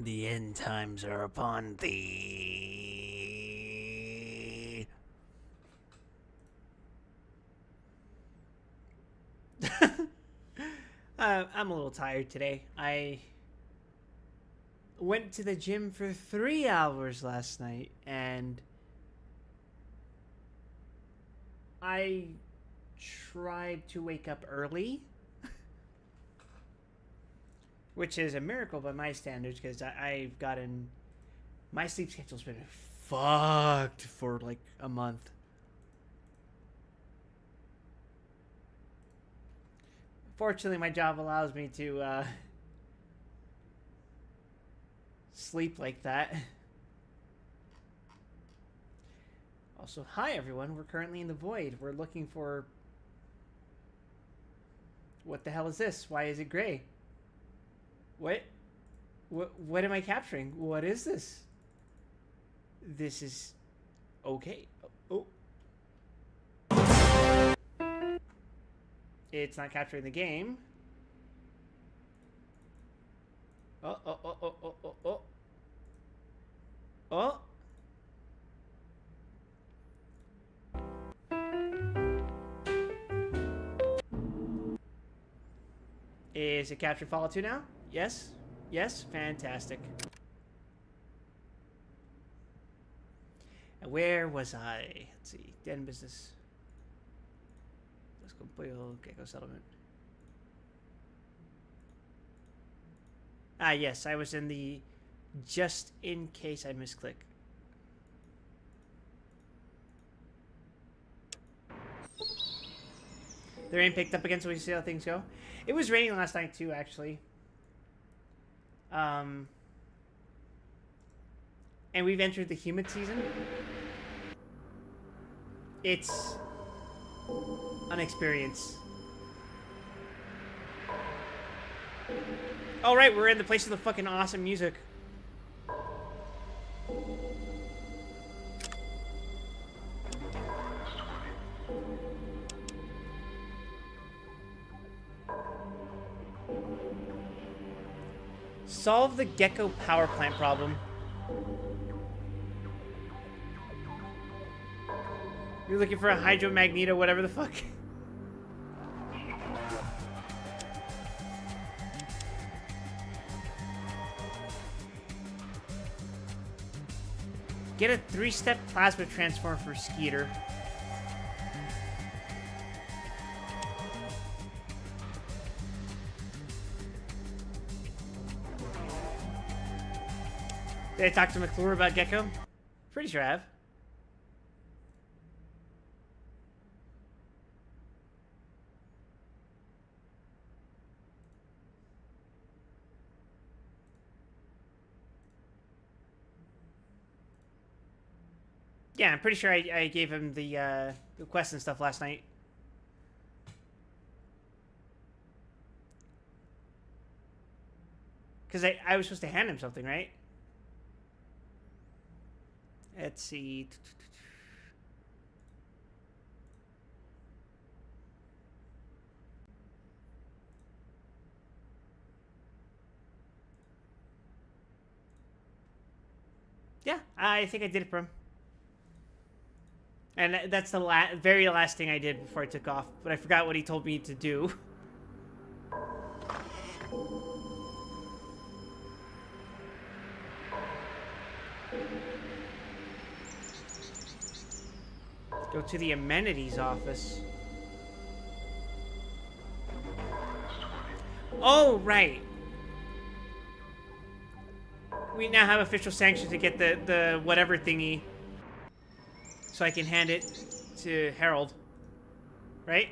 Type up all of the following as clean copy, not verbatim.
The end times are upon thee. I'm a little tired today. I went to the gym for 3 hours last night, and I tried to wake up early, which is a miracle by my standards because I've gotten my sleep schedule's been fucked for like a month. Fortunately, my job allows me to sleep like that. Also, hi everyone. We're currently in the void. We're looking for... What the hell is this? Why is it gray? What? What am I capturing? What is this? This is... Okay. Oh. It's not capturing the game. Oh. Oh. Is it captured Fallout 2 now? Yes? Yes? Fantastic. And where was I? Let's see. Dead in business. Let's go play a little Gecko Settlement. Ah, yes. I was in the just in case I misclick. The rain picked up again, so we see how things go. It was raining last night too, actually. And we've entered the humid season. It's an experience. All right, we're in the place of the fucking awesome music. Solve the Gecko power plant problem. You're looking for a Hydro Magneto, whatever the fuck. Get a 3-step plasma transform for Skeeter. Did I talk to McClure about Gecko? Pretty sure I have. Yeah, I'm pretty sure I gave him the quest and stuff last night. Because I was supposed to hand him something, right? Let's see. Yeah, I think I did it for him. And that's the very last thing I did before I took off. But I forgot what he told me to do. Go to the amenities office. Oh, right. We now have official sanction to get the whatever thingy. So I can hand it to Harold. Right?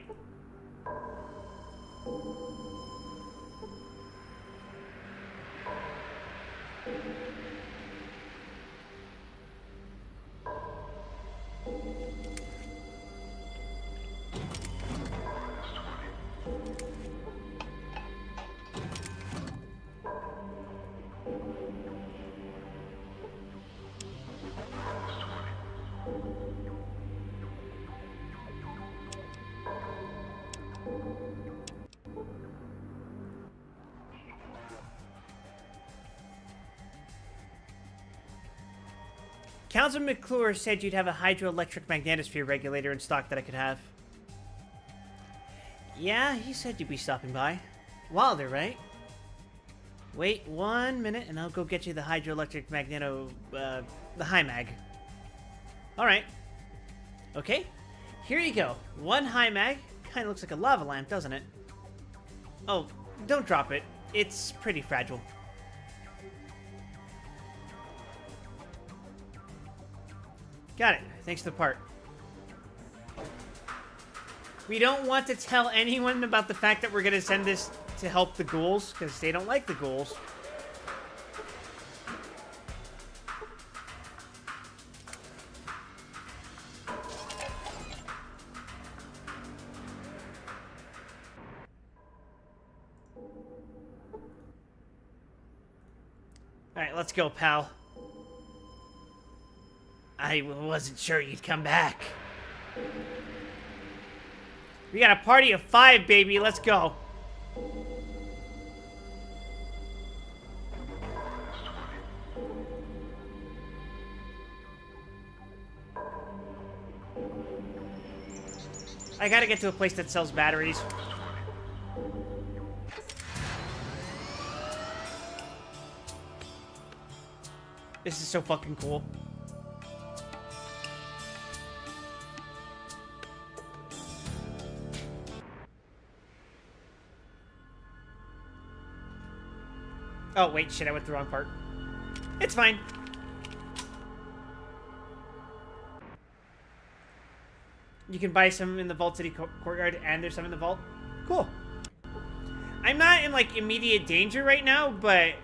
Councilman McClure said you'd have a hydroelectric magnetosphere regulator in stock that I could have. Yeah, he said you'd be stopping by. Wilder, right? Wait 1 minute and I'll go get you the hydroelectric magneto, the high mag. Alright. Okay. Here you go. 1 high mag. Kinda looks like a lava lamp, doesn't it? Oh, don't drop it. It's pretty fragile. Got it. Thanks for the part. We don't want to tell anyone about the fact that we're going to send this to help the ghouls, because they don't like the ghouls. Alright, let's go, pal. I wasn't sure you'd come back. We got a party of 5, baby. Let's go. I gotta get to a place that sells batteries. This is so fucking cool. Oh, wait, shit, I went the wrong part. It's fine. You can buy some in the Vault City Courtyard, and there's some in the vault. Cool. I'm not in, like, immediate danger right now, but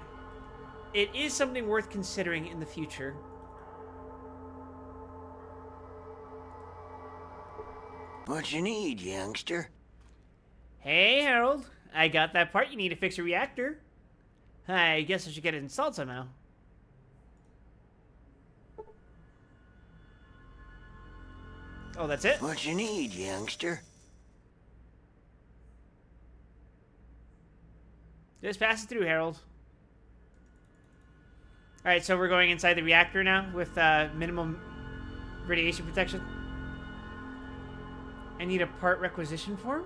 it is something worth considering in the future. What you need, youngster? Hey, Harold. I got that part you need to fix a reactor. I guess I should get it installed somehow. Oh, that's it? What you need, youngster? Just pass it through, Harold. Alright, so we're going inside the reactor now with minimum radiation protection. I need a part requisition form?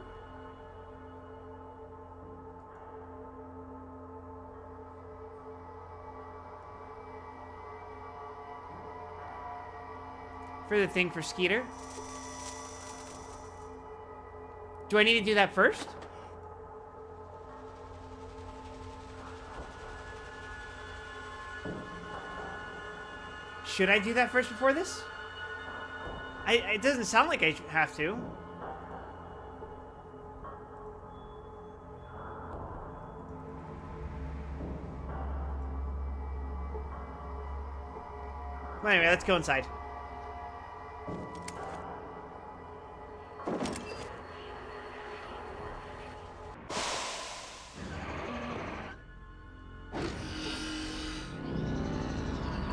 For the thing for Skeeter. Do I need to do that first? Should I do that first before this? It doesn't sound like I have to. Well, anyway, let's go inside.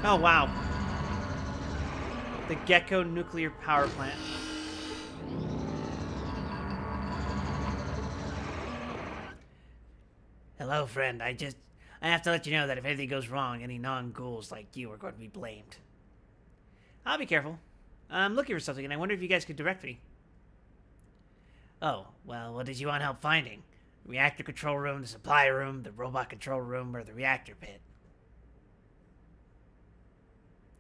Oh, wow. The Gecko Nuclear Power Plant. Hello, friend. I have to let you know that if anything goes wrong, any non-ghouls like you are going to be blamed. I'll be careful. I'm looking for something, and I wonder if you guys could direct me. Oh, well, what did you want help finding? The reactor control room, the supply room, the robot control room, or the reactor pit?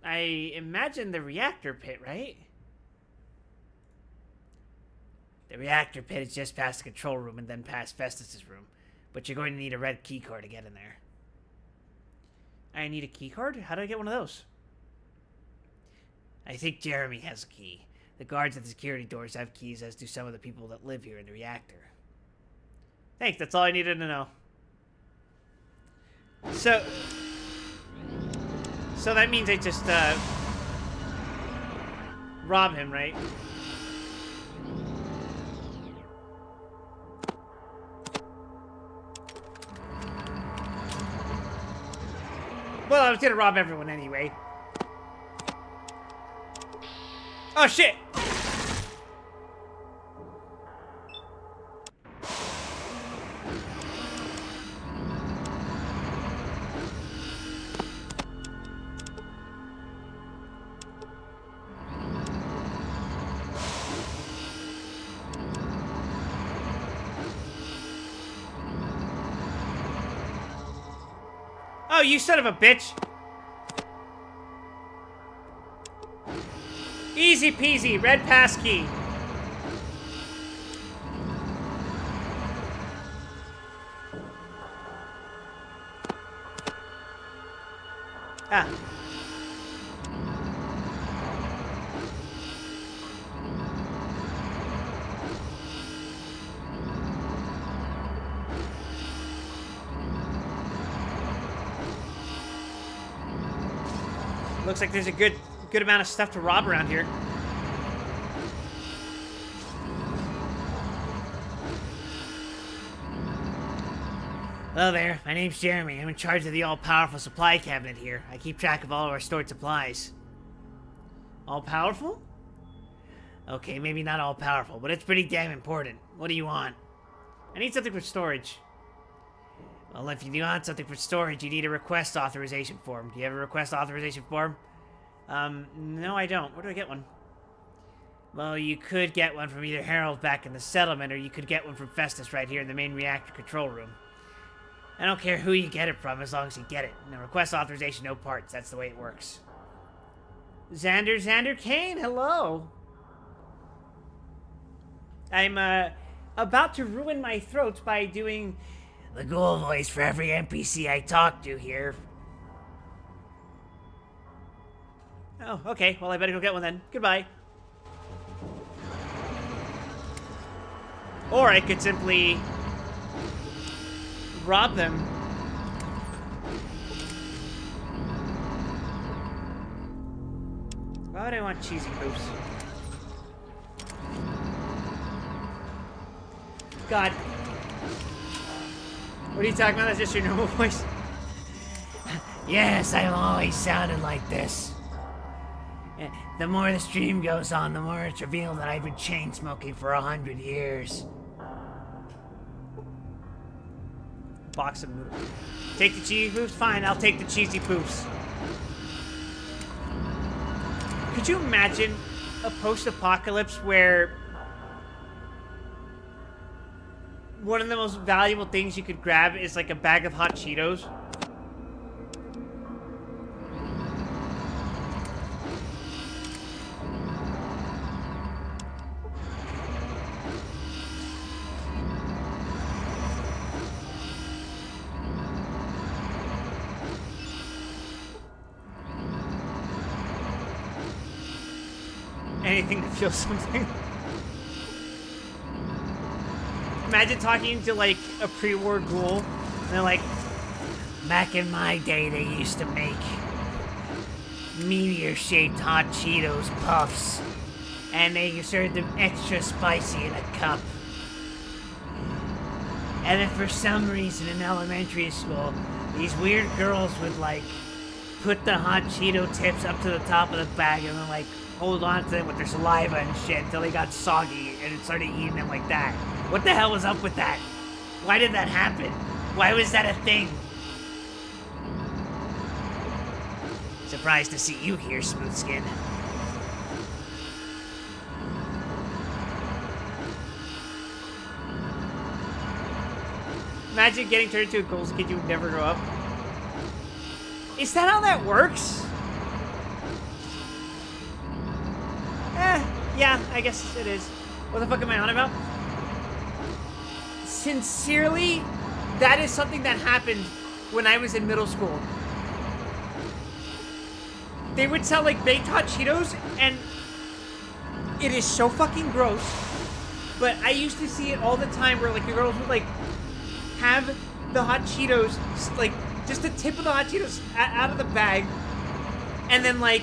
I imagine the reactor pit, right? The reactor pit is just past the control room and then past Festus's room. But you're going to need a red key card to get in there. I need a key card? How do I get one of those? I think Jeremy has a key. The guards at the security doors have keys, as do some of the people that live here in the reactor. Thanks, that's all I needed to know. So that means I just, rob him, right? Well, I was gonna rob everyone anyway. Oh, shit! Oh, you son of a bitch! Easy peasy, red pass key. Ah. Looks like there's a good amount of stuff to rob around here. Hello there, my name's Jeremy. I'm in charge of the all-powerful supply cabinet here. I keep track of all of our stored supplies. All-powerful? Okay, maybe not all-powerful, but it's pretty damn important. What do you want? I need something for storage. Well, if you want something for storage, you need a request authorization form. Do you have a request authorization form? No, I don't. Where do I get one? Well, you could get one from either Harold back in the settlement, or you could get one from Festus right here in the main reactor control room. I don't care who you get it from, as long as you get it. No request authorization, no parts. That's the way it works. Xander Kane, hello. I'm, about to ruin my throat by doing the ghoul voice for every NPC I talk to here. Oh, okay. Well, I better go get one then. Goodbye. Or I could simply rob them. Why would I want cheesy poofs? God. What are you talking about? That's just your normal voice? Yes, I've always sounded like this. The more the stream goes on, the more it's revealed that I've been chain smoking for 100 years. Box of noodles. Take the cheesy poofs? Fine, I'll take the cheesy poofs. Could you imagine a post-apocalypse where one of the most valuable things you could grab is like a bag of hot Cheetos? Anything to feel something. Imagine talking to like a pre-war ghoul, and they're like, back in my day they used to make meteor-shaped hot Cheetos puffs, and they served them extra spicy in a cup. And then for some reason in elementary school, these weird girls would like put the hot Cheeto tips up to the top of the bag and then like hold on to them with their saliva and shit until they got soggy and started eating them like that. What the hell was up with that? Why did that happen? Why was that a thing? Surprised to see you here, Smoothskin. Imagine getting turned into a ghost kid you would never grow up. Is that how that works? Yeah, I guess it is. What the fuck am I on about? Sincerely, that is something that happened when I was in middle school. They would sell like baked hot Cheetos, and it is so fucking gross. But I used to see it all the time where like the girls would like have the hot Cheetos, like just the tip of the hot Cheetos out of the bag, and then like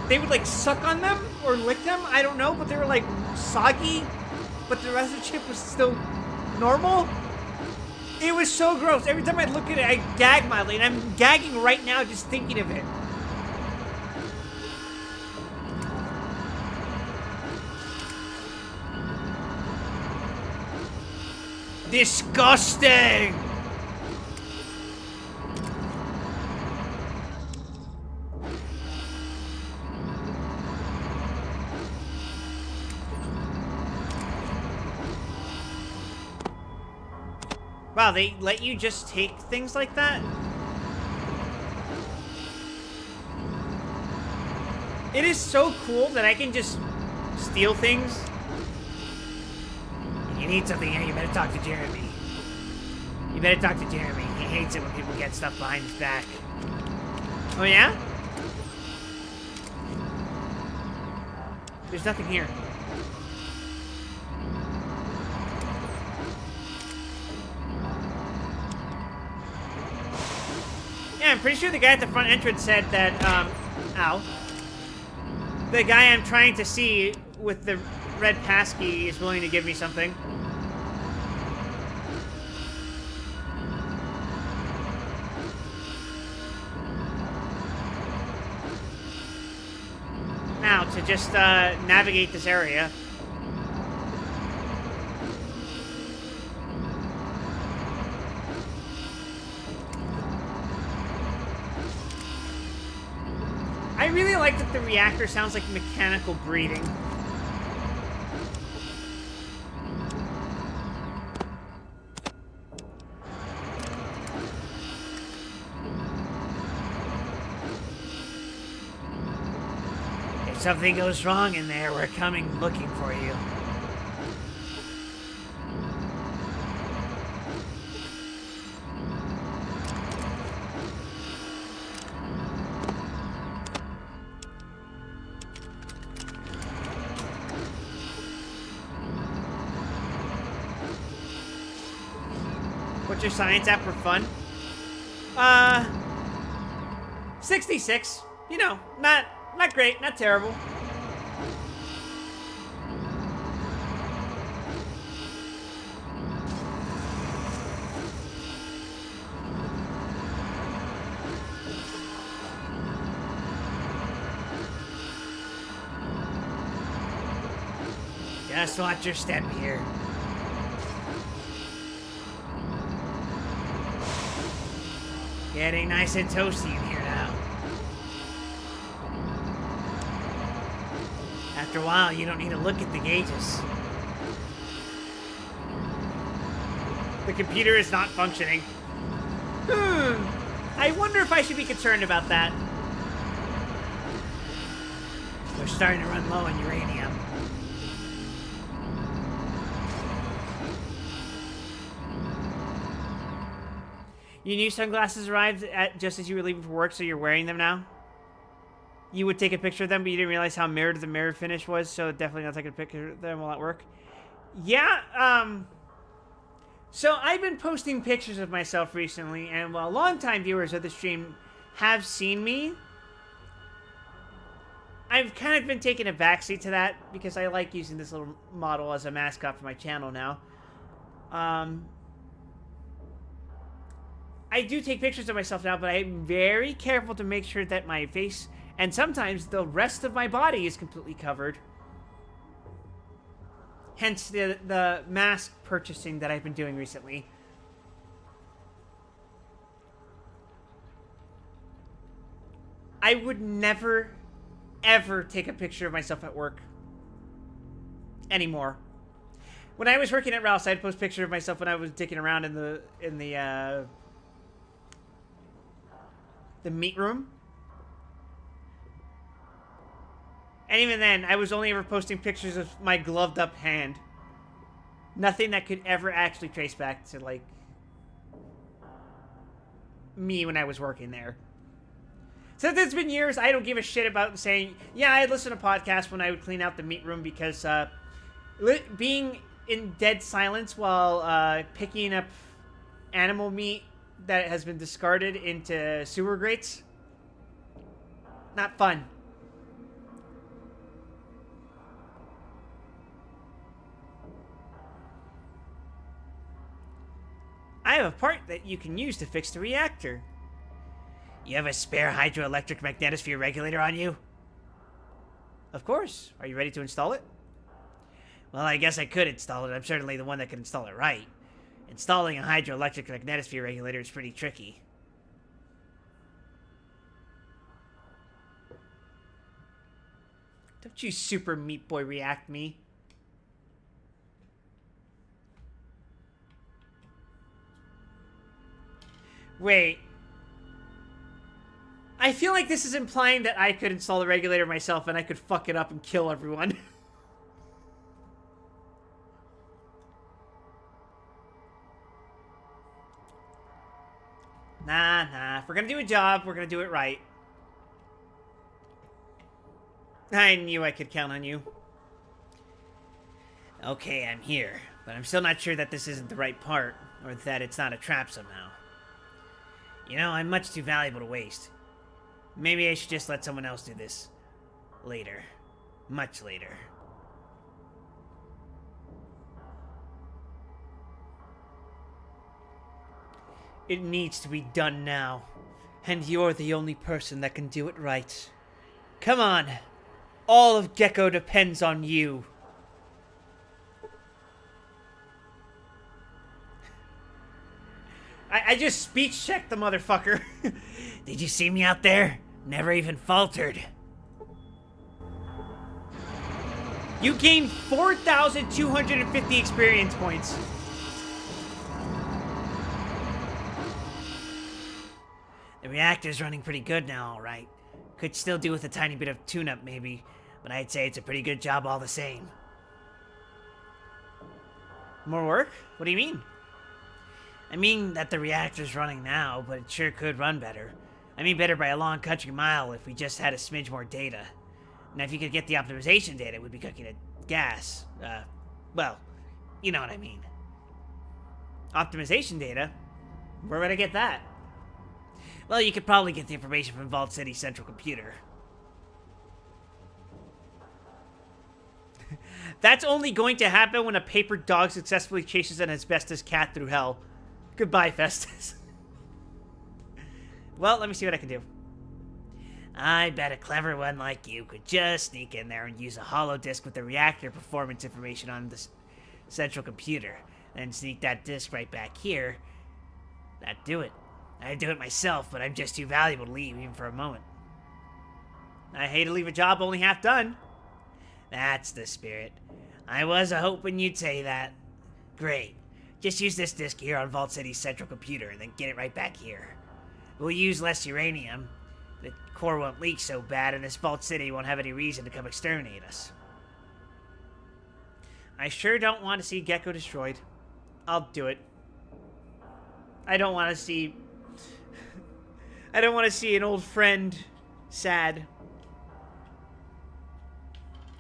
they would like suck on them or lick them, I don't know, but they were like soggy, but the rest of the chip was still normal. It was so gross. Every time I look at it, I gag mildly, and I'm gagging right now just thinking of it. Disgusting! Wow, they let you just take things like that? It is so cool that I can just steal things. If you need something, you better talk to Jeremy. You better talk to Jeremy. He hates it when people get stuff behind his back. Oh, yeah? There's nothing here. Yeah, I'm pretty sure the guy at the front entrance said that, ow. The guy I'm trying to see with the red passkey is willing to give me something. Now, to just, navigate this area. I really like that the reactor sounds like mechanical breathing. If something goes wrong in there, we're coming looking for you. What's your science app for fun? 66. You know, not great, not terrible. Just watch your step here. Getting nice and toasty in here now. After a while, you don't need to look at the gauges. The computer is not functioning. I wonder if I should be concerned about that. We're starting to run low on uranium. Your new sunglasses arrived just as you were leaving for work, so you're wearing them now? You would take a picture of them, but you didn't realize how mirrored the mirror finish was, so definitely not taking a picture of them while at work. Yeah, so I've been posting pictures of myself recently, and while longtime viewers of the stream have seen me, I've kind of been taking a backseat to that, because I like using this little model as a mascot for my channel now. I do take pictures of myself now, but I'm very careful to make sure that my face and sometimes the rest of my body is completely covered. Hence the mask purchasing that I've been doing recently. I would never, ever take a picture of myself at work anymore. When I was working at Ralph's, I'd post pictures of myself when I was dicking around in the meat room. And even then, I was only ever posting pictures of my gloved up hand. Nothing that could ever actually trace back to, like, me when I was working there. Since it's been years, I don't give a shit about saying, yeah, I'd listen to podcasts when I would clean out the meat room, because being in dead silence while picking up animal meat that has been discarded into sewer grates, not fun. I have a part that you can use to fix the reactor. You have a spare hydroelectric magnetosphere regulator on you? Of course. Are you ready to install it? Well, I guess I could install it. I'm certainly the one that can install it right. Installing a hydroelectric magnetosphere regulator is pretty tricky. Don't you super Meat Boy react me. Wait. I feel like this is implying that I could install the regulator myself and I could fuck it up and kill everyone. Nah. If we're gonna do a job, we're gonna do it right. I knew I could count on you. Okay, I'm here, but I'm still not sure that this isn't the right part, or that it's not a trap somehow. You know, I'm much too valuable to waste. Maybe I should just let someone else do this. Later. Much later. It needs to be done now. And you're the only person that can do it right. Come on. All of Gecko depends on you. I just speech checked the motherfucker. Did you see me out there? Never even faltered. You gained 4,250 experience points. The reactor's running pretty good now, alright. Could still do with a tiny bit of tune-up, maybe, but I'd say it's a pretty good job all the same. More work? What do you mean? I mean that the reactor's running now, but it sure could run better. I mean better by a long country mile if we just had a smidge more data. Now if you could get the optimization data, we'd be cooking at gas. Well, you know what I mean. Optimization data? Where would I get that? Well, you could probably get the information from Vault City Central Computer. That's only going to happen when a paper dog successfully chases an asbestos cat through hell. Goodbye, Festus. Well, let me see what I can do. I bet a clever one like you could just sneak in there and use a hollow disk with the reactor performance information on the central computer. Then sneak that disk right back here. That'd do it. I'd do it myself, but I'm just too valuable to leave even for a moment. I hate to leave a job only half done. That's the spirit. I was a-hoping you'd say that. Great. Just use this disk here on Vault City's central computer and then get it right back here. We'll use less uranium. The core won't leak so bad and this Vault City won't have any reason to come exterminate us. I sure don't want to see Gecko destroyed. I'll do it. I don't want to see an old friend sad.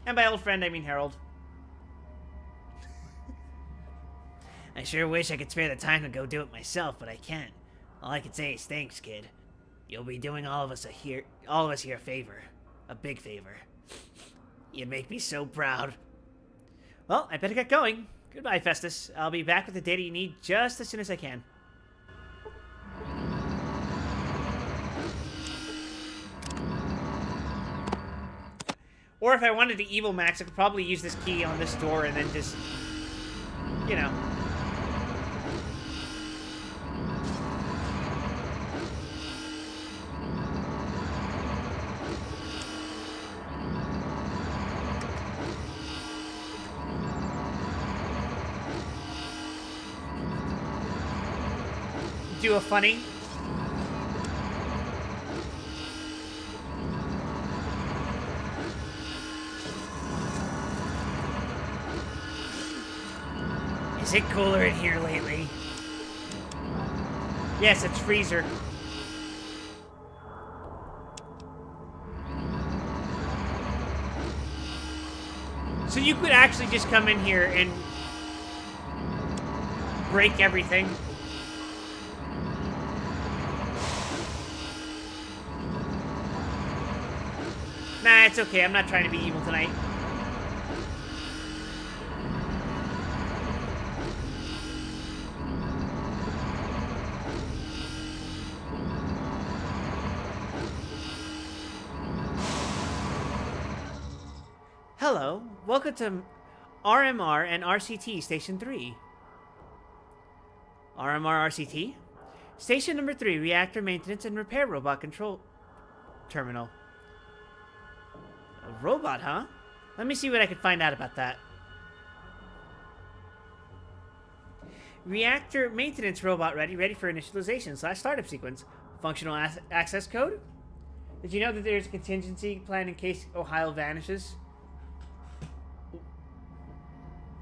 And by old friend, I mean Harold. I sure wish I could spare the time to go do it myself, but I can't. All I can say is thanks, kid. You'll be doing all of us here a favor. A big favor. You make me so proud. Well, I better get going. Goodbye, Festus. I'll be back with the data you need just as soon as I can. Or if I wanted to evil max, I could probably use this key on this door and then just, you know. Do a funny. Is it cooler in here lately? Yes, it's freezer. So you could actually just come in here and break everything. Nah, it's okay. I'm not trying to be evil tonight. Hello. Welcome to RMR and RCT Station 3. RMR RCT? Station number 3, Reactor Maintenance and Repair Robot Control Terminal. A robot, huh? Let me see what I can find out about that. Reactor maintenance robot ready for initialization / startup sequence. Functional access code. Did you know that there's a contingency plan in case Ohio vanishes?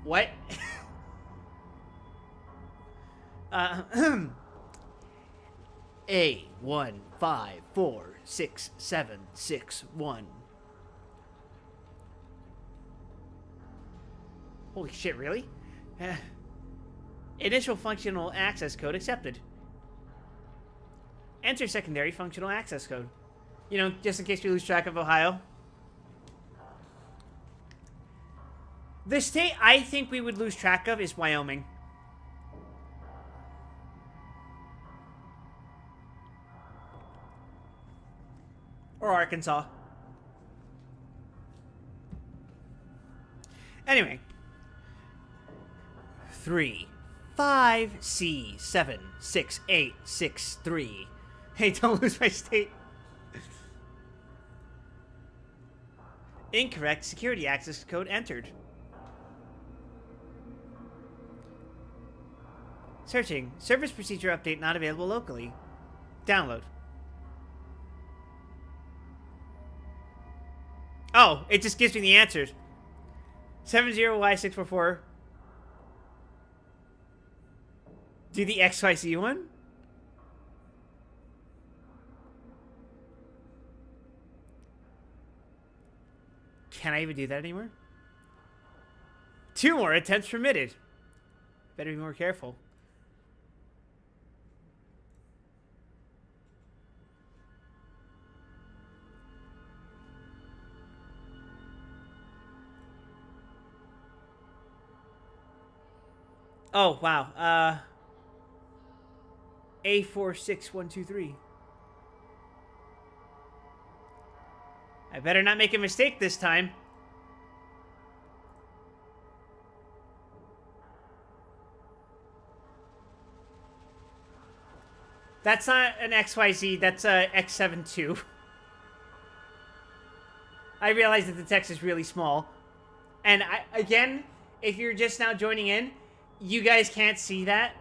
What? A15466761. Holy shit, really? Initial functional access code accepted. Enter secondary functional access code. You know, just in case we lose track of Ohio. The state I think we would lose track of is Wyoming. Or Arkansas. Anyway. 35C76863. Hey, don't lose my state. Incorrect security access code entered. Searching. Service procedure update not available locally. Download. Oh, it just gives me the answers. 70Y644. Do the XYZ one? Can I even do that anymore? 2 more attempts permitted. Better be more careful. Oh, wow. A46123. I better not make a mistake this time. That's not an XYZ, that's a X72. I realize that the text is really small. And again, if you're just now joining in, you guys can't see that.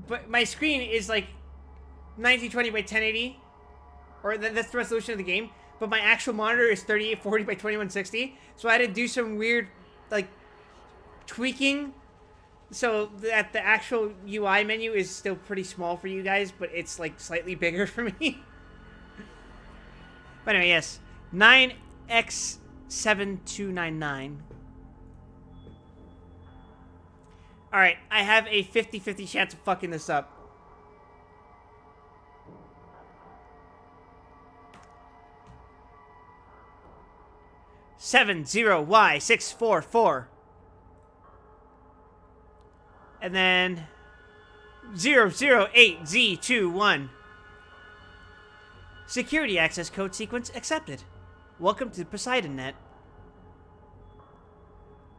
But my screen is like 1920 by 1080. Or that's the resolution of the game. But my actual monitor is 3840 by 2160. So I had to do some weird, like, tweaking. So that the actual UI menu is still pretty small for you guys. But it's, like, slightly bigger for me. But anyway, yes. 9X7299. Alright, I have a 50-50 chance of fucking this up. Seven zero Y 644. And then 008Z21. Security access code sequence accepted. Welcome to PoseidonNet.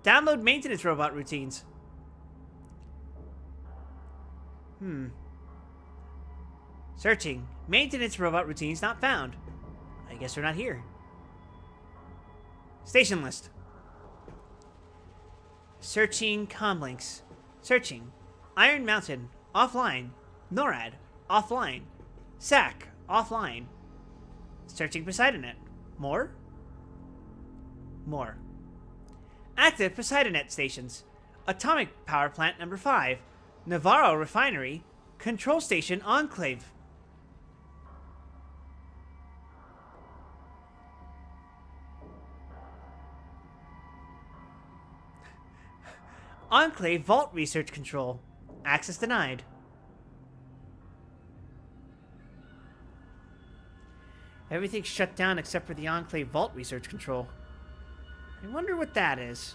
Download maintenance robot routines. Searching. Maintenance robot routines not found. I guess they're not here. Station list. Searching comlinks. Searching. Iron Mountain. Offline. NORAD. Offline. SAC. Offline. Searching PoseidonNet. More? More. Active PoseidonNet stations. Atomic Power Plant number 5. Navarro Refinery. Control Station Enclave. Enclave Vault Research Control. Access denied. Everything's shut down except for the Enclave Vault Research Control. I wonder what that is.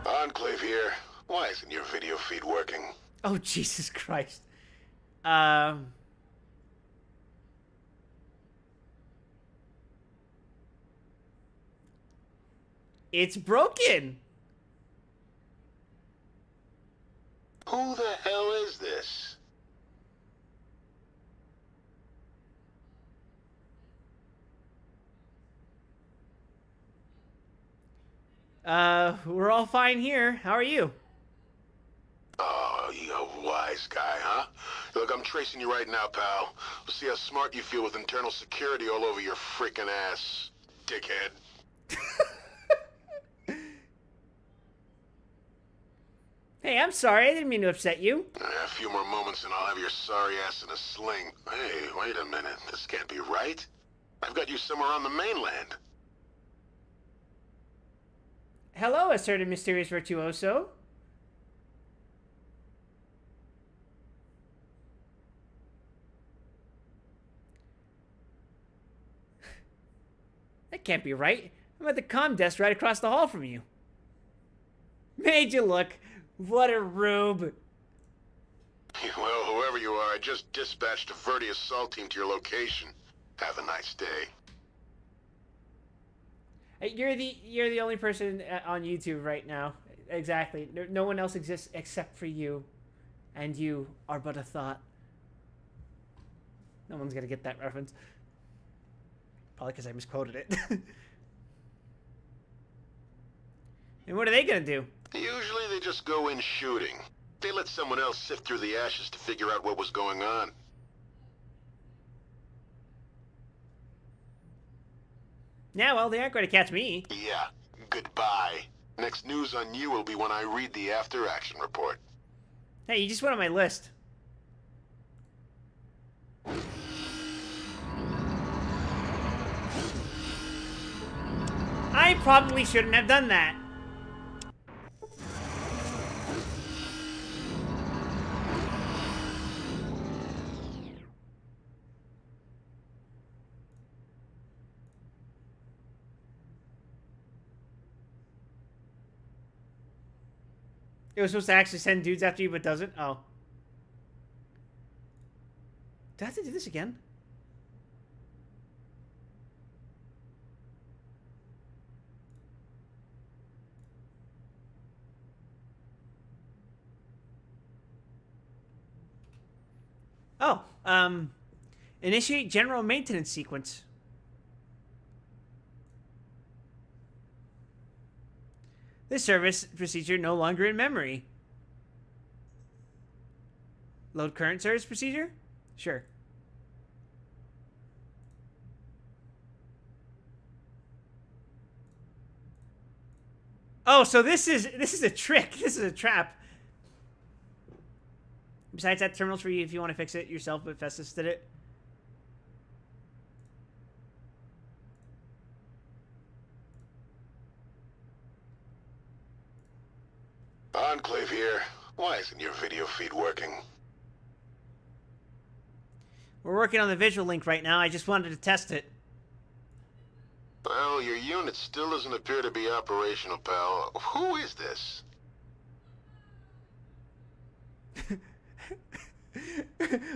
Enclave here. Why isn't your video feed working? Oh, Jesus Christ. It's broken. Who the hell is this? We're all fine here. How are you? Oh, you a wise guy, huh? Look, I'm tracing you right now, pal. We'll see how smart you feel with internal security all over your freaking ass, dickhead. Hey, I'm sorry. I didn't mean to upset you. A few more moments and I'll have your sorry ass in a sling. Hey, wait a minute. This can't be right. I've got you somewhere on the mainland. Hello, asserted Mysterious Virtuoso. That can't be right. I'm at the comm desk right across the hall from you. Made you look. What a rube. Well, whoever you are, I just dispatched a Verdi assault team to your location. Have a nice day. You're the only person on YouTube right now. Exactly. No one else exists except for you. And you are but a thought. No one's gonna get that reference. Probably because I misquoted it. And what are they gonna do? Usually they just go in shooting. They let someone else sift through the ashes to figure out what was going on. Yeah, well, they aren't going to catch me. Yeah, goodbye. Next news on you will be when I read the after-action report. Hey, you just went on my list. I probably shouldn't have done that. It was supposed to actually send dudes after you, but doesn't? Oh. Do I have to do this again? Oh, initiate general maintenance sequence. This service procedure no longer in memory. Load current service procedure? Sure. Oh, so this is a trick. This is a trap. Besides that, terminal's for you if you want to fix it yourself, but Festus did it. Enclave here. Why isn't your video feed working? We're working on the visual link right now. I just wanted to test it. Well, your unit still doesn't appear to be operational, pal. Who is this?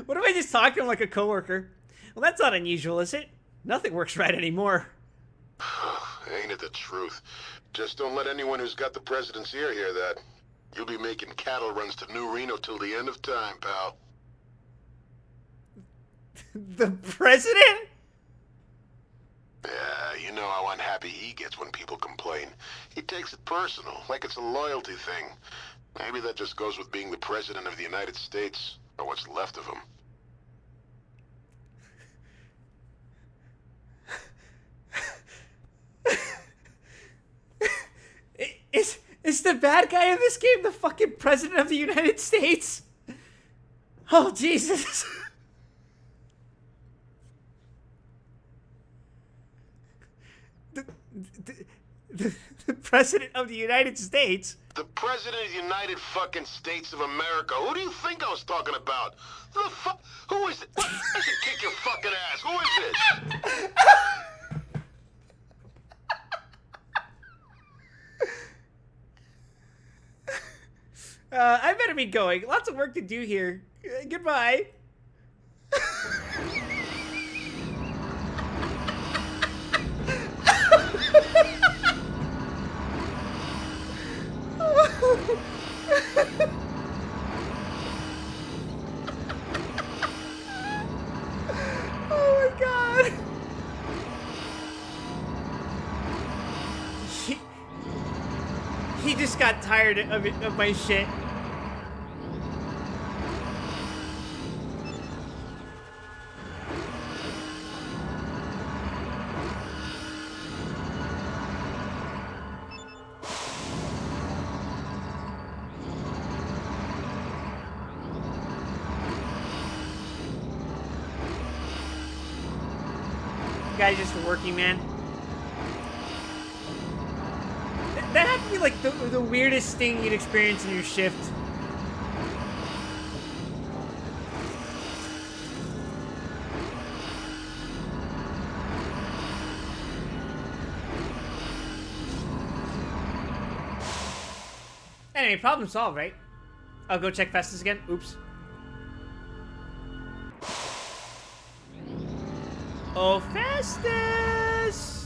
What if I just talk to him like a coworker? Well, that's not unusual, is it? Nothing works right anymore. Ain't it the truth? Just don't let anyone who's got the president's ear hear that. You'll be making cattle runs to New Reno till the end of time, pal. The president? Yeah, you know how unhappy he gets when people complain. He takes it personal, like it's a loyalty thing. Maybe that just goes with being the president of the United States, or what's left of him. Is the bad guy in this game the fucking president of the United States? Oh, Jesus. The president of the United States? The president of the United fucking States of America. Who do you think I was talking about? The fuck? Who is it? What? I should kick your fucking ass. Who is this? I better be going. Lots of work to do here. Goodbye. Oh my god. just got tired of my shit. Guy's just a working man. That had to be like the weirdest thing you'd experience in your shift. Anyway, problem solved, right? I'll go check Festus again. Oops. Oh, Festus!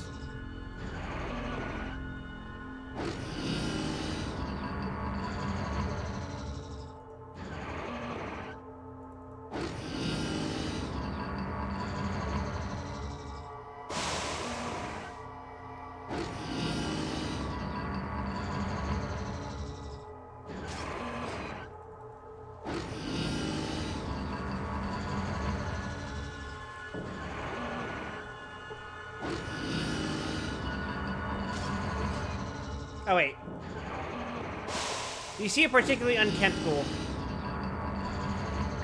Oh, wait. You see a particularly unkempt ghoul.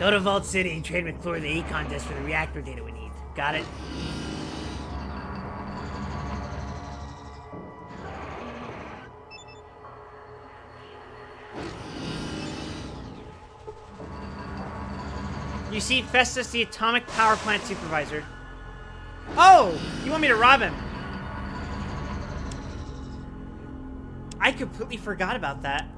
Go to Vault City and trade McClure the econ disk for the reactor data we need. Got it? You see Festus, the atomic power plant supervisor. Oh! You want me to rob him? I completely forgot about that.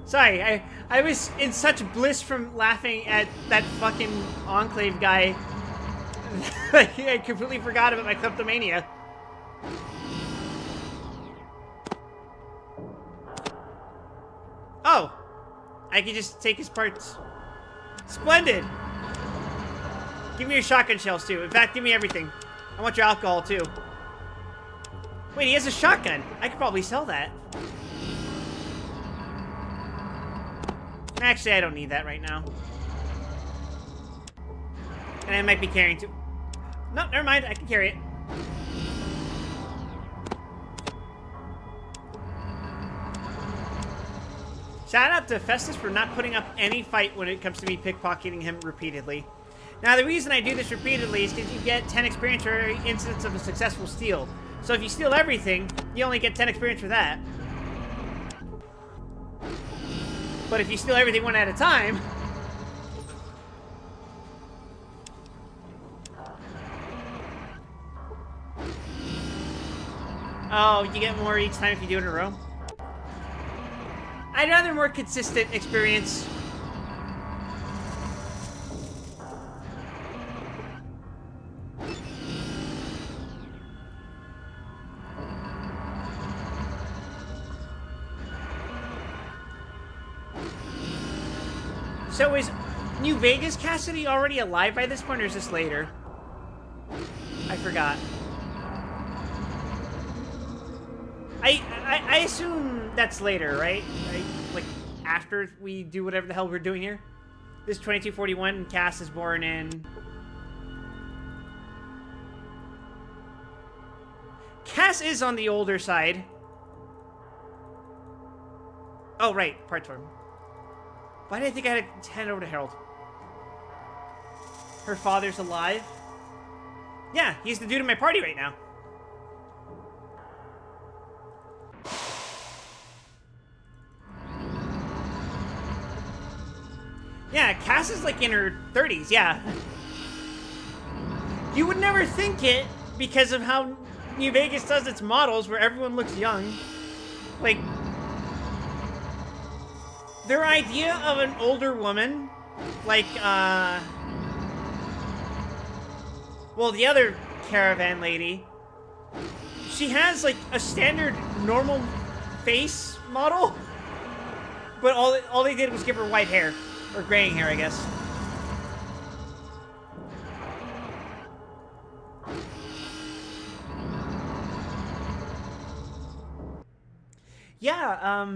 Sorry, I was in such bliss from laughing at that fucking Enclave guy. I completely forgot about my kleptomania. Oh! I can just take his parts. Splendid! Give me your shotgun shells too. In fact, give me everything. I want your alcohol too. Wait, he has a shotgun. I could probably sell that. Actually, I don't need that right now. And I might be carrying too. No, never mind. I can carry it. Shout out to Festus for not putting up any fight when it comes to me pickpocketing him repeatedly. Now, the reason I do this repeatedly is because you get 10 experience for every instance of a successful steal. So if you steal everything, you only get 10 experience for that. But if you steal everything one at a time... Oh, you get more each time if you do it in a row? I'd rather more consistent experience. So is New Vegas Cassidy already alive by this point, or is this later? I forgot. I assume that's later, right? Like, after we do whatever the hell we're doing here? This is 2241, and Cass is born in... Cass is on the older side. Oh, right. Part form. Why did I think I had to hand over to Harold? Her father's alive? Yeah, he's the dude in my party right now. Yeah, Cass is like in her 30s, yeah. You would never think it because of how New Vegas does its models where everyone looks young. Like... Their idea of an older woman, like, well, the other caravan lady, she has, like, a standard normal face model, but all they did was give her white hair, or graying hair, I guess. Yeah,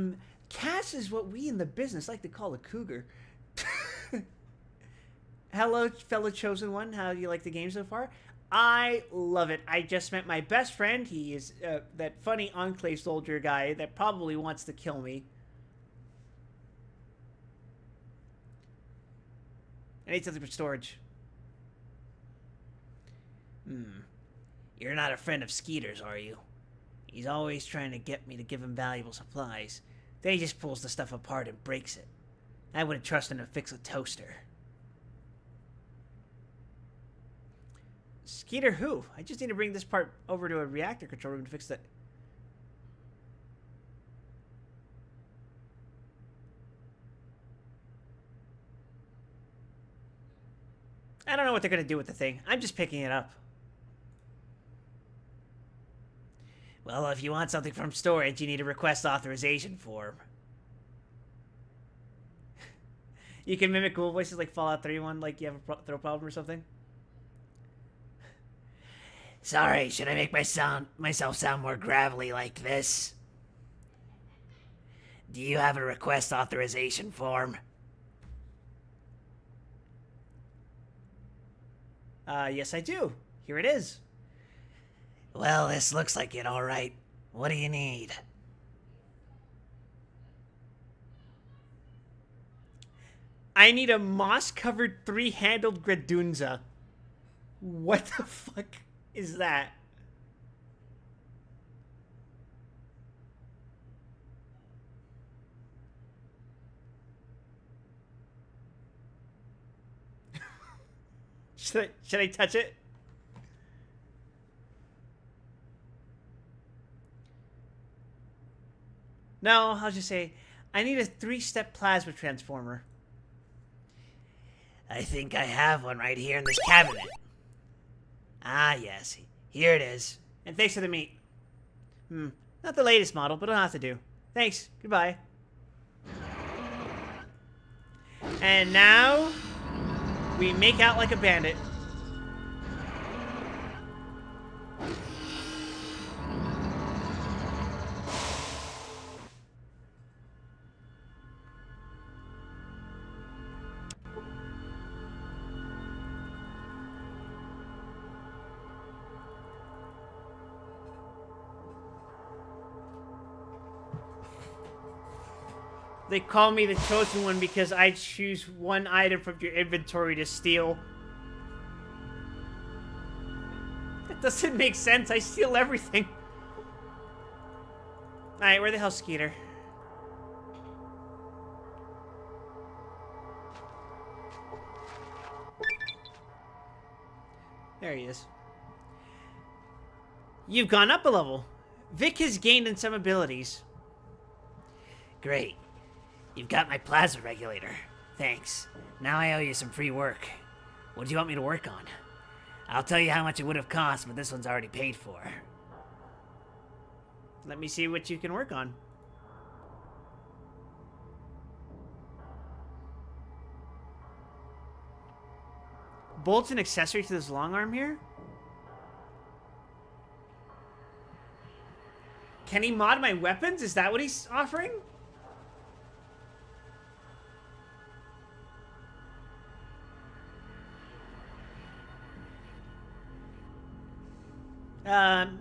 Cass is what we in the business like to call a cougar. Hello, fellow chosen one. How do you like the game so far? I love it. I just met my best friend. He is that funny Enclave soldier guy that probably wants to kill me. I need something for storage. You're not a friend of Skeeter's, are you? He's always trying to get me to give him valuable supplies. Then he just pulls the stuff apart and breaks it. I wouldn't trust him to fix a toaster. Skeeter who? I just need to bring this part over to a reactor control room to fix that. I don't know what they're going to do with the thing. I'm just picking it up. Well, if you want something from storage, you need a request authorization form. You can mimic cool voices like Fallout 3 like you have a throw problem or something. Sorry, should I make myself sound more gravelly like this? Do you have a request authorization form? Yes I do. Here it is. Well, this looks like it, all right. What do you need? I need a moss-covered three-handled Gradunza. What the fuck is that? Should I touch it? No, I'll just say, I need a 3-step plasma transformer. I think I have one right here in this cabinet. Ah, yes. Here it is. And thanks for the meat. Not the latest model, but it'll have to do. Thanks. Goodbye. And now, we make out like a bandit. They call me the chosen one because I choose one item from your inventory to steal. That doesn't make sense. I steal everything. Alright, where the hell's Skeeter? There he is. You've gone up a level. Vic has gained in some abilities. Great. You've got my plasma regulator. Thanks. Now I owe you some free work. What do you want me to work on? I'll tell you how much it would have cost, but this one's already paid for. Let me see what you can work on. Bolts and accessory to this long arm here? Can he mod my weapons? Is that what he's offering?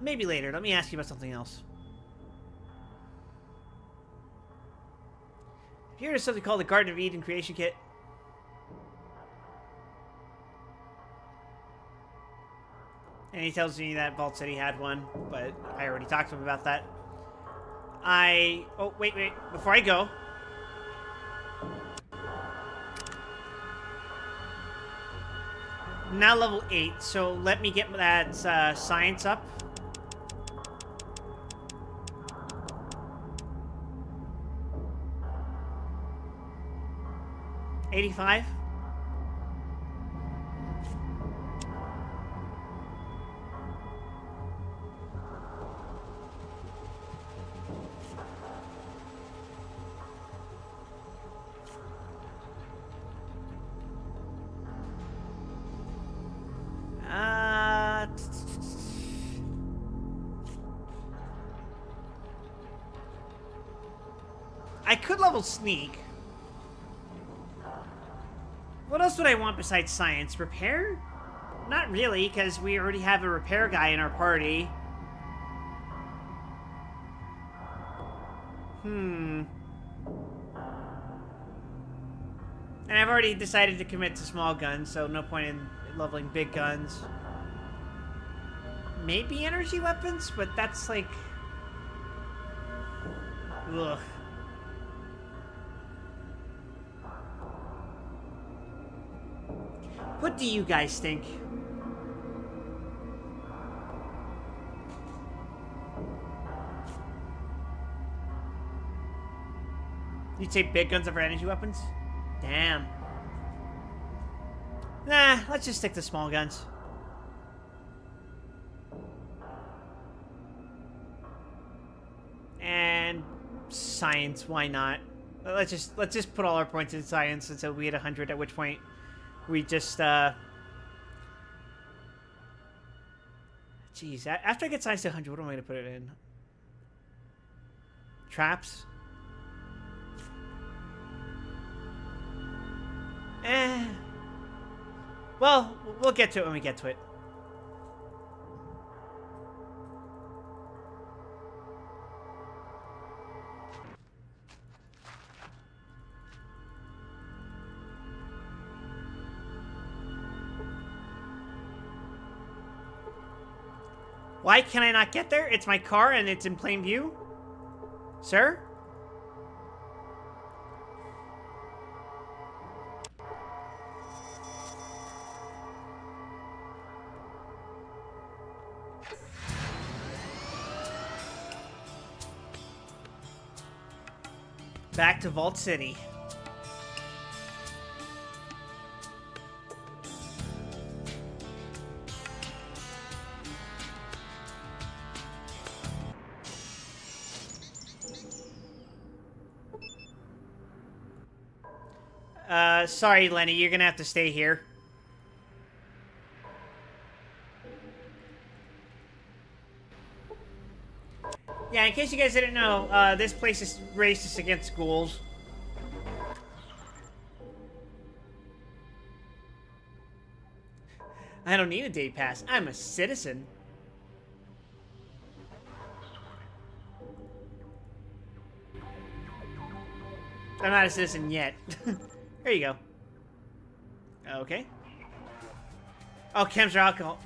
Maybe later. Let me ask you about something else. Here is something called the Garden of Eden Creation Kit. And he tells me that Vault said he had one, but I already talked to him about that. Oh, wait. Before I go. Now level 8, so let me get that science up. $85. I could level sneak. What else would I want besides science? Repair? Not really, because we already have a repair guy in our party. And I've already decided to commit to small guns, so no point in leveling big guns. Maybe energy weapons, but that's like... Ugh. What do you guys think? You'd say big guns over energy weapons? Damn. Nah, let's just stick to small guns. And science, why not? Let's just put all our points in science until we hit 100, at which point we just Jeez, after I get science to 100, what am I gonna put it in? Traps? Well, we'll get to it when we get to it. Why can I not get there? It's my car and it's in plain view? Sir? Back to Vault City. Sorry, Lenny, you're gonna have to stay here. Yeah, in case you guys didn't know, this place is racist against ghouls. I don't need a day pass. I'm a citizen. I'm not a citizen yet. There you go. Okay. Oh, chems are alcohol.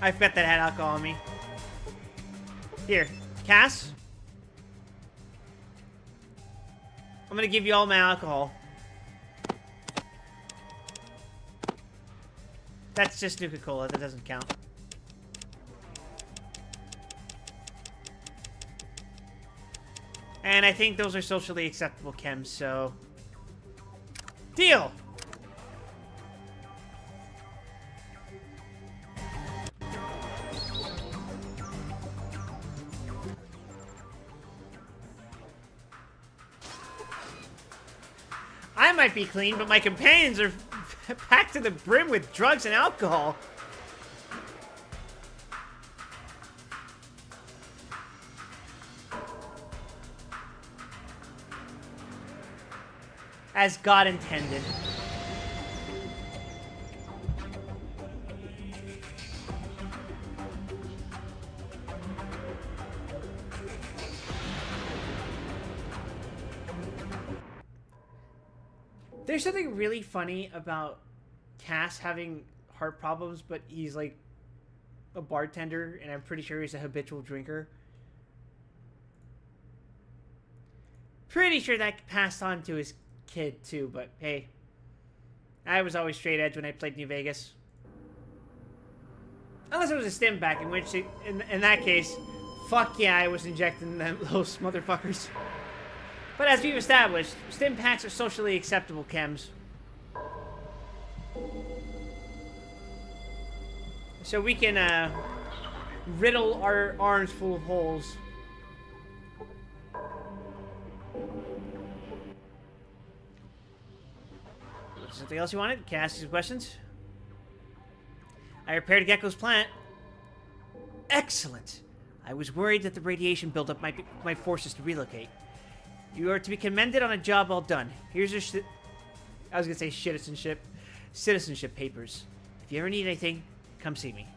I forgot that had alcohol on me. Here, Cass. I'm gonna give you all my alcohol. That's just Nuka-Cola. That doesn't count. And I think those are socially acceptable chems, so... Deal! I might be clean, but my companions are packed to the brim with drugs and alcohol. As God intended. There's something really funny about Cass having heart problems, but he's like a bartender, and I'm pretty sure he's a habitual drinker. Pretty sure that passed on to his kid too, but hey, I was always straight edge when I played New Vegas. Unless it was a stim pack, in which, in that case, fuck yeah, I was injecting those motherfuckers. But as we've established, stim packs are socially acceptable chems. So we can riddle our arms full of holes. Something else you wanted? Can I ask you some questions? I repaired Gecko's plant. Excellent. I was worried that the radiation buildup might force us to relocate. You are to be commended on a job well done. Here's your I was gonna say citizenship papers. If you ever need anything, come see me.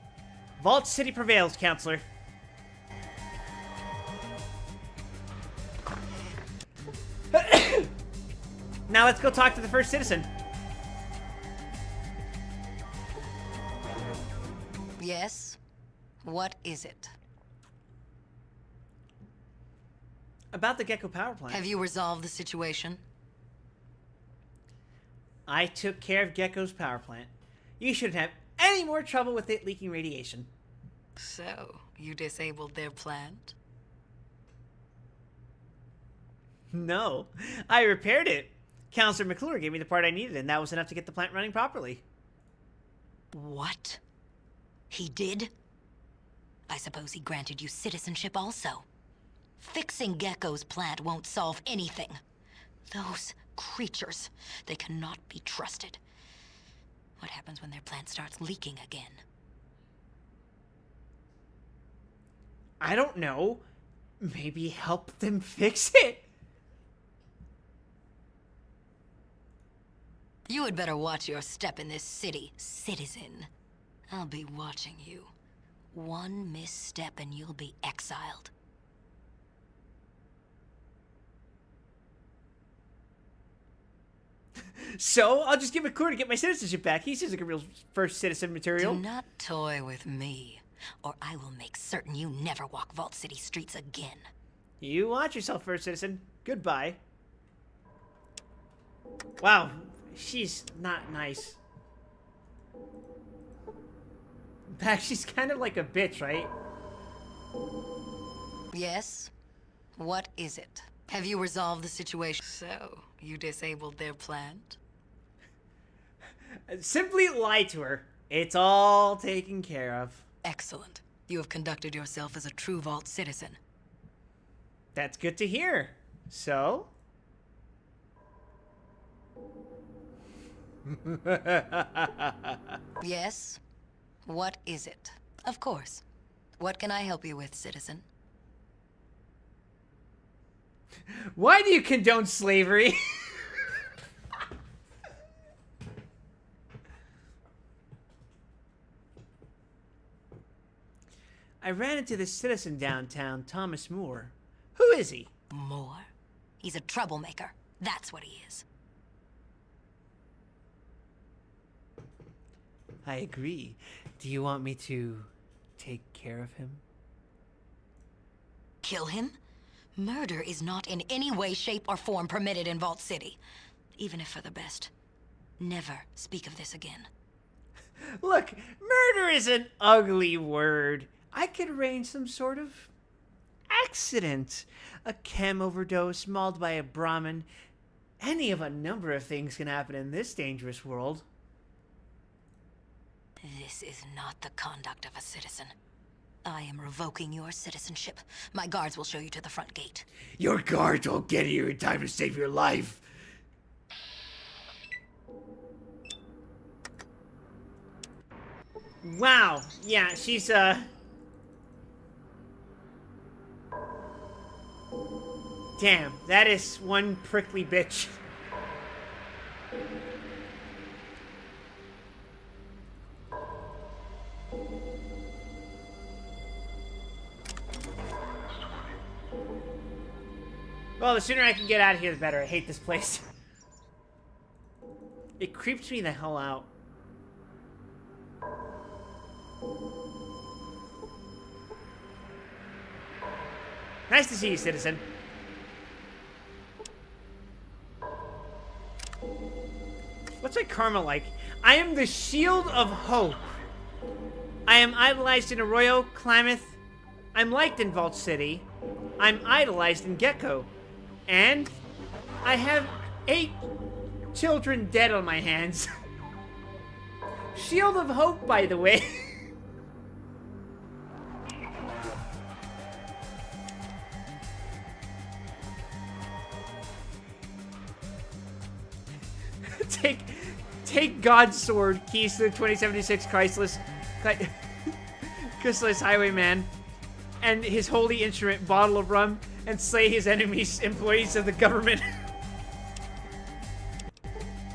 Vault City prevails, counselor. Now let's go talk to the first citizen. Yes? What is it? About the Gecko power plant. Have you resolved the situation? I took care of Gecko's power plant. You shouldn't have any more trouble with it leaking radiation. So, you disabled their plant? No, I repaired it. Counselor McClure gave me the part I needed, and that was enough to get the plant running properly. What? He did? I suppose he granted you citizenship also. Fixing Gecko's plant won't solve anything. Those creatures, they cannot be trusted. What happens when their plant starts leaking again? I don't know. Maybe help them fix it. You had better watch your step in this city, citizen. I'll be watching you. One misstep and you'll be exiled. So, I'll just give McClure to get my citizenship back. He seems like a real first citizen material. Do not toy with me, or I will make certain you never walk Vault City streets again. You watch yourself, first citizen. Goodbye. Wow, she's not nice. In fact, she's kind of like a bitch, right? Yes? What is it? Have you resolved the situation? So, you disabled their plant? Simply lie to her. It's all taken care of. Excellent. You have conducted yourself as a true Vault citizen. That's good to hear. So? Yes? What is it? Of course. What can I help you with, citizen? Why do you condone slavery? I ran into this citizen downtown, Thomas Moore. Who is he? Moore? He's a troublemaker. That's what he is. I agree. Do you want me to take care of him? Kill him? Murder is not in any way, shape, or form permitted in Vault City. Even if for the best. Never speak of this again. Look, murder is an ugly word. I could arrange some sort of accident. A chem overdose, mauled by a Brahmin. Any of a number of things can happen in this dangerous world. This is not the conduct of a citizen. I am revoking your citizenship. My guards will show you to the front gate. Your guards will get here in time to save your life. Wow. Yeah, she's, Damn, that is one prickly bitch. Well, the sooner I can get out of here, the better. I hate this place. It creeps me the hell out. Nice to see you, citizen. What's my karma like? I am the shield of hope. I am idolized in Arroyo, Klamath. I'm liked in Vault City. I'm idolized in Gecko. And I have 8 children dead on my hands. Shield of hope, by the way. Take God's sword, keys to the 2076 Chrysler Highwayman. and his holy instrument, bottle of rum, and slay his enemies, employees of the government.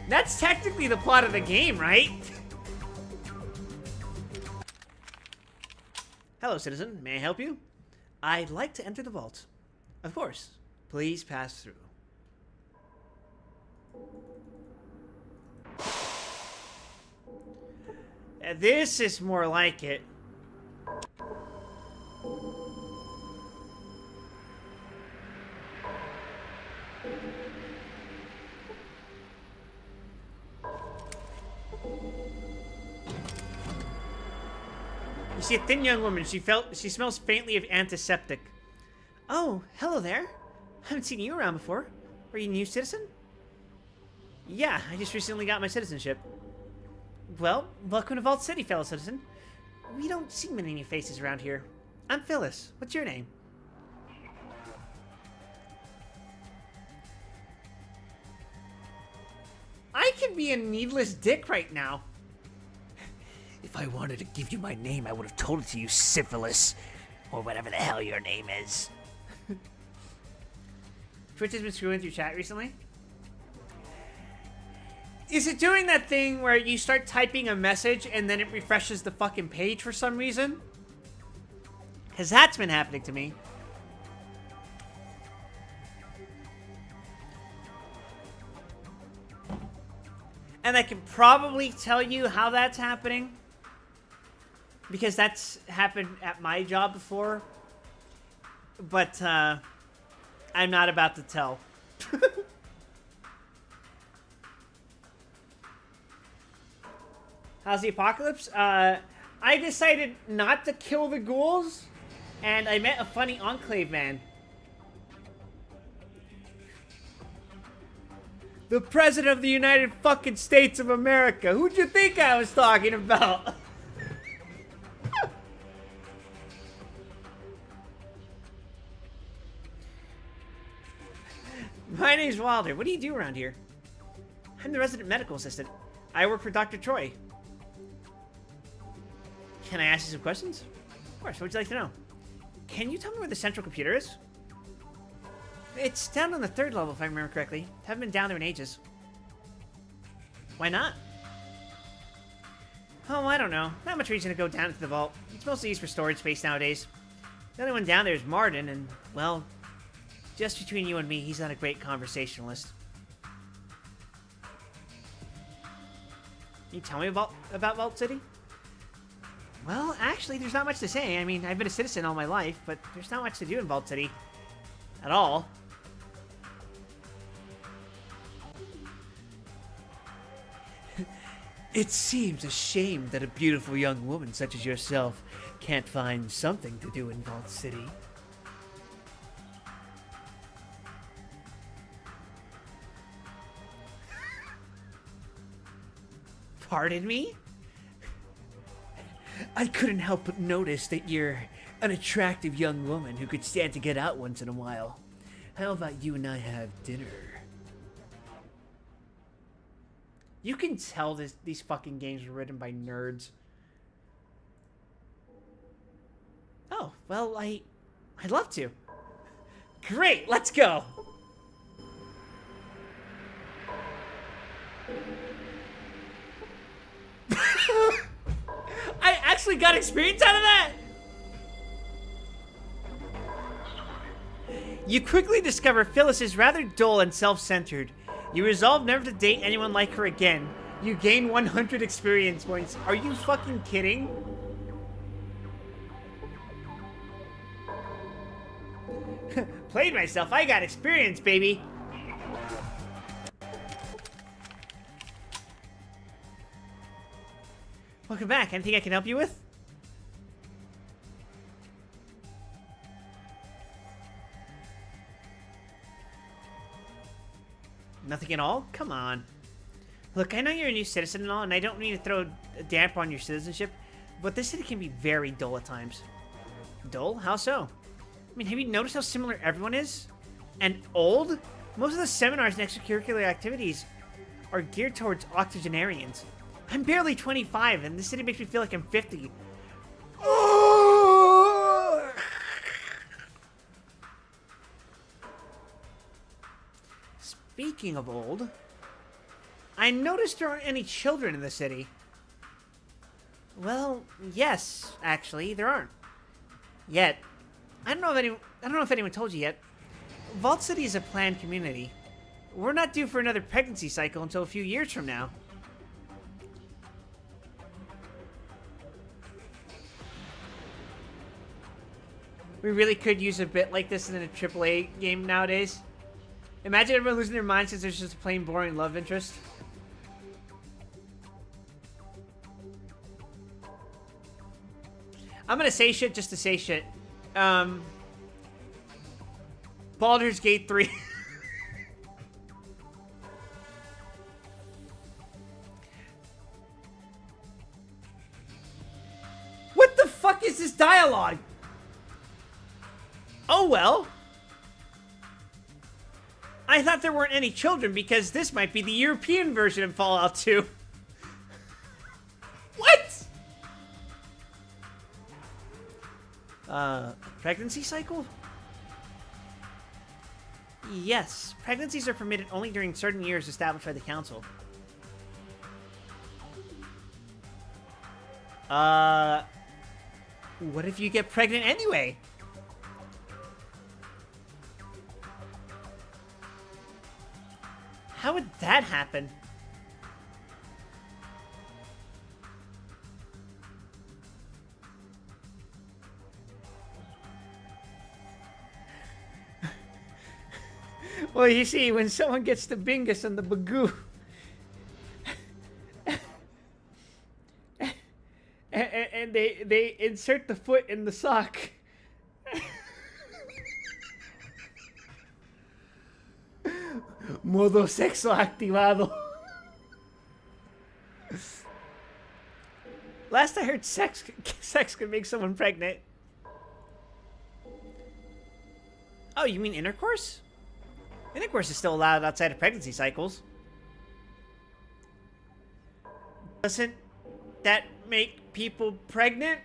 That's technically the plot of the game, right? Hello, citizen. May I help you? I'd like to enter the vault. Of course. Please pass through. This is more like it. You see a thin young woman. She smells faintly of antiseptic. Oh, hello there. Haven't seen you around before. Are you a new citizen? Yeah, I just recently got my citizenship. Well, welcome to Vault City, fellow citizen. We don't see many new faces around here. I'm Phyllis. What's your name? I can be a needless dick right now. If I wanted to give you my name, I would have told it to you, Syphilis. Or whatever the hell your name is. Twitch has been screwing through chat recently. Is it doing that thing where you start typing a message and then it refreshes the fucking page for some reason? Because that's been happening to me. And I can probably tell you how that's happening. Because that's happened at my job before. But, I'm not about to tell. How's the apocalypse? I decided not to kill the ghouls, and I met a funny Enclave man. The President of the United fucking States of America. Who'd you think I was talking about? My name's Wilder. What do you do around here? I'm the resident medical assistant. I work for Dr. Troy. Can I ask you some questions? Of course. What would you like to know? Can you tell me where the central computer is? It's down on the 3rd level, if I remember correctly. Haven't been down there in ages. Why not? Oh, I don't know. Not much reason to go down into the vault. It's mostly used for storage space nowadays. The only one down there is Martin, and, well, just between you and me, he's not a great conversationalist. Can you tell me about Vault City? Well, actually, there's not much to say. I mean, I've been a citizen all my life, but there's not much to do in Vault City. At all. It seems a shame that a beautiful young woman such as yourself can't find something to do in Vault City. Pardon me? I couldn't help but notice that you're an attractive young woman who could stand to get out once in a while. How about you and I have dinner? You can tell these fucking games were written by nerds. Oh, well, I'd love to. Great, let's go. I actually got experience out of that! You quickly discover Phyllis is rather dull and self-centered. You resolve never to date anyone like her again. You gain 100 experience points. Are you fucking kidding? Played myself. I got experience, baby. Welcome back. Anything I can help you with? Nothing at all? Come on. Look, I know you're a new citizen and all, and I don't mean to throw a damper on your citizenship, but this city can be very dull at times. Dull? How so? I mean, have you noticed how similar everyone is? And old? Most of the seminars and extracurricular activities are geared towards octogenarians. I'm barely 25, and this city makes me feel like I'm 50. speaking of old, I noticed there aren't any children in the city. Well, yes, actually, there aren't. Yet. I don't know if anyone told you yet. Vault City is a planned community. We're not due for another pregnancy cycle until a few years from now. We really could use a bit like this in a AAA game nowadays. Imagine everyone losing their minds since there's just a plain boring love interest. I'm gonna say shit just to say shit. Baldur's Gate 3. What the fuck is this dialogue? Oh well. I thought there weren't any children because this might be the European version of Fallout 2. What? Pregnancy cycle? Yes, pregnancies are permitted only during certain years established by the council. What if you get pregnant anyway? How would that happen? Well, you see, when someone gets the bingus and the bagoo, and they insert the foot in the sock. Modo sexo activado. Last I heard, sex could make someone pregnant. Oh, you mean intercourse? Intercourse is still allowed outside of pregnancy cycles. Doesn't that make people pregnant?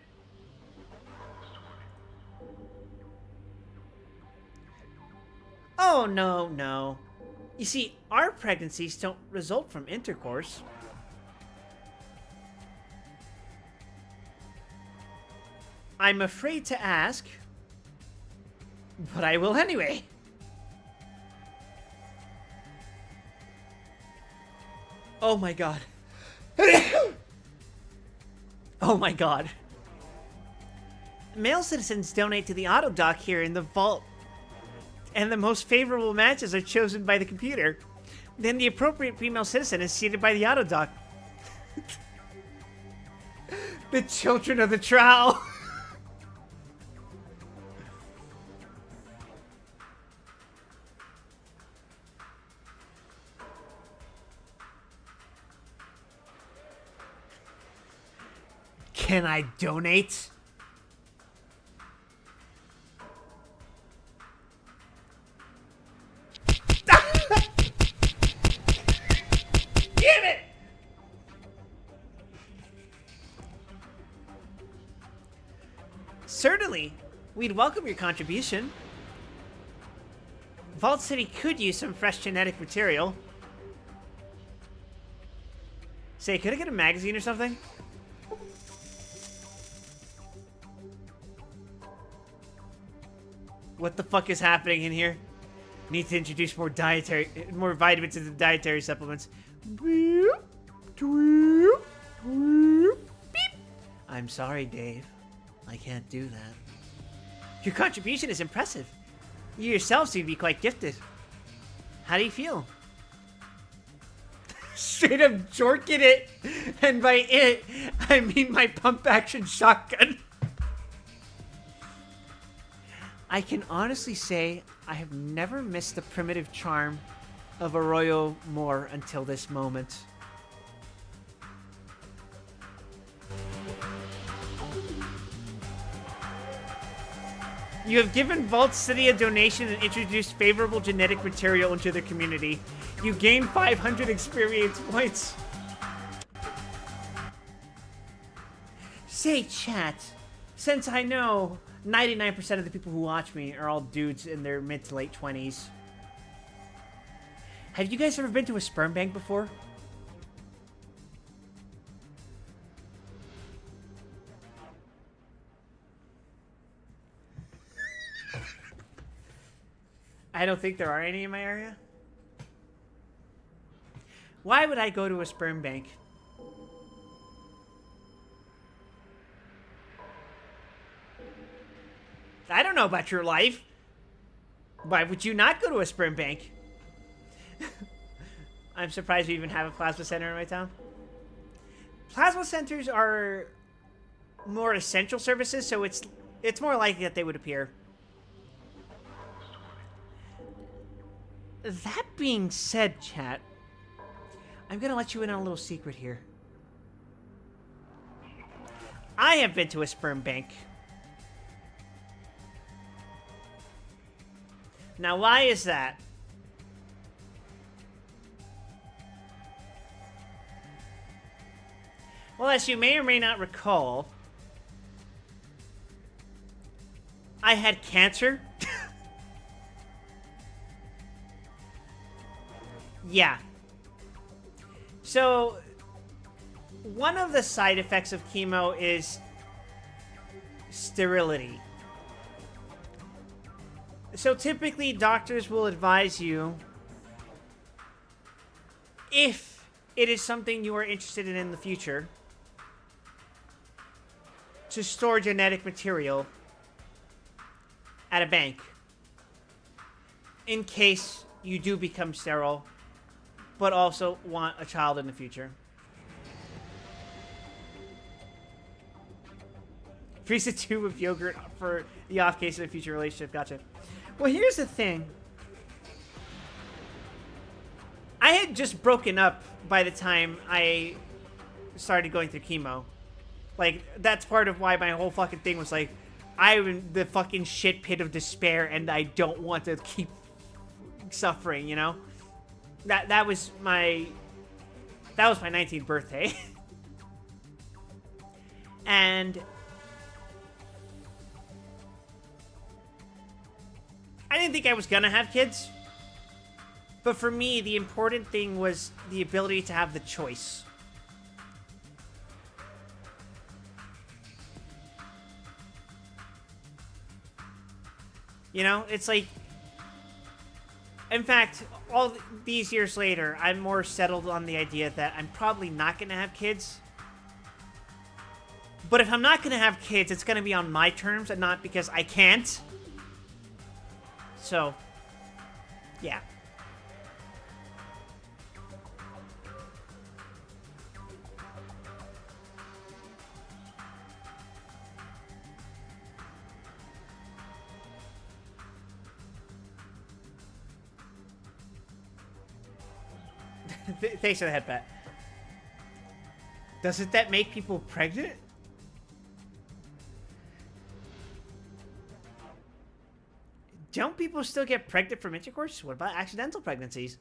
Oh, no, no. You see, our pregnancies don't result from intercourse. I'm afraid to ask, but I will anyway. Oh my god. Oh my god. Male citizens donate to the auto dock here in the vault, and the most favorable matches are chosen by the computer. Then the appropriate female citizen is seated by the auto dock. The children of the trowel. Can I donate? Damn it! Certainly, we'd welcome your contribution. Vault City could use some fresh genetic material. Say, could I get a magazine or something? What the fuck is happening in here? Need to introduce more vitamins into the dietary supplements. Beep. I'm sorry, Dave. I can't do that. Your contribution is impressive. You yourself seem to be quite gifted. How do you feel? Straight up jorking it. And by it, I mean my pump-action shotgun. I can honestly say I have never missed the primitive charm of Arroyo more until this moment. You have given Vault City a donation and introduced favorable genetic material into the community. You gain 500 experience points. Say, chat, since I know 99% of the people who watch me are all dudes in their mid to late 20s, Have you guys ever been to a sperm bank before? I don't think there are any in my area. Why would I go to a sperm bank? I don't know about your life. Why would you not go to a sperm bank? I'm surprised we even have a plasma center in my town. Plasma centers are more essential services, so it's more likely that they would appear. That being said, chat, I'm gonna let you in on a little secret here. I have been to a sperm bank. Now, why is that? Well, as you may or may not recall, I had cancer. Yeah. So, one of the side effects of chemo is sterility. So typically, doctors will advise you, if it is something you are interested in the future, to store genetic material at a bank in case you do become sterile, but also want a child in the future. Freeze a tube of yogurt for the off case of a future relationship. Gotcha. Well, here's the thing. I had just broken up by the time I started going through chemo. Like, that's part of why my whole fucking thing was like, I'm in the fucking shit pit of despair and I don't want to keep suffering, you know? That was my 19th birthday. And I didn't think I was gonna have kids. But for me, the important thing was the ability to have the choice. You know, it's like, in fact, all these years later, I'm more settled on the idea that I'm probably not going to have kids. But if I'm not going to have kids, it's going to be on my terms and not because I can't. So, yeah. Thanks for the head pat. Doesn't that make people pregnant? Don't people still get pregnant from intercourse? What about accidental pregnancies?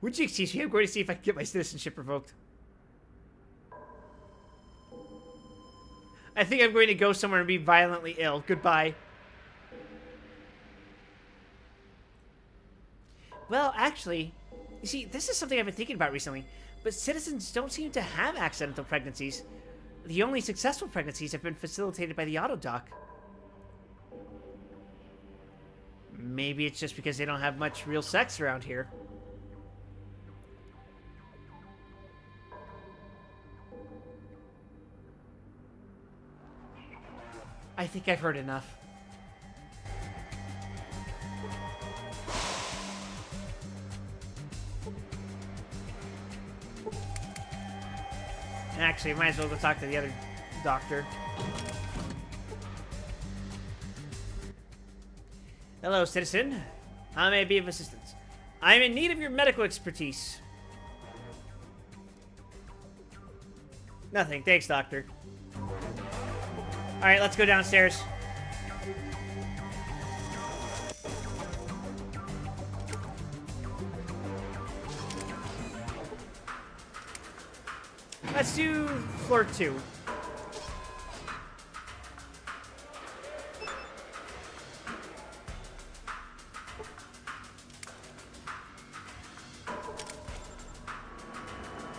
Would you excuse me? I'm going to see if I can get my citizenship revoked. I think I'm going to go somewhere and be violently ill. Goodbye. Well, actually, you see, this is something I've been thinking about recently, but citizens don't seem to have accidental pregnancies. The only successful pregnancies have been facilitated by the auto dock. Maybe it's just because they don't have much real sex around here. I think I've heard enough. Actually, I might as well go talk to the other doctor. Hello, citizen. How may I be of assistance? I'm in need of your medical expertise. Nothing. Thanks, doctor. Alright, let's go downstairs. Let's do floor 2.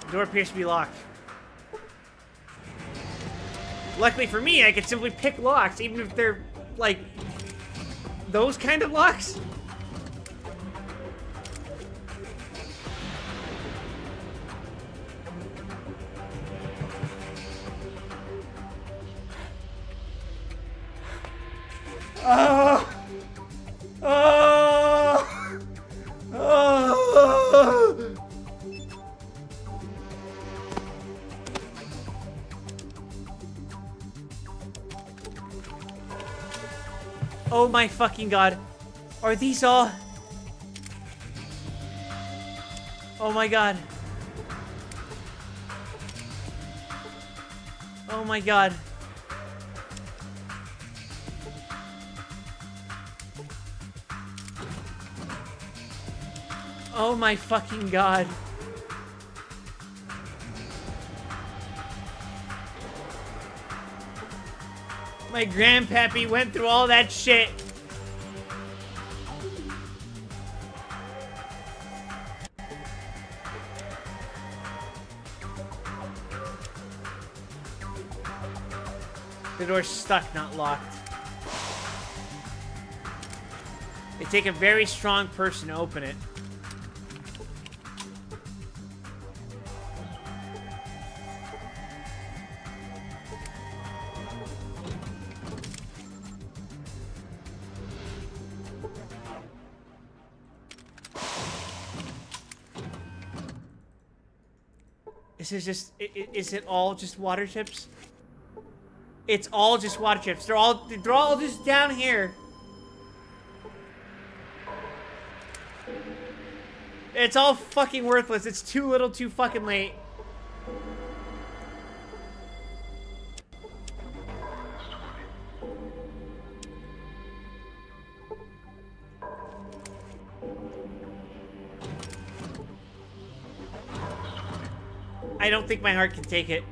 The door appears to be locked. Luckily for me, I can simply pick locks, even if they're, like, those kind of locks. Oh! Oh! Oh! Oh my fucking god. Are these all... Oh my god. Oh my god. Oh my fucking god. My grandpappy went through all that shit. The door's stuck, not locked. It takes a very strong person to open it. This is just, is it all just water chips? It's all just water chips. They're all just down here. It's all fucking worthless. It's too little, too fucking late. I don't think my heart can take it.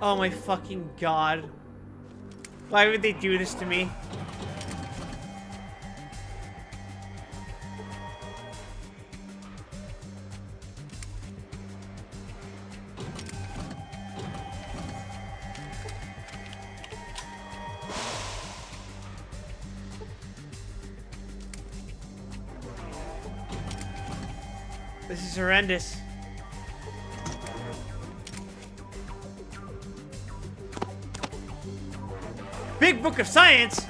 Oh my fucking god. Why would they do this to me? This is horrendous. Big Book of Science?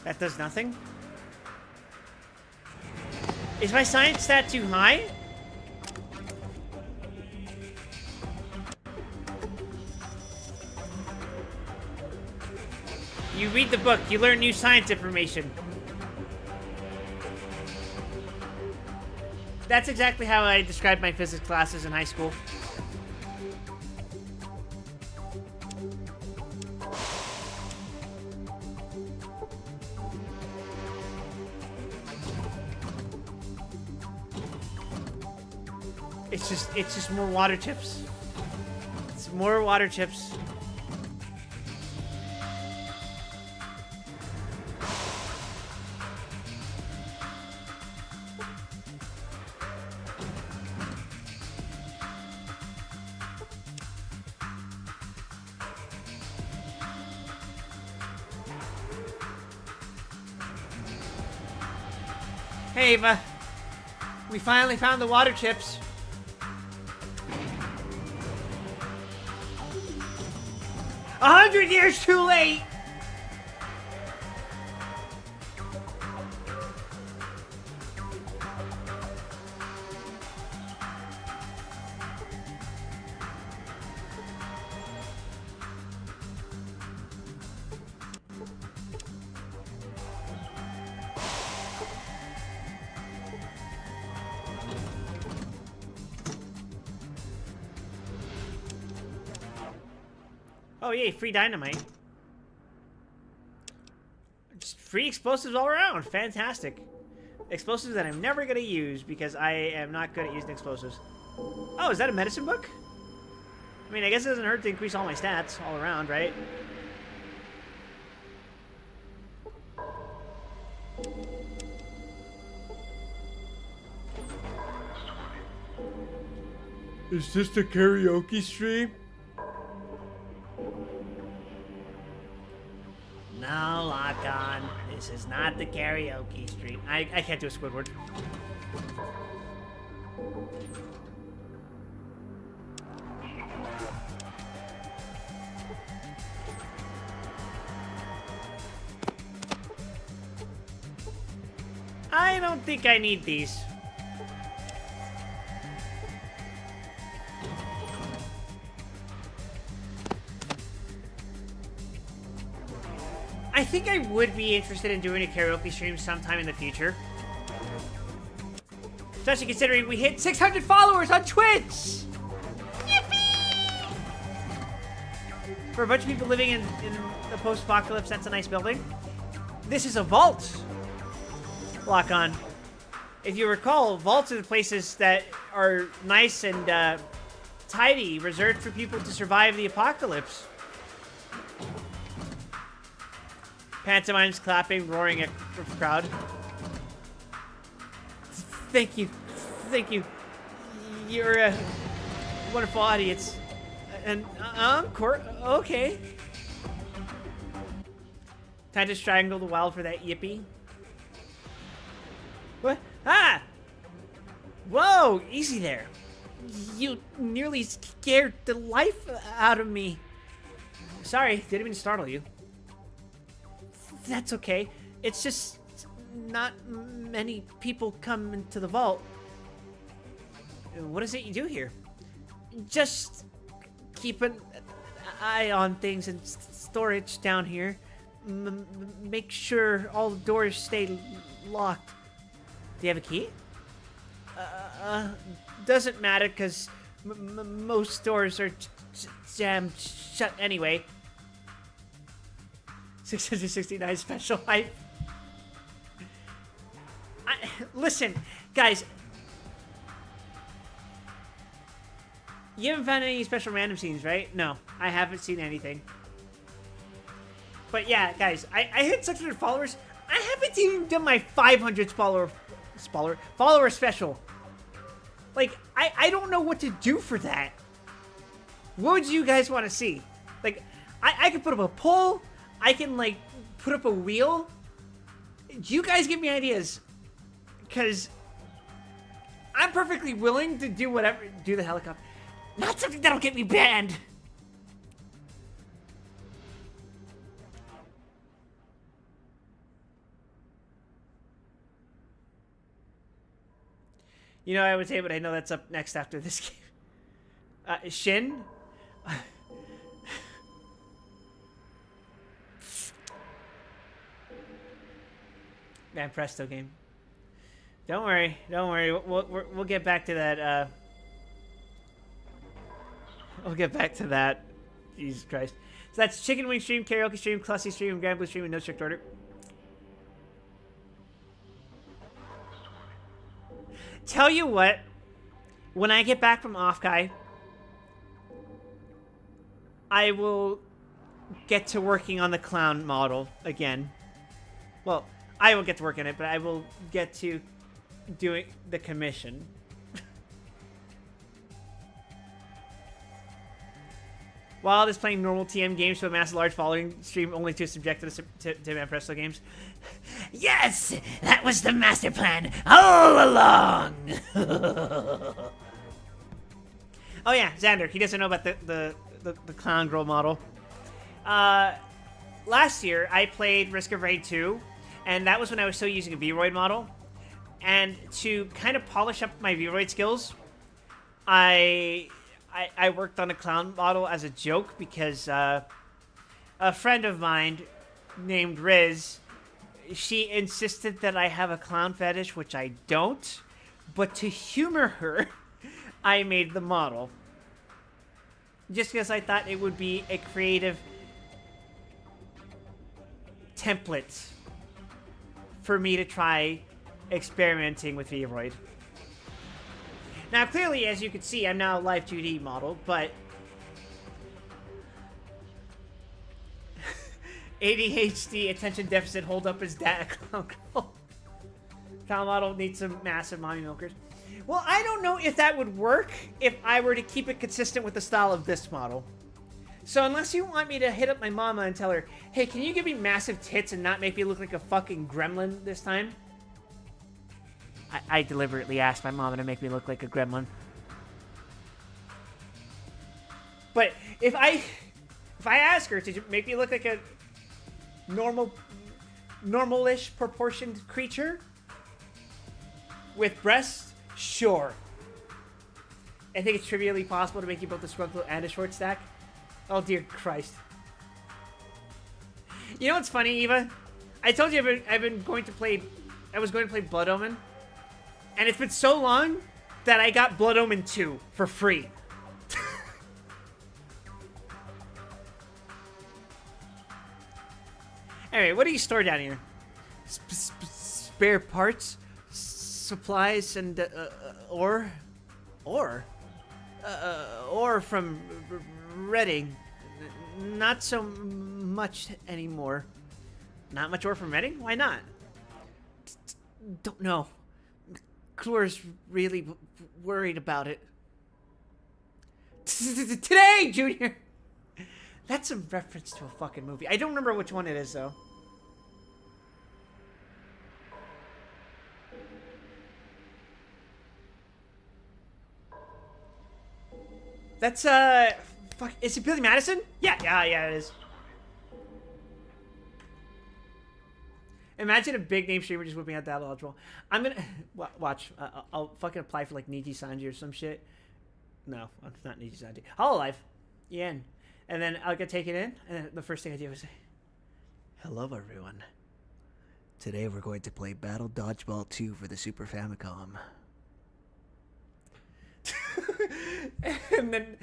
That does nothing? Is my science stat too high? You read the book, you learn new science information. That's exactly how I described my physics classes in high school. It's just more water chips. It's more water chips. Hey, Ava. We finally found the water chips. A 100 years too late! Oh, yay, free dynamite. Just free explosives all around. Fantastic. Explosives that I'm never going to use because I am not good at using explosives. Oh, is that a medicine book? I mean, I guess it doesn't hurt to increase all my stats all around, right? Is this the karaoke stream? No, lock on. This is not the karaoke stream. I can't do a Squidward. I don't think I need these. I think I would be interested in doing a karaoke stream sometime in the future. Especially considering we hit 600 followers on Twitch! Yippee! For a bunch of people living in the post-apocalypse, that's a nice building. This is a vault! Lock on. If you recall, vaults are the places that are nice and tidy, reserved for people to survive the apocalypse. Pantomimes, clapping, roaring at the crowd. Thank you. Thank you. You're a wonderful audience. And encore. Okay. Time to strangle the wild for that yippee. What? Ah! Whoa! Easy there. You nearly scared the life out of me. Sorry, didn't mean to startle you. That's okay. It's just not many people come into the vault. What is it you do here? Just keep an eye on things and storage down here. Make sure all the doors stay locked. Do you have a key? Doesn't matter because most doors are jammed shut anyway. 669 special hype. Listen, guys. You haven't found any special random scenes, right? No, I haven't seen anything. But yeah, guys, I hit 600 followers. I haven't even done my 500 follower special. Like, I don't know what to do for that. What would you guys want to see? Like, I could put up a poll. I can, like, put up a wheel. You guys give me ideas. Because I'm perfectly willing to do whatever. Do the helicopter. Not something that'll get me banned. You know, I would say, but I know that's up next after this game. Shin? Man, Presto game. Don't worry. We'll get back to that. We'll get back to that. Jesus Christ. So that's Chicken Wing stream, Karaoke stream, Clussy stream, and Grand Blue stream in no strict order. Tell you what, when I get back from Offkai, I will get to working on the clown model again. Well, I won't get to work on it, but I will get to doing the commission. Wild is playing normal TM games to amass a large following, stream only to subject to Manpresto games. Yes! That was the master plan all along! Oh yeah, Xander. He doesn't know about the clown girl model. Last year, I played Risk of Raid 2, and that was when I was still using a V-Roid model. And to kind of polish up my V-Roid skills, I worked on a clown model as a joke because a friend of mine named Riz, she insisted that I have a clown fetish, which I don't. But to humor her, I made the model. Just because I thought it would be a creative template for me to try experimenting with Vroid. Now, clearly, as you can see, I'm now a live 2D model, but ADHD, attention deficit, hold up his data clown girl. Clown model needs some massive mommy milkers. Well, I don't know if that would work if I were to keep it consistent with the style of this model. So unless you want me to hit up my mama and tell her, hey, can you give me massive tits and not make me look like a fucking gremlin this time? I deliberately asked my mama to make me look like a gremlin. But if I ask her to make me look like a normal-ish proportioned creature with breasts, sure. I think it's trivially possible to make you both a scrunkle and a short stack. Oh dear Christ. You know what's funny, Eva? I told you I was going to play Blood Omen. And it's been so long that I got Blood Omen 2 for free. Anyway, what do you store down here? Spare parts, supplies, and ore from Redding. Not so much anymore. Not much ore from Redding? Why not? Don't know. McClure's really worried about it. Today, Junior! That's a reference to a fucking movie. I don't remember which one it is, though. That's, fuck, is it Billy Madison? Yeah, it is. Imagine a big name streamer just whipping out that dodgeball. I'm gonna watch. I'll fucking apply for like Niji Sanji or some shit. No, it's not Niji Sanji. Hololive, Yen, and then I'll get taken in. And then the first thing I do is say, Hello, everyone. Today we're going to play Battle Dodgeball 2 for the Super Famicom. and then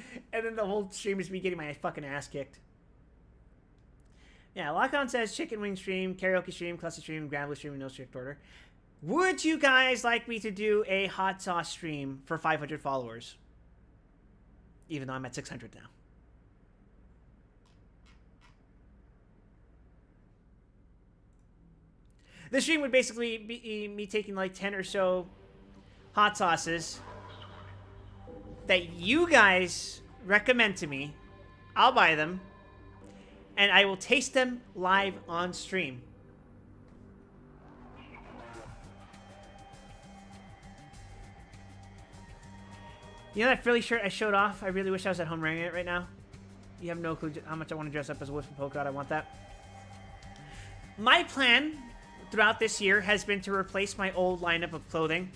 the whole stream is me getting my fucking ass kicked. Yeah, Lock-On says chicken wing stream, karaoke stream, cluster stream, Grambler stream in no strict order. Would you guys like me to do a hot sauce stream for 500 followers? Even though I'm at 600 now. This stream would basically be me taking like 10 or so hot sauces that you guys recommend to me. I'll buy them. And I will taste them live on stream. You know that Philly shirt I showed off? I really wish I was at home wearing it right now. You have no clue how much I want to dress up as a Wolf from Polka Dot. I want that. My plan throughout this year has been to replace my old lineup of clothing.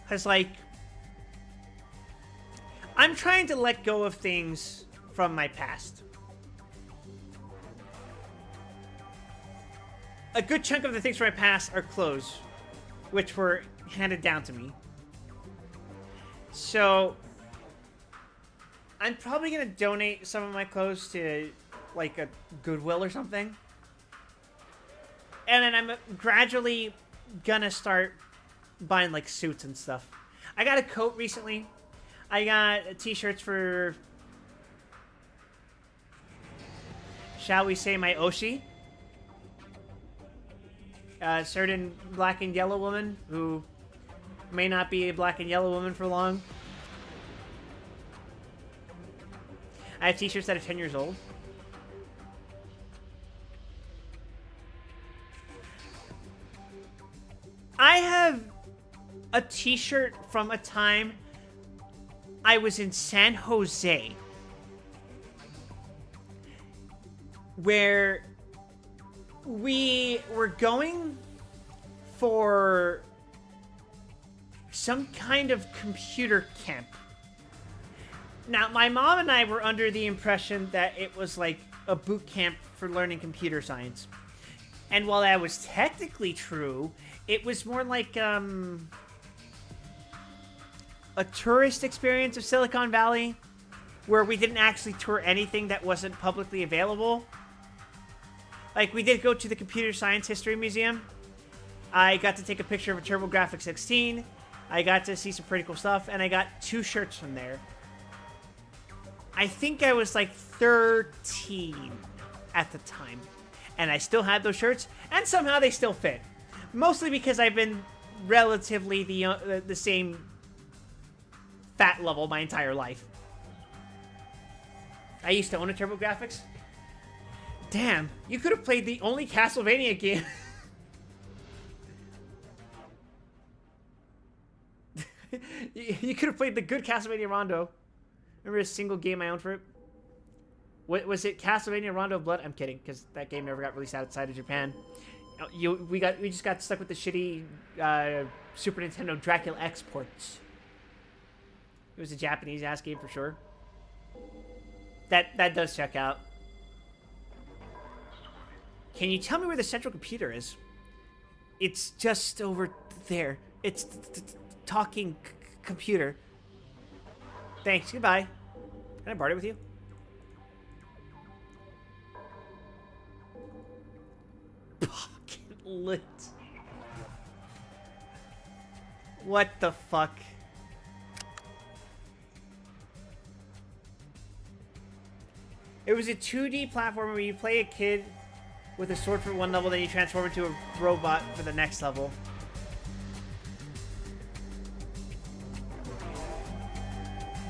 Because, like, I'm trying to let go of things from my past. A good chunk of the things from my past are clothes, which were handed down to me. So, I'm probably going to donate some of my clothes to, like, a Goodwill or something. And then I'm gradually going to start buying, like, suits and stuff. I got a coat recently. I got t-shirts for, shall we say, my Oshi. A certain black and yellow woman who may not be a black and yellow woman for long. I have t-shirts that are 10 years old. I have a t-shirt from a time I was in San Jose, where we were going for some kind of computer camp. Now, my mom and I were under the impression that it was like a boot camp for learning computer science. And while that was technically true, it was more like, a tourist experience of Silicon Valley where we didn't actually tour anything that wasn't publicly available. Like, we did go to the Computer Science History Museum. I got to take a picture of a TurboGrafx 16. I got to see some pretty cool stuff, and I got 2 shirts from there. I think I was like 13 at the time, and I still had those shirts, and somehow they still fit. Mostly because I've been relatively the same fat level my entire life. I used to own a TurboGrafx. Damn, you could have played the only Castlevania game. You could have played the good Castlevania Rondo. Remember a single game I owned for it? What was it? Castlevania Rondo of Blood? I'm kidding, because that game never got released outside of Japan. We just got stuck with the shitty Super Nintendo Dracula X ports. It was a Japanese ass game for sure. That does check out. Can you tell me where the central computer is? It's just over there. It's talking computer. Thanks. Goodbye. Can I party with you? Fucking lit. What the fuck? It was a 2D platformer where you play a kid with a sword for one level, then you transform into a robot for the next level.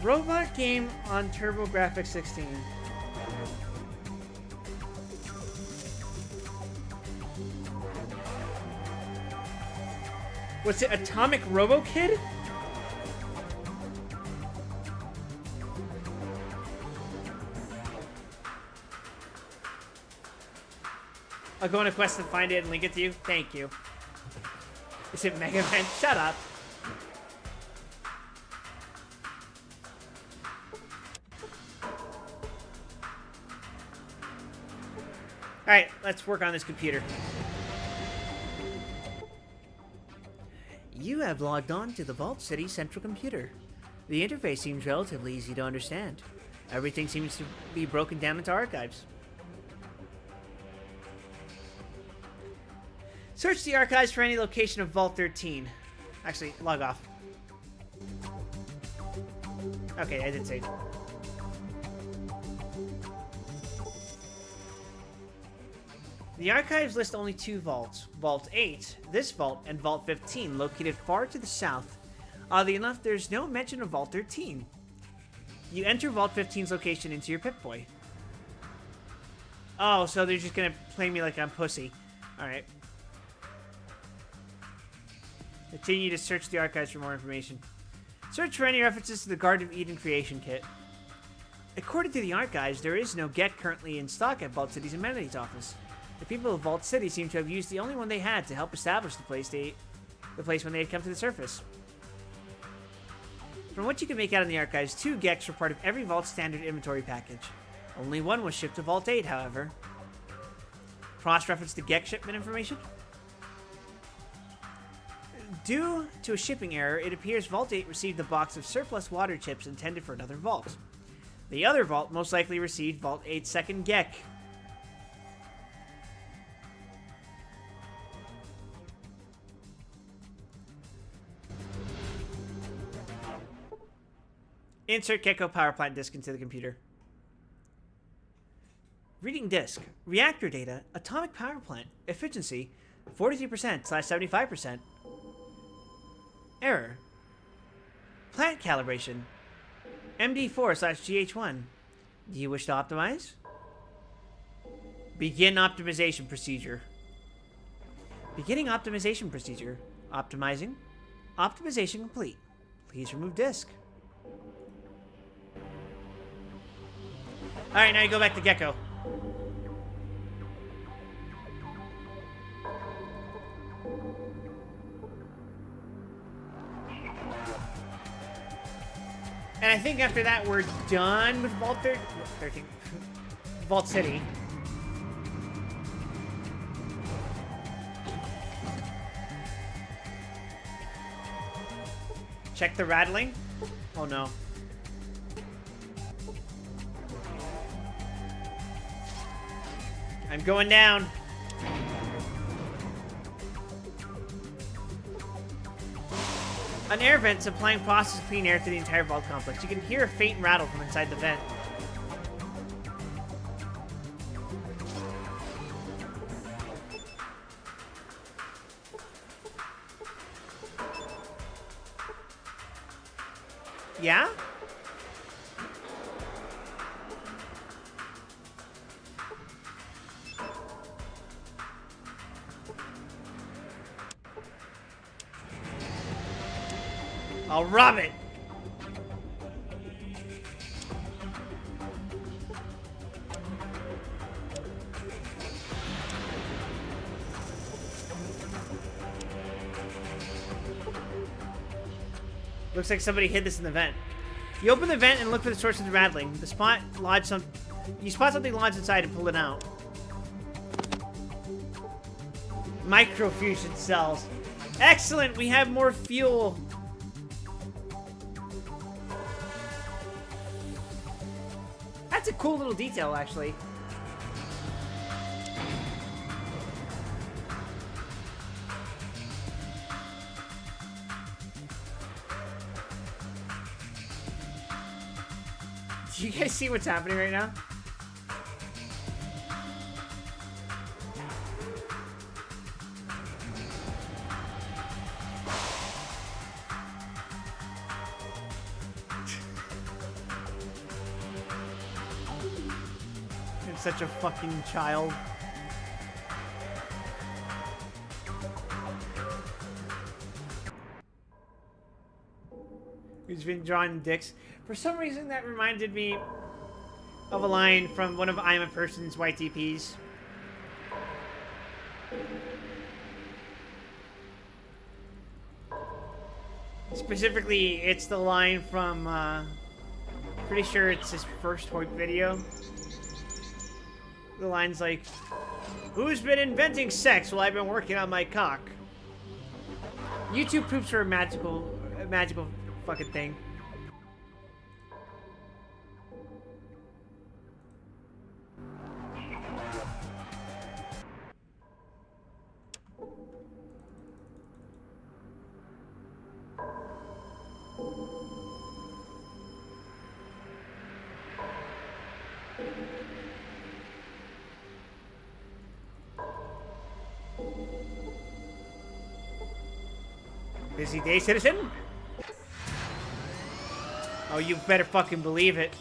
Robot game on TurboGrafx 16. Was it Atomic Robo Kid? I'll go on a quest and find it and link it to you. Thank you. Is it Mega Man? Shut up. Alright, let's work on this computer. You have logged on to the Vault City Central Computer. The interface seems relatively easy to understand. Everything seems to be broken down into archives. Search the archives for any location of Vault 13. Actually, log off. Okay, I did save. The archives list only 2 vaults. Vault 8, this vault, and Vault 15, located far to the south. Oddly enough, there's no mention of Vault 13. You enter Vault 15's location into your Pip-Boy. Oh, so they're just gonna play me like I'm pussy. Alright. Continue to search the archives for more information. Search for any references to the Garden of Eden creation kit. According to the archives, there is no GECK currently in stock at Vault City's amenities office. The people of Vault City seem to have used the only one they had to help establish the place when they had come to the surface. From what you can make out in the archives, 2 GECKs were part of every Vault standard inventory package. Only one was shipped to Vault 8, however. Cross-reference the GECK shipment information? Due to a shipping error, it appears Vault 8 received a box of surplus water chips intended for another vault. The other vault most likely received Vault 8's second GECK. Insert Gecko power plant disk into the computer. Reading disk. Reactor data. Atomic power plant. Efficiency 43%/75%. Error. Plant calibration. MD4/GH1. Do you wish to optimize? Begin optimization procedure. Beginning optimization procedure. Optimizing. Optimization complete. Please remove disk. Alright, now you go back to Gecko. And I think after that, we're done with Vault 13. Vault City. Check the rattling. Oh no. I'm going down. An air vent supplying processed clean air to the entire vault complex. You can hear a faint rattle from inside the vent. Yeah? I'll rob it. Looks like somebody hid this in the vent. You open the vent and look for the source of the rattling. You spot something lodged inside and pull it out. Microfusion cells. Excellent, we have more fuel. That's a cool little detail, actually. Do you guys see what's happening right now? I'm such a fucking child. Who's been drawing dicks. For some reason, that reminded me of a line from one of I'm a Person's YTPs. Specifically, it's the line from, pretty sure it's his first Hoyt video. The line's like, "Who's been inventing sex while I've been working on my cock?" YouTube poops are a magical fucking thing. Busy day, citizen? Oh, you better fucking believe it.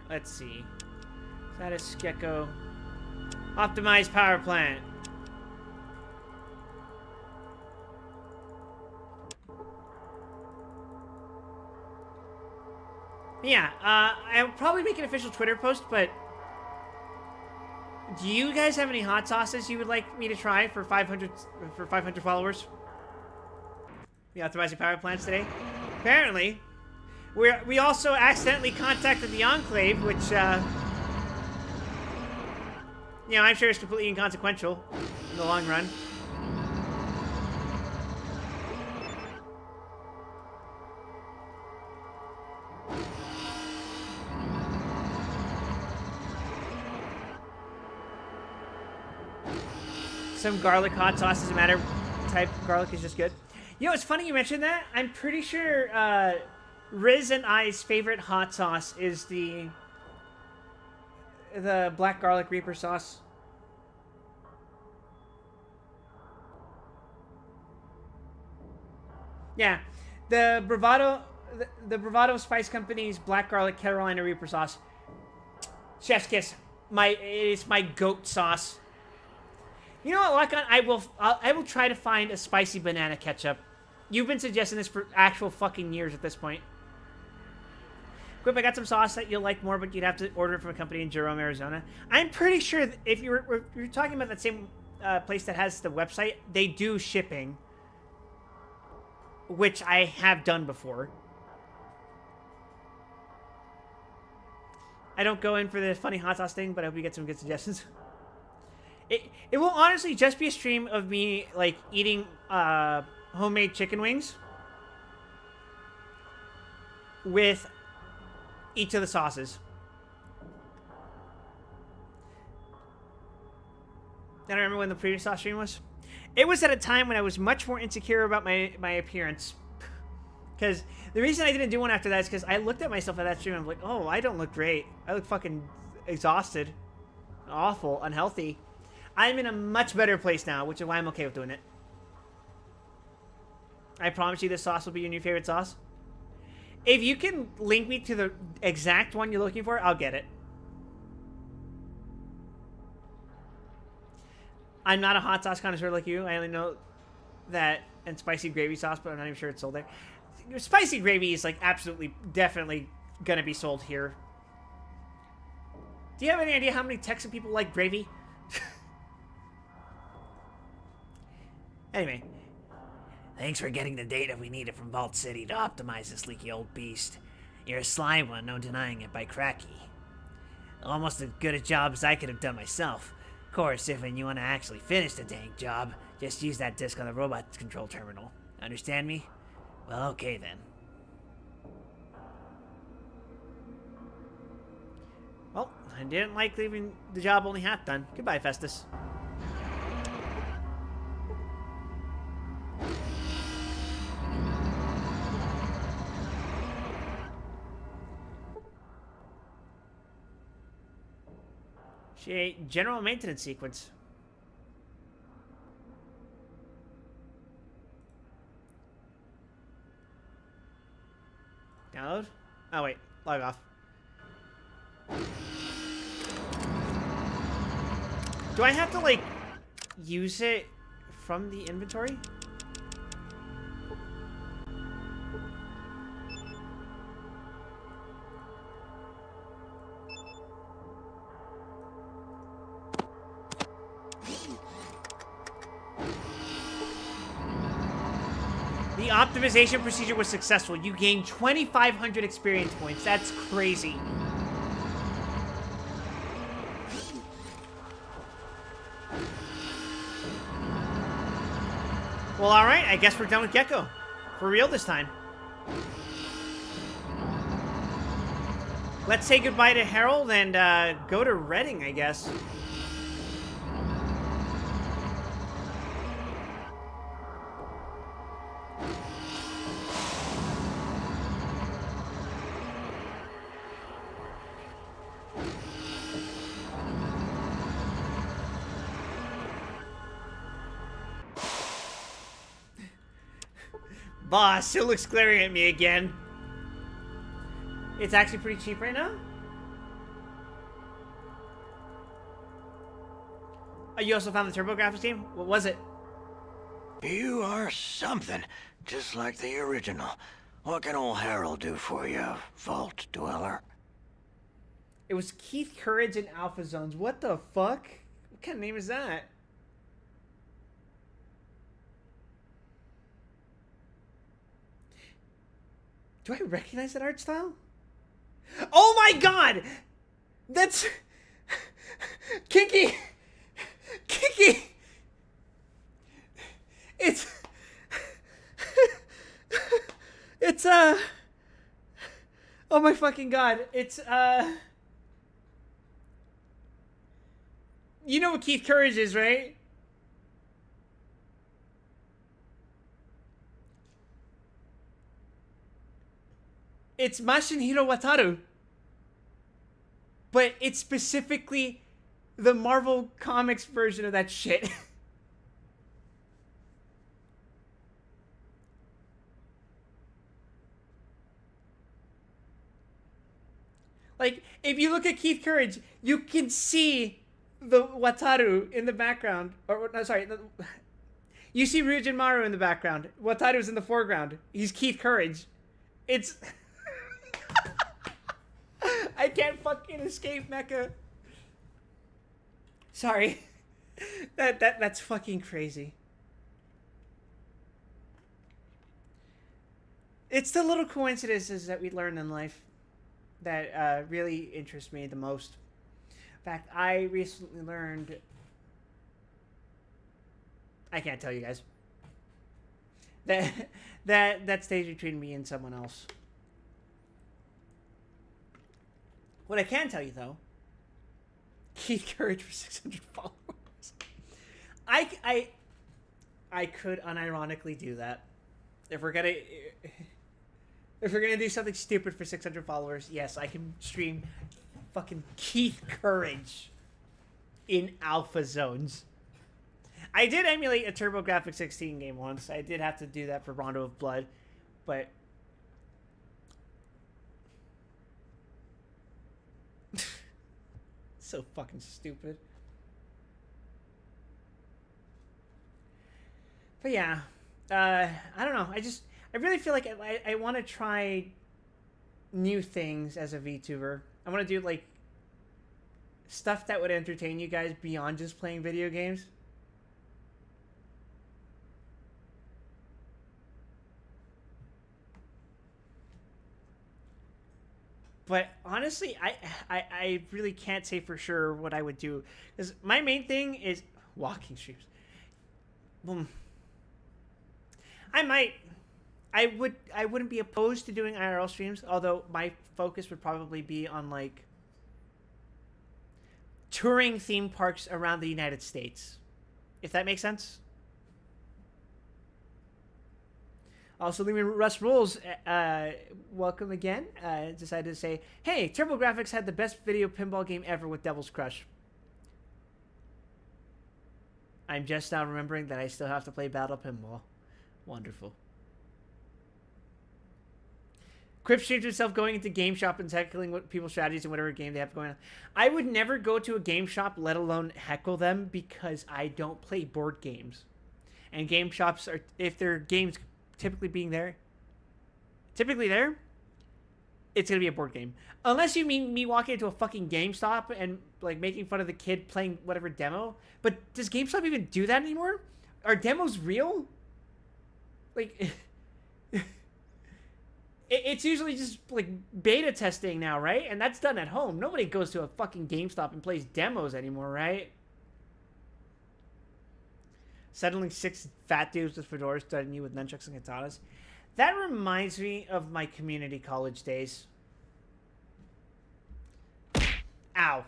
Let's see. Status Gecko. Optimized power plant. Yeah, I'll probably make an official Twitter post, but do you guys have any hot sauces you would like me to try for 500 followers? The optimizing power plants today. Apparently, we also accidentally contacted the Enclave, which you know, I'm sure it's completely inconsequential in the long run. Some garlic hot sauce, doesn't matter. Type garlic is just good. You know, it's funny you mentioned that. I'm pretty sure Riz and I's favorite hot sauce is the black garlic Reaper sauce. Yeah, the Bravado Spice Company's black garlic Carolina Reaper sauce. Chef's kiss. It's my goat sauce. You know what, Lacon? I will try to find a spicy banana ketchup. You've been suggesting this for actual fucking years at this point. Quip, I got some sauce that you'll like more, but you'd have to order it from a company in Jerome, Arizona. I'm pretty sure that if you're talking about that same place that has the website, they do shipping, which I have done before. I don't go in for the funny hot sauce thing, but I hope you get some good suggestions. It will honestly just be a stream of me like eating homemade chicken wings with each of the sauces. I don't remember when the previous sauce stream was. It was at a time when I was much more insecure about my appearance. Because the reason I didn't do one after that is because I looked at myself at that stream and I'm like, oh, I don't look great. I look fucking exhausted, awful, unhealthy. I'm in a much better place now, which is why I'm okay with doing it. I promise you this sauce will be your new favorite sauce. If you can link me to the exact one you're looking for, I'll get it. I'm not a hot sauce connoisseur like you. I only know that and spicy gravy sauce, but I'm not even sure it's sold there. Spicy gravy is like absolutely, definitely gonna be sold here. Do you have any idea how many Texan people like gravy? Anyway. Thanks for getting the data we needed from Vault City to optimize this leaky old beast. You're a sly one, no denying it, by cracky. Almost as good a job as I could have done myself. Of course, if when you want to actually finish the dang job, just use that disk on the robot control terminal. Understand me? Well, okay then. Well, I didn't like leaving the job only half done. Goodbye, Festus. General maintenance sequence. Download? Oh wait, log off. Do I have to like use it from the inventory? The optimization procedure was successful. You gained 2,500 experience points. That's crazy. Well, alright. I guess we're done with Gecko. For real this time. Let's say goodbye to Harold and go to Redding, I guess. Boss, still looks glaring at me again. It's actually pretty cheap right now. Oh, you also found the TurboGrafx game? What was it? You are something, just like the original. What can old Harold do for you, Vault Dweller? It was Keith Courage in Alpha Zones. What the fuck? What kind of name is that? Do I recognize that art style? Oh my god! That's... Kinky! Kinky! It's... It's, oh my fucking god. It's, you know what Keith Courage is, right? It's Masahiro Wataru. But it's specifically the Marvel Comics version of that shit. Like, if you look at Keith Courage, you can see the Wataru in the background. Or, no, sorry. You see Ryujin Maru in the background. Wataru's in the foreground. He's Keith Courage. It's... I can't fucking escape, Mecha. Sorry. That's fucking crazy. It's the little coincidences that we learn in life that really interest me the most. In fact, I recently learned. I can't tell you guys. That stays between me and someone else. What I can tell you though, Keith Courage for 600 followers. I could unironically do that. If we're gonna do something stupid for 600 followers, yes, I can stream fucking Keith Courage in alpha zones. I did emulate a TurboGrafx 16 game once. I did have to do that for Rondo of Blood, but so fucking stupid. But yeah, I don't know. I really feel like I want to try new things as a VTuber. I want to do like stuff that would entertain you guys beyond just playing video games. But honestly, I really can't say for sure what I would do, because my main thing is walking streams. I wouldn't be opposed to doing IRL streams, although my focus would probably be on like touring theme parks around the United States, if that makes sense. Also, Russ Rules, welcome again. Decided to say, hey, TurboGrafx had the best video pinball game ever with Devil's Crush. I'm just now remembering that I still have to play Battle Pinball. Wonderful. Crip streams himself going into Game Shop and heckling what people's strategies and whatever game they have going on. I would never go to a Game Shop, let alone heckle them, because I don't play board games. And Game Shops are, if their games typically there, it's gonna be a board game. Unless you mean me walking into a fucking GameStop and like making fun of the kid playing whatever demo. But does GameStop even do that anymore? Are demos real? Like, it's usually just like beta testing now, right? And that's done at home. Nobody goes to a fucking GameStop and plays demos anymore, right? Settling 6 fat dudes with fedoras studying you with nunchucks and katanas. That reminds me of my community college days. Ow.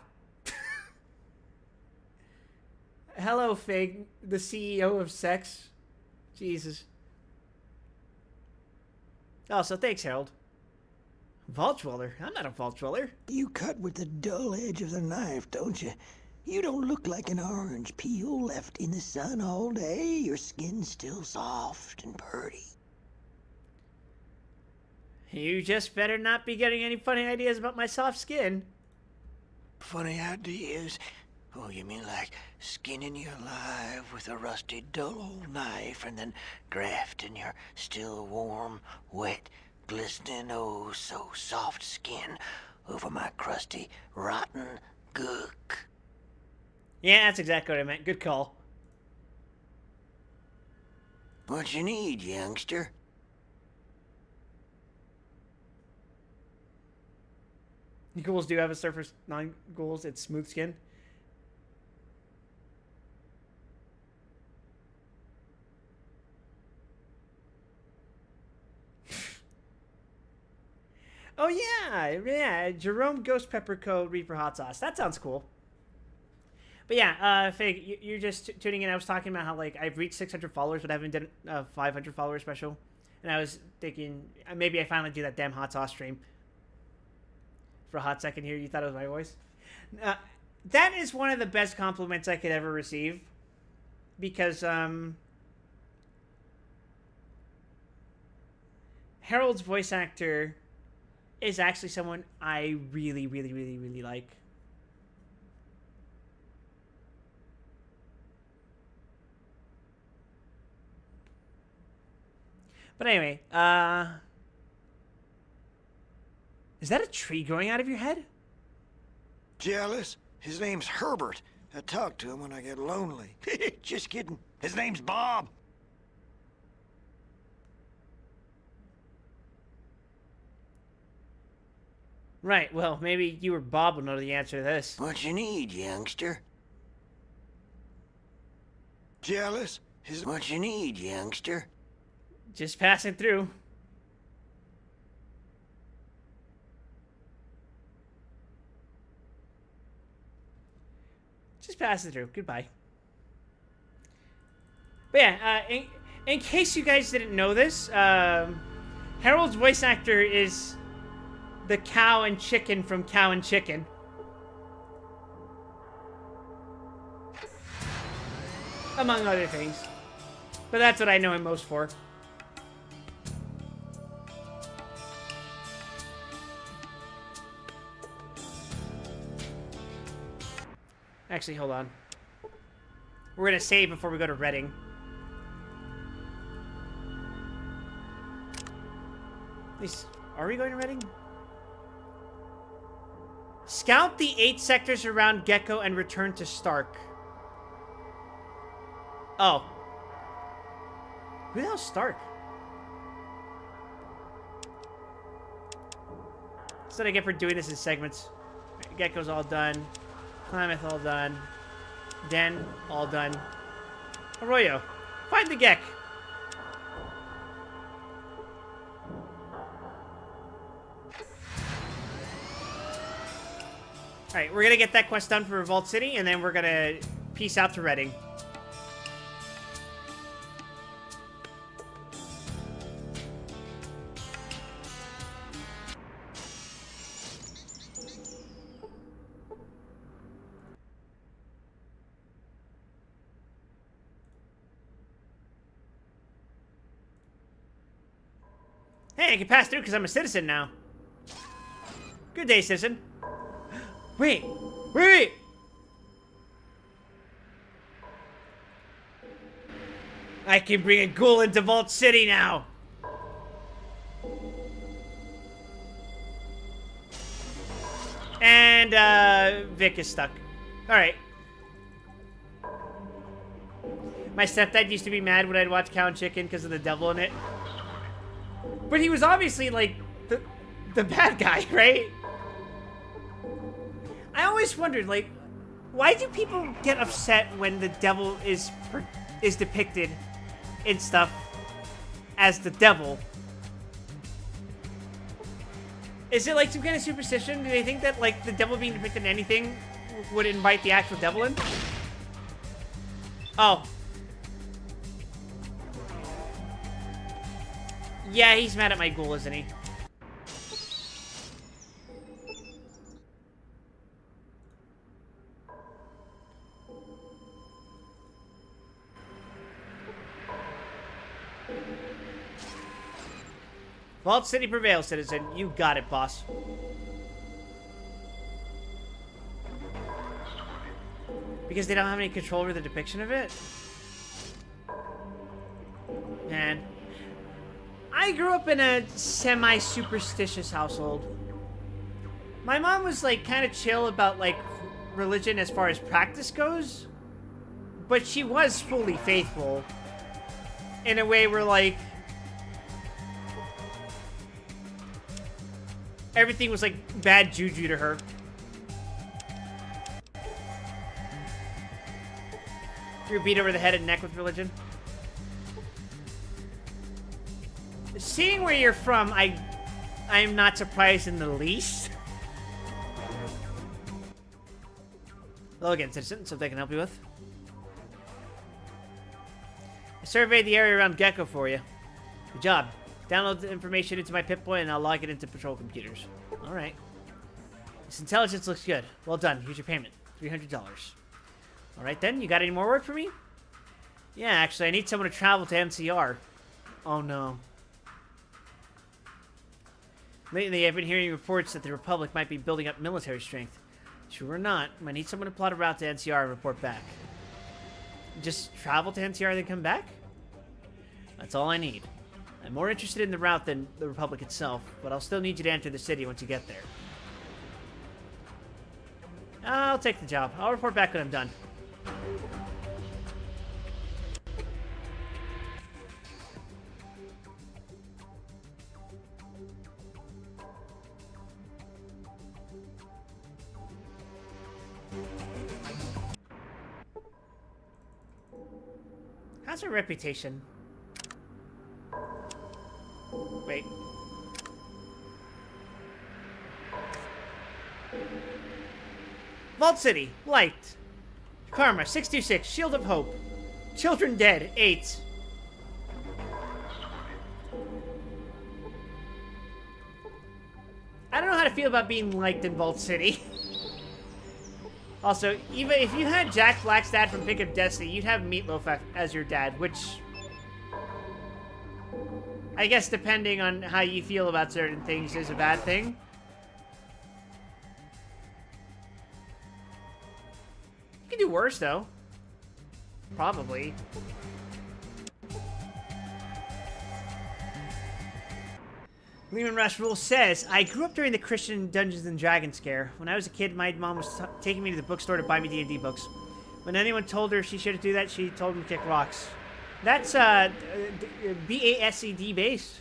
Hello, Fig, the CEO of sex. Jesus. Oh, so thanks, Harold. Vault Dweller? I'm not a Vault Dweller. You cut with the dull edge of the knife, don't you? You don't look like an orange peel left in the sun all day. Your skin's still soft and purty. You just better not be getting any funny ideas about my soft skin. Funny ideas? Oh, you mean like skinning you alive with a rusty, dull old knife and then grafting your still warm, wet, glistening, oh so soft skin over my crusty, rotten gook. Yeah, that's exactly what I meant. Good call. What you need, youngster? Ghouls do have a surface non-ghouls. It's smooth skin. Oh yeah. Jerome Ghost Pepper Code Reaper Hot Sauce. That sounds cool. But yeah, Fig, you're just tuning in. I was talking about how like I've reached 600 followers, but I haven't done a 500 follower special, and I was thinking maybe I finally do that damn hot sauce stream. For a hot second here, you thought it was my voice. That is one of the best compliments I could ever receive, because Harold's voice actor is actually someone I really, really, really, really like. But anyway, is that a tree growing out of your head? Jealous? His name's Herbert. I talk to him when I get lonely. Just kidding. His name's Bob. Right, well, maybe you or Bob will know the answer to this. What you need, youngster? Jealous? Is what you need, youngster? Just passing through. Just passing through. Goodbye. But yeah, in case you guys didn't know this, Harold's voice actor is the cow and chicken from Cow and Chicken. Among other things. But that's what I know him most for. Actually, hold on. We're gonna save before we go to Reading. At least, are we going to Reading? Scout the 8 sectors around Gecko and return to Stark. Oh. Who the hell's Stark? That's what I get for doing this in segments. Gecko's all done. Klamath all done. Den all done. Arroyo. Find the Gek. Alright, we're gonna get that quest done for Revolt City, and then we're gonna peace out to Reading. Hey, I can pass through because I'm a citizen now. Good day, citizen. Wait! Wait! I can bring a ghoul into Vault City now! And, Vic is stuck. Alright. My stepdad used to be mad when I'd watch Cow and Chicken because of the devil in it. But he was obviously, like, the bad guy, right? I always wondered, like, why do people get upset when the devil is depicted in stuff as the devil? Is it, like, some kind of superstition? Do they think that, like, the devil being depicted in anything would invite the actual devil in? Oh. Yeah, he's mad at my ghoul, isn't he? Vault City prevails, citizen. You got it, boss. Because they don't have any control over the depiction of it? Man. I grew up in a semi-superstitious household. My mom was, like, kind of chill about, like, religion as far as practice goes. But she was fully faithful. In a way where, like, everything was, like, bad juju to her. You're beat over the head and neck with religion? Seeing where you're from, I am not surprised in the least. Hello again, citizen. Something I can help you with? I surveyed the area around Gecko for you. Good job. Download the information into my Pip-Boy and I'll log it into patrol computers. Alright. This intelligence looks good. Well done. Here's your payment. $300. Alright then, you got any more work for me? Yeah, actually, I need someone to travel to NCR. Oh no. Lately, I've been hearing reports that the Republic might be building up military strength. True or not, I need someone to plot a route to NCR and report back. Just travel to NCR and then come back? That's all I need. I'm more interested in the route than the Republic itself, but I'll still need you to enter the city once you get there. I'll take the job. I'll report back when I'm done. How's her reputation? Wait. Vault City, Light. Karma, 626, Shield of Hope. Children dead, 8. I don't know how to feel about being liked in Vault City. Also, even if you had Jack Black's dad from Pick of Destiny, you'd have Meatloaf as your dad, which... I guess depending on how you feel about certain things is a bad thing. You can do worse, though. Probably. Lehman Rush Rule says, I grew up during the Christian Dungeons and Dragons scare. When I was a kid, my mom was taking me to the bookstore to buy me D&D books. When anyone told her she shouldn't do that, she told them to kick rocks. That's, BASED based.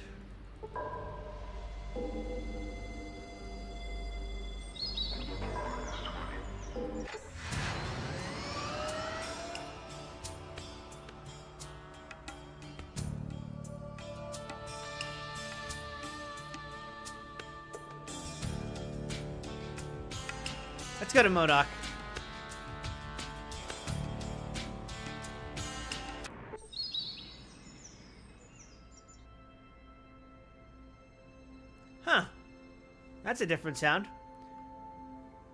Let's go to MODOK. Huh. That's a different sound.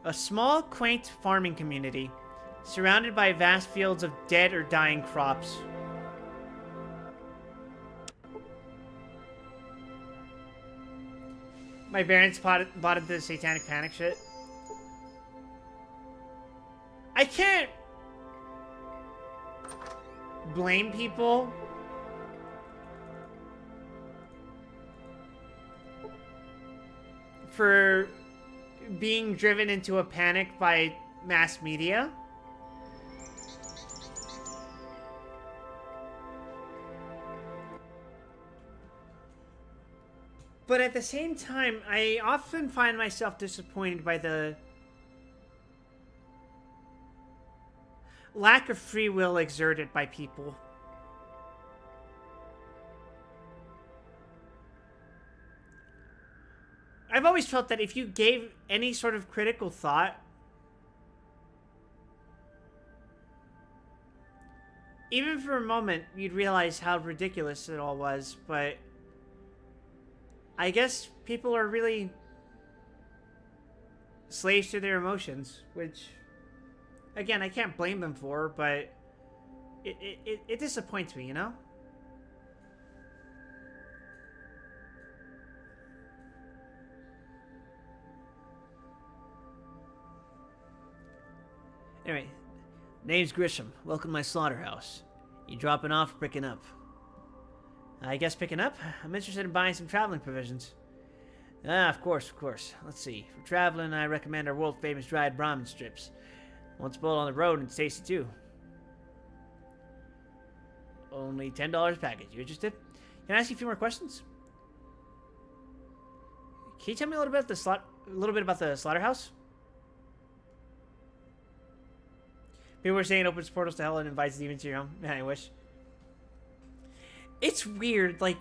A small, quaint farming community, surrounded by vast fields of dead or dying crops. My parents bought into the Satanic Panic shit. I can't blame people for being driven into a panic by mass media. But at the same time, I often find myself disappointed by the lack of free will exerted by people. I've always felt that if you gave any sort of critical thought, even for a moment, you'd realize how ridiculous it all was, but I guess people are really slaves to their emotions, which, again, I can't blame them for, but it disappoints me, you know? Anyway, name's Grisham. Welcome to my slaughterhouse. You dropping off or picking up? I guess picking up. I'm interested in buying some traveling provisions. Ah, of course, of course. Let's see. For traveling, I recommend our world-famous dried Brahmin strips. Won't spoil on the road and it's tasty too. Only $10 a package. You interested? Can I ask you a few more questions? Can you tell me a little bit about the slaughterhouse? People were saying it opens portals to hell and invites demons to your home. Man, I wish. It's weird. Like,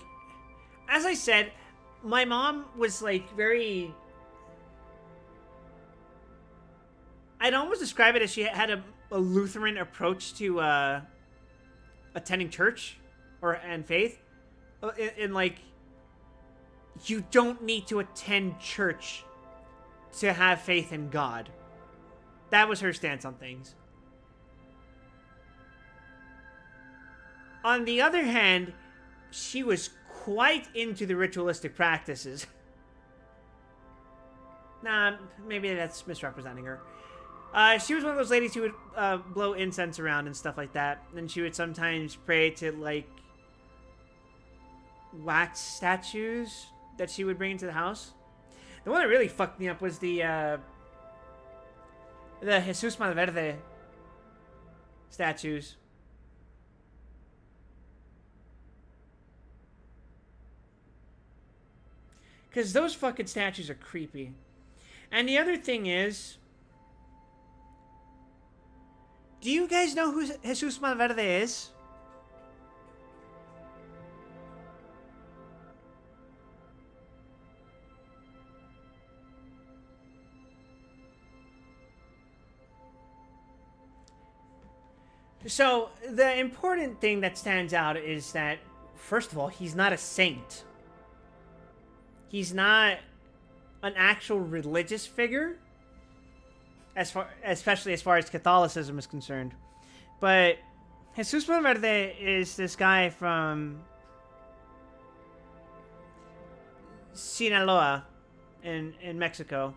as I said, my mom was like very... I'd almost describe it as she had a Lutheran approach to attending church and faith. In like, you don't need to attend church to have faith in God. That was her stance on things. On the other hand, she was quite into the ritualistic practices. Nah, maybe that's misrepresenting her. She was one of those ladies who would blow incense around and stuff like that. And she would sometimes pray to, like, wax statues that she would bring into the house. The one that really fucked me up was the the Jesus Malverde statues. Because those fucking statues are creepy. And the other thing is, do you guys know who Jesus Malverde is? So, the important thing that stands out is that, first of all, he's not a saint. He's not an actual religious figure, especially as far as Catholicism is concerned. But Jesus Valverde is this guy from Sinaloa in Mexico,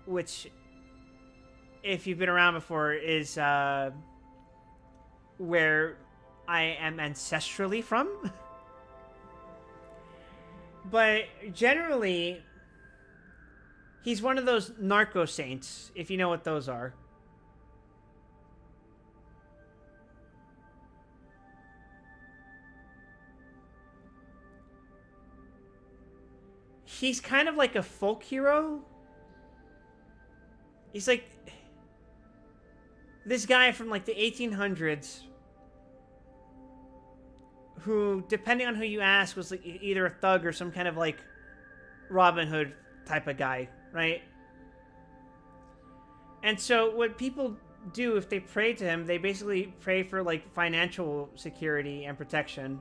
which, if you've been around before, is where I am ancestrally from. But generally, he's one of those narco saints, if you know what those are. He's kind of like a folk hero. He's like this guy from like the 1800s who, depending on who you ask, was like either a thug or some kind of like Robin Hood type of guy, right? And so what people do if they pray to him, they basically pray for like financial security and protection.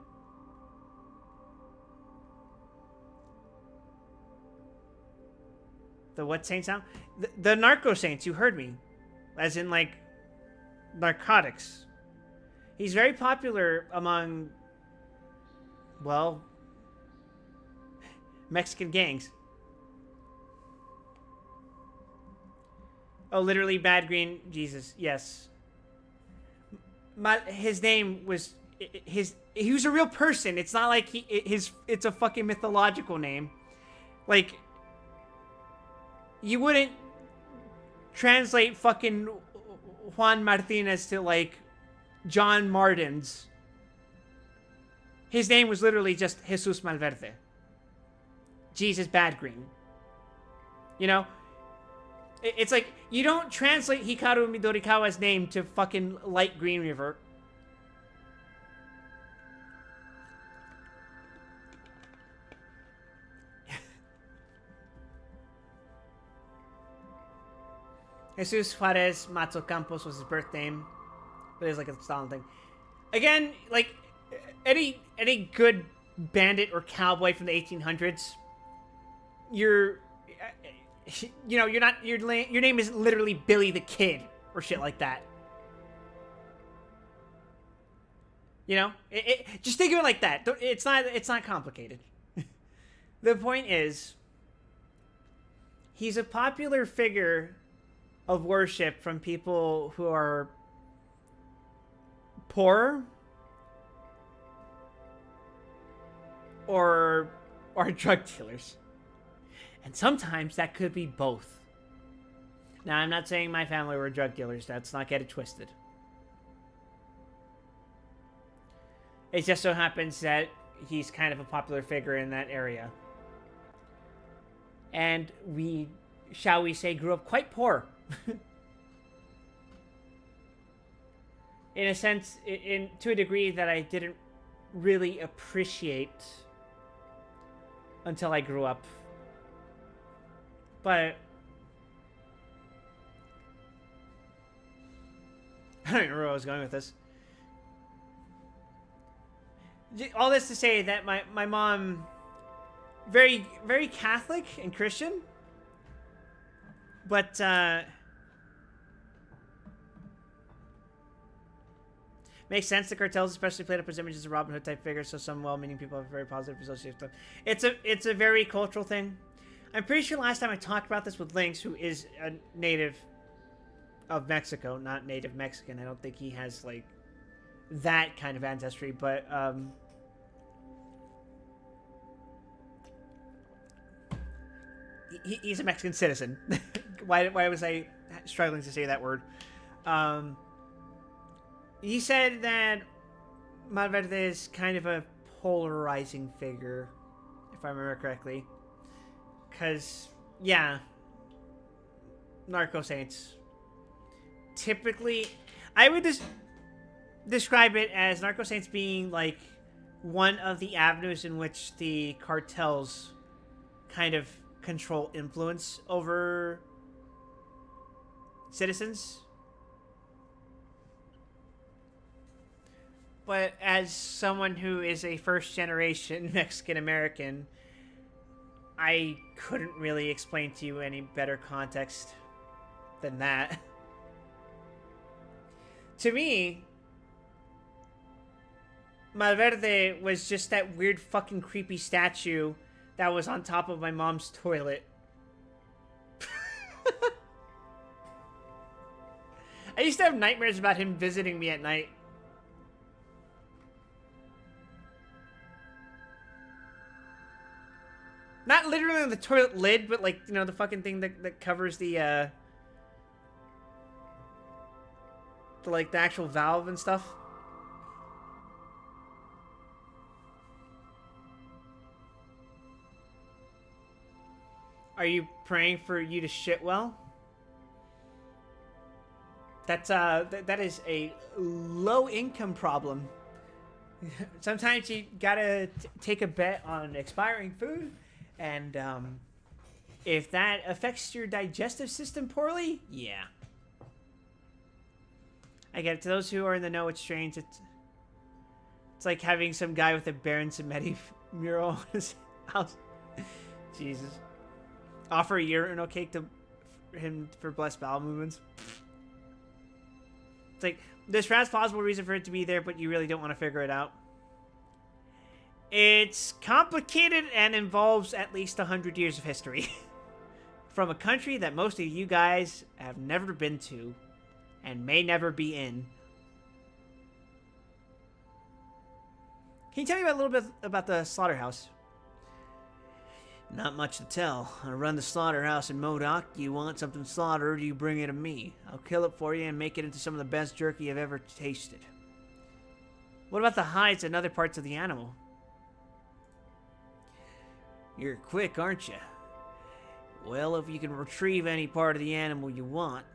The what saints now? The narco saints, you heard me. As in like narcotics. He's very popular among, well, Mexican gangs. Oh, literally Bad Green Jesus. Yes. His name was he was a real person. It's not like it's a fucking mythological name. Like, you wouldn't translate fucking Juan Martinez to like John Martins. His name was literally just Jesus Malverde. Jesus Bad Green. You know? It's like, you don't translate Hikaru Midorikawa's name to fucking Light Green River. Jesus Juarez Mato Campos was his birth name. But it's like a Stalin thing. Again, like, any good bandit or cowboy from the 1800s, your name isn't literally Billy the Kid or shit like that. You know? Just think of it like that. It's not complicated. The point is, he's a popular figure of worship from people who are poor or are drug dealers. And sometimes that could be both. Now, I'm not saying my family were drug dealers. Let's not get it twisted. It just so happens that he's kind of a popular figure in that area. And we, shall we say, grew up quite poor. In a sense, to a degree that I didn't really appreciate until I grew up. But I don't even remember where I was going with this. All this to say that my mom, very, very Catholic and Christian, but makes sense. The cartels especially played up as images of Robin Hood type figures, so some well-meaning people have very positive associated stuff. It's a very cultural thing. I'm pretty sure last time I talked about this with Lynx, who is a native of Mexico, not native Mexican. I don't think he has like that kind of ancestry, but he's a Mexican citizen. Why was I struggling to say that word. He said that Malverde is kind of a polarizing figure, if I remember correctly. Because, yeah, Narco Saints. Typically, I would describe it as Narco Saints being like one of the avenues in which the cartels kind of control influence over citizens. But as someone who is a first-generation Mexican-American, I couldn't really explain to you any better context than that. To me, Malverde was just that weird fucking creepy statue that was on top of my mom's toilet. I used to have nightmares about him visiting me at night. Not literally on the toilet lid, but like, you know, the fucking thing that covers the like the actual valve and stuff. Are you praying for you to shit well? That's that is a low income problem. Sometimes you gotta take a bet on expiring food, and if that affects your digestive system poorly, yeah. I get it. To those who are in the know, it's strange. It's like having some guy with a Baron Samedi mural on his house. Jesus. Offer a urinal cake to him for blessed bowel movements. It's like, there's perhaps plausible reason for it to be there, but you really don't want to figure it out. It's complicated and involves at least 100 years of history. From a country that most of you guys have never been to and may never be in. Can you tell me a little bit about the slaughterhouse? Not much to tell. I run the slaughterhouse in MODOK. You want something slaughtered, you bring it to me. I'll kill it for you and make it into some of the best jerky I've ever tasted. What about the hides and other parts of the animal? You're quick, aren't you? Well, if you can retrieve any part of the animal you want.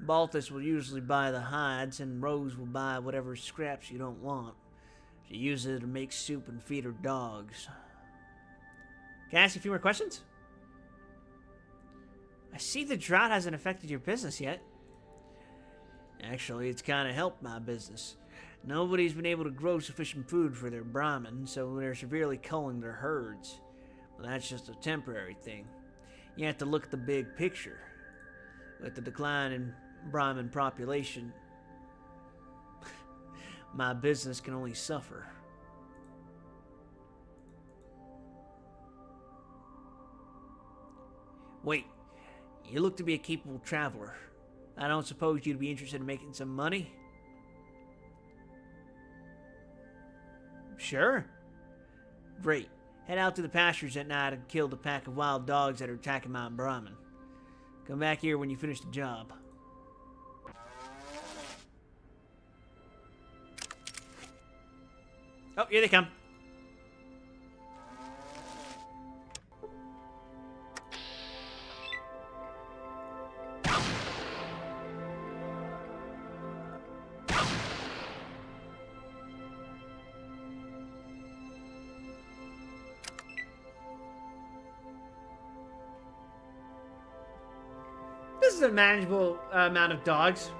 Baltus will usually buy the hides, and Rose will buy whatever scraps you don't want. She uses it to make soup and feed her dogs. Can I ask you a few more questions? I see the drought hasn't affected your business yet. Actually, it's kind of helped my business. Nobody's been able to grow sufficient food for their Brahmin, so they're severely culling their herds. But that's just a temporary thing. You have to look at the big picture. With the decline in Brahmin population, my business can only suffer. Wait, you look to be a capable traveler. I don't suppose you'd be interested in making some money? Sure. Great. Head out to the pastures at night and kill the pack of wild dogs that are attacking Mount Brahmin. Come back here when you finish the job. Oh, here they come. This is a manageable amount of dogs.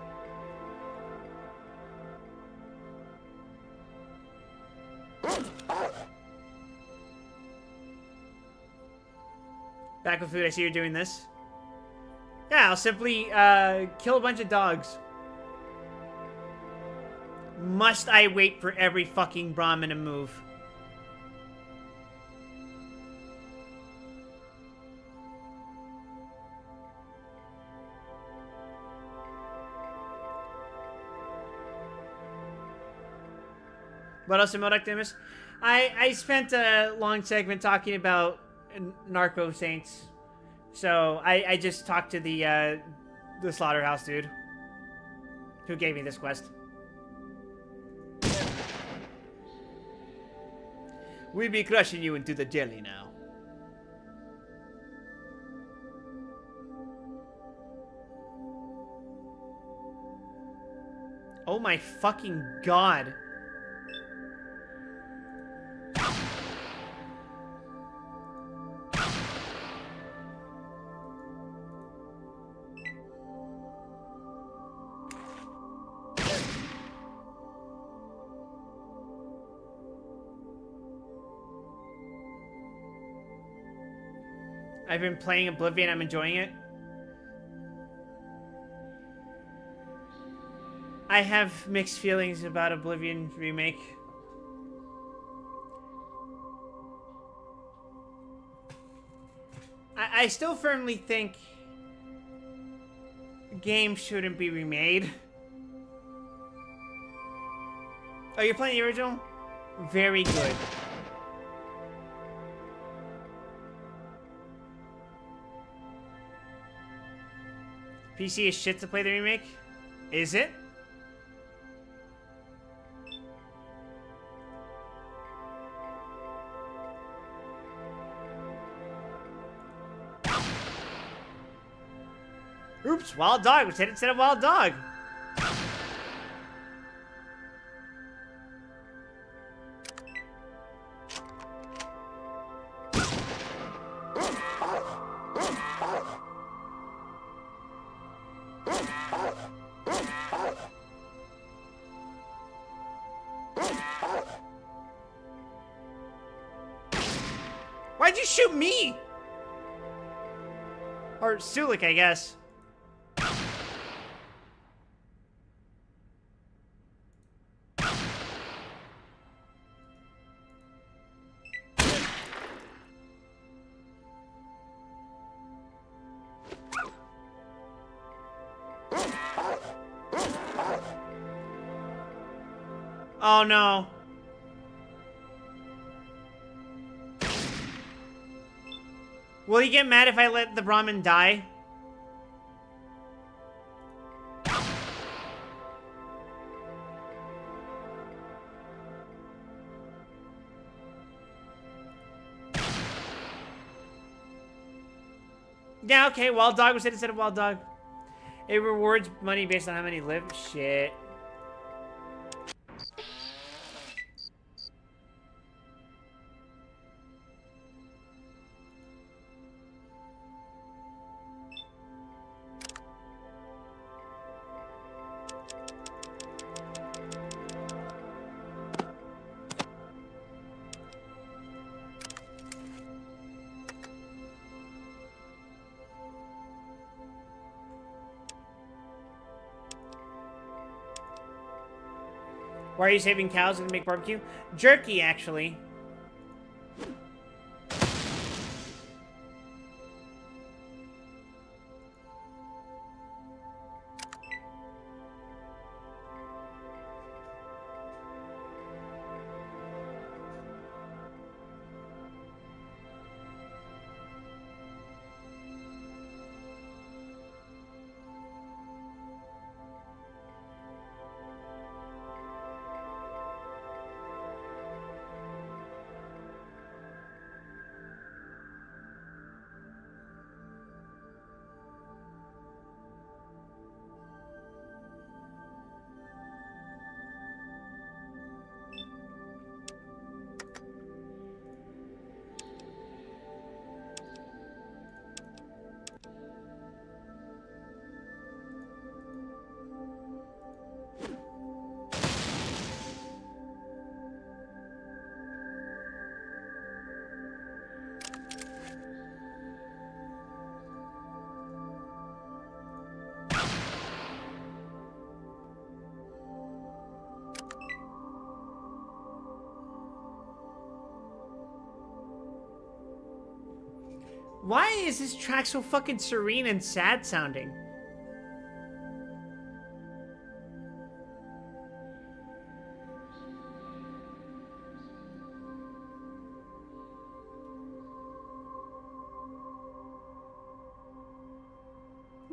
Back with food, I see you're doing this. Yeah, I'll simply kill a bunch of dogs. Must I wait for every fucking Brahmin to move? What else in MODOK, Demis? I spent a long segment talking about Narco Saints. So I just talked to the the slaughterhouse dude who gave me this quest. We'll be crushing you into the jelly now. Oh my fucking god. I've been playing Oblivion, I'm enjoying it. I have mixed feelings about Oblivion Remake. I still firmly think games shouldn't be remade. Oh, you're playing the original? Very good. PC is shit to play the remake? Is it? Oops, Wild Dog. We said instead of Wild Dog. Why'd you shoot me? Or Sulik, I guess. Oh no. Will he get mad if I let the Brahmin die? Yeah, okay, Wild Dog was said instead of Wild Dog. It rewards money based on how many live. Shit. Why are you saving cows and make barbecue? Jerky, actually. Why is this track so fucking serene and sad sounding?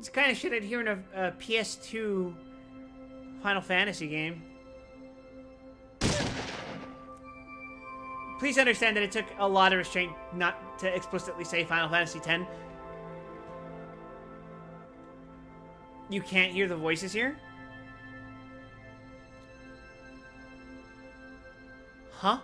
It's the kind of shit I'd hear in a PS2 Final Fantasy game. Please understand that it took a lot of restraint not to explicitly say Final Fantasy X. You can't hear the voices here? Huh?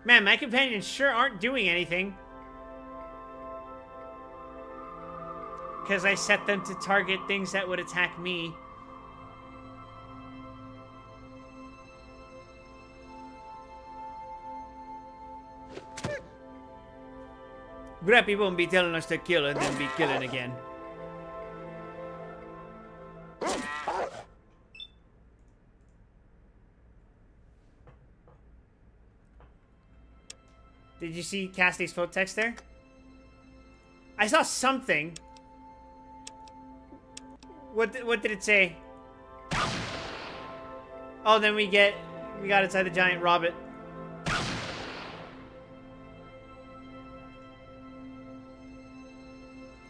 Man, my companions sure aren't doing anything. Because I set them to target things that would attack me. Grappy won't be telling us to kill and then be killing again. Did you see Cassidy's phone text there? I saw something. What did it say? Oh, then we got inside the giant Robbit.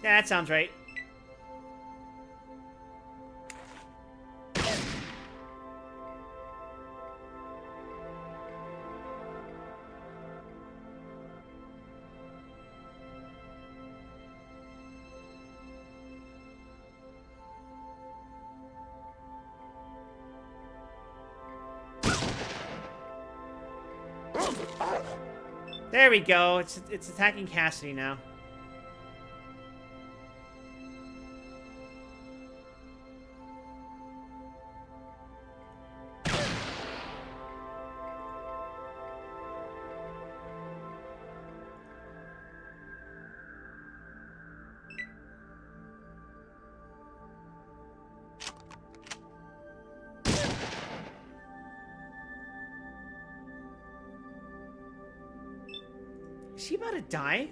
Yeah, that sounds right. There we go. It's attacking Cassidy now. Is she about to die?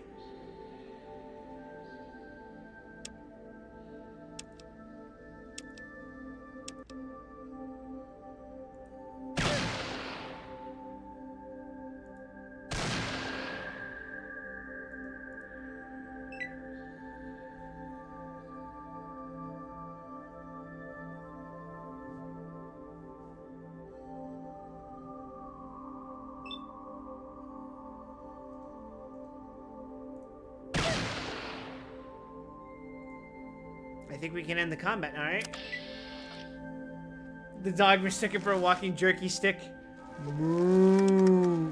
I think we can end the combat, alright? The dog mistaken for a walking jerky stick. Moo.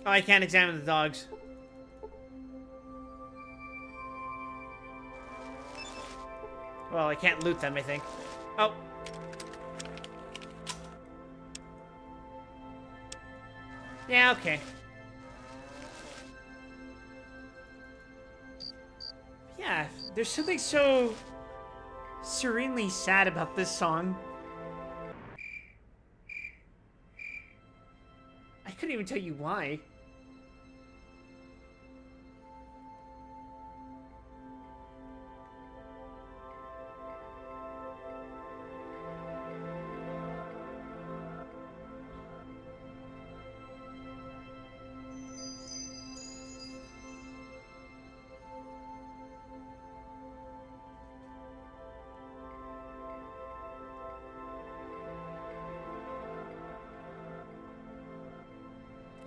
Oh, I can't examine the dogs. Well, I can't loot them, I think. Oh. Yeah, okay. Yeah, there's something so serenely sad about this song. I couldn't even tell you why.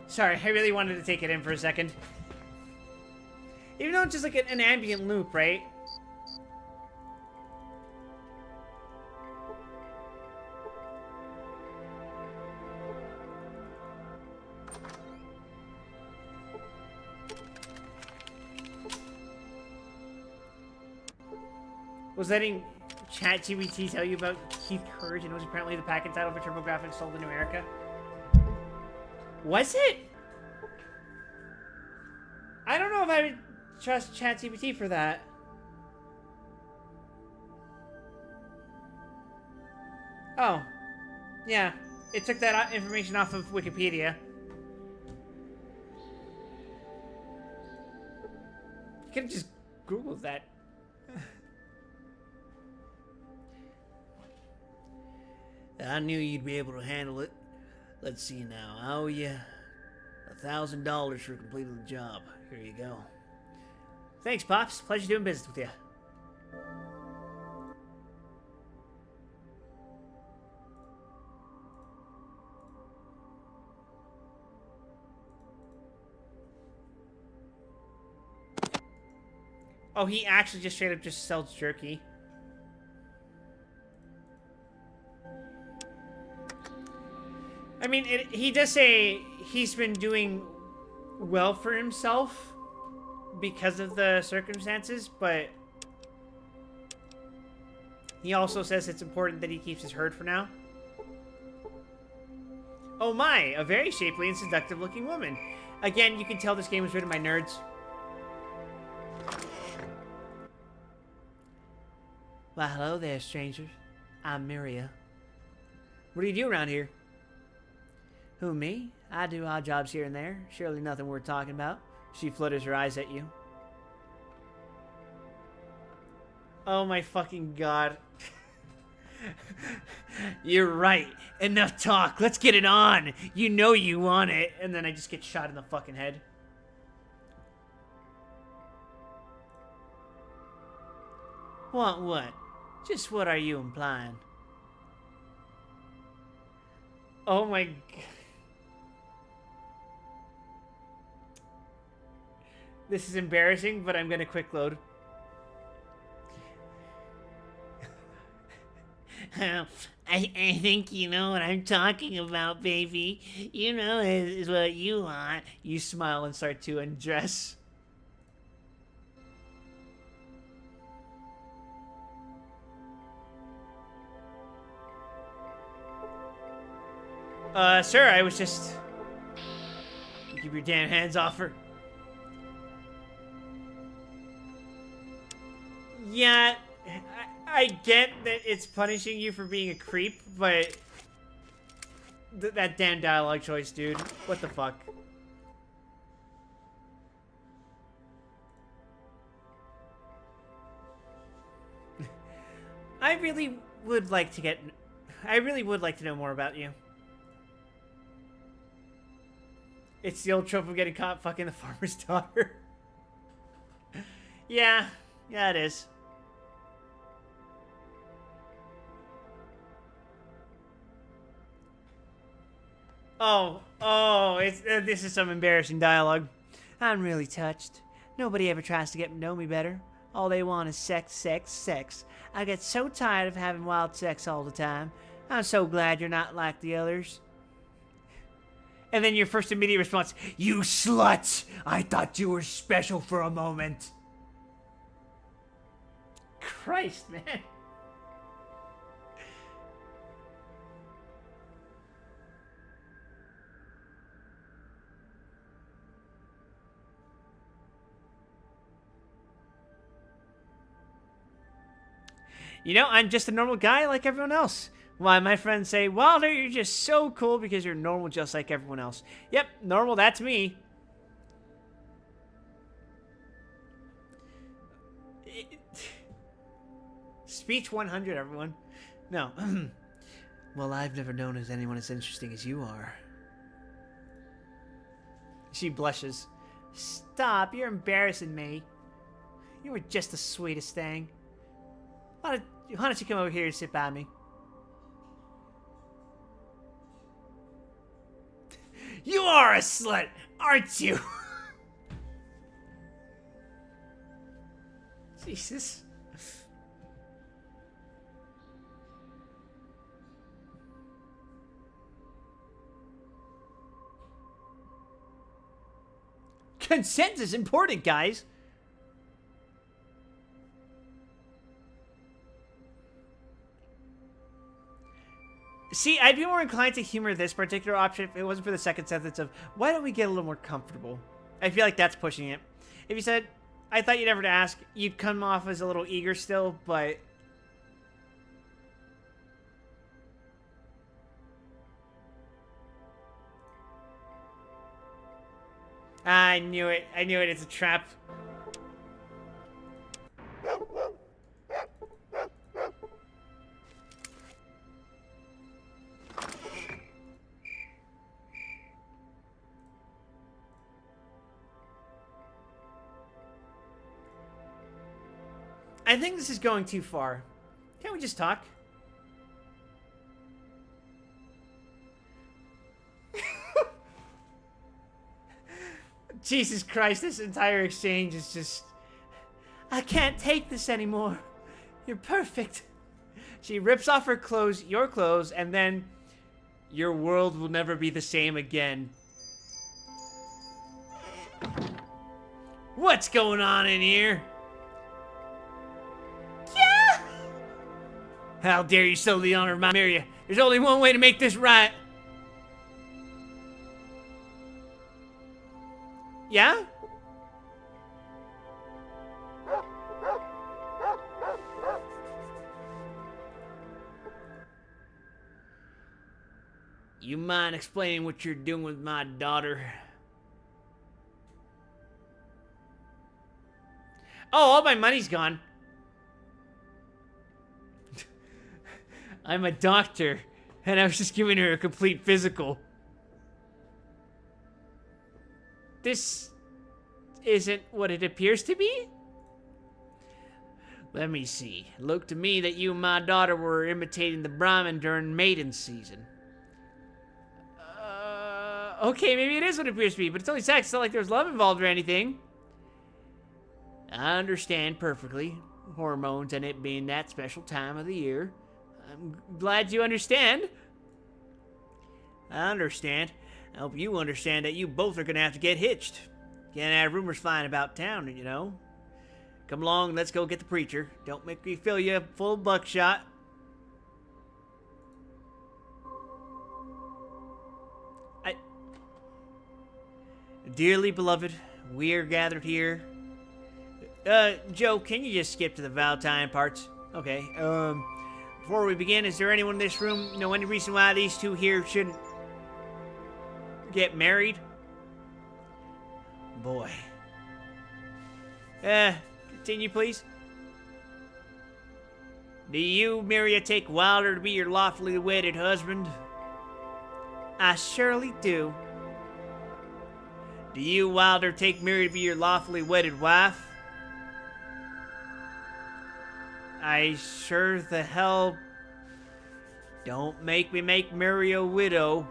Sorry, I really wanted to take it in for a second. Even though it's just like an ambient loop, right? Was letting ChatGPT tell you about Keith Courage and it was apparently the packet title for TurboGrafx sold in America? Was it? I don't know if I would trust ChatGPT for that. Oh. Yeah. It took that information off of Wikipedia. You could have just Googled that. I knew you'd be able to handle it. Let's see now. I owe you $1,000 for completing the job. Here you go. Thanks, Pops. Pleasure doing business with you. Oh, he actually just straight up just sells jerky. I mean, he does say he's been doing well for himself because of the circumstances, but he also says it's important that he keeps his herd for now. Oh my, a very shapely and seductive looking woman. Again, you can tell this game was written by nerds. Well, hello there, strangers. I'm Miria. What do you do around here? Who, me? I do odd jobs here and there. Surely nothing worth talking about. She flutters her eyes at you. Oh my fucking god. You're right. Enough talk. Let's get it on. You know you want it. And then I just get shot in the fucking head. Want what? Just what are you implying? Oh my god. This is embarrassing, but I'm gonna quick load. I think you know what I'm talking about, baby. You know is what you want. You smile and start to undress. Sir, I was just... Keep your damn hands off her. Yeah, I get that it's punishing you for being a creep, but... that damn dialogue choice, dude. What the fuck? I really would like to know more about you. It's the old trope of getting caught fucking the farmer's daughter. Yeah, it is. This is some embarrassing dialogue. I'm really touched. Nobody ever tries to get to know me better. All they want is sex, sex, sex. I get so tired of having wild sex all the time. I'm so glad you're not like the others. And then your first immediate response, you slut! I thought you were special for a moment. Christ, man. You know, I'm just a normal guy like everyone else. Why, my friends say, Wilder, you're just so cool because you're normal just like everyone else. Yep, normal, that's me. Speech 100, everyone. No. Well, I've never known as anyone as interesting as you are. She blushes. Stop, you're embarrassing me. You were just the sweetest thing. Why don't you come over here and sit by me? You are a slut, aren't you? Jesus. Consent is important, guys. See, I'd be more inclined to humor this particular option if it wasn't for the second sentence of, why don't we get a little more comfortable? I feel like that's pushing it. If you said, I thought you'd never ask, you'd come off as a little eager still, but... I knew it. I knew it. It's a trap. I think this is going too far. Can't we just talk? Jesus Christ, this entire exchange is just... I can't take this anymore. You're perfect. She rips off her clothes, your clothes, and then your world will never be the same again. What's going on in here? Yeah! How dare you sell the honor of my Maria? There's only one way to make this right. Yeah? You mind explaining what you're doing with my daughter? Oh, all my money's gone. I'm a doctor, and I was just giving her a complete physical. This isn't what it appears to be? Let me see. It looked to me that you and my daughter were imitating the Brahmin during mating season. Okay, maybe it is what it appears to be, but it's only sex. It's not like there's love involved or anything. I understand perfectly. Hormones and it being that special time of the year. I'm glad you understand. I understand. I hope you understand that you both are going to have to get hitched. Can't have rumors flying about town, you know. Come along, let's go get the preacher. Don't make me fill you full of buckshot. Dearly beloved, we are gathered here. Joe, can you just skip to the Valentine parts? Okay, before we begin, is there anyone in this room, you know, any reason why these two here shouldn't get married? Boy. Continue, please. Do you, Maria, take Wilder to be your lawfully wedded husband? I surely do. Do you, Wilder, take Mary to be your lawfully wedded wife? I sure the hell... Don't make me make Mary a widow.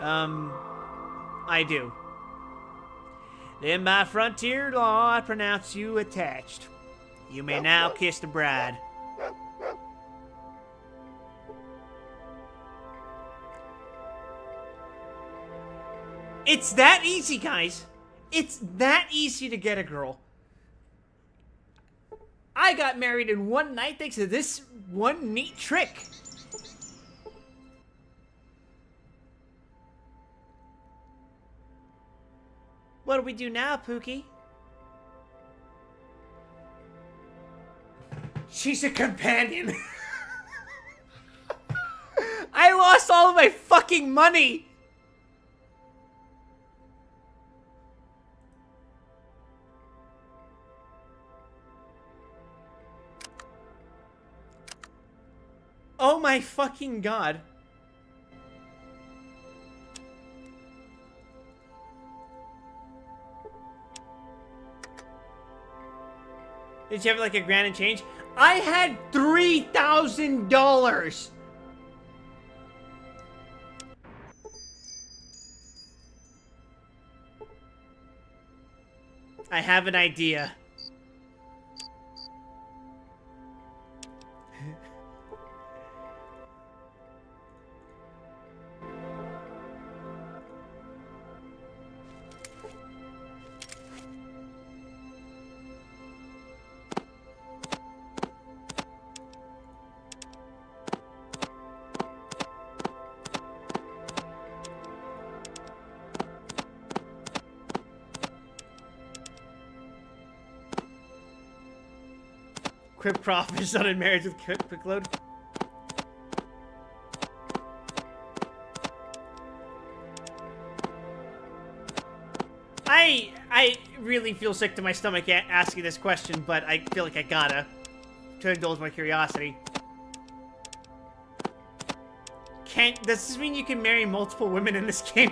I do. Then by frontier law, I pronounce you attached. You may now kiss the bride. It's that easy, guys. It's that easy to get a girl. I got married in one night thanks to this one neat trick. What do we do now, Pookie? She's a companion. I lost all of my fucking money. Oh my fucking god. Did you have like a grand and change? I had $3,000. I have an idea. Crip crawfish on in marriage with quick load. I really feel sick to my stomach asking this question, but I feel like I gotta to indulge my curiosity. Does this mean you can marry multiple women in this game?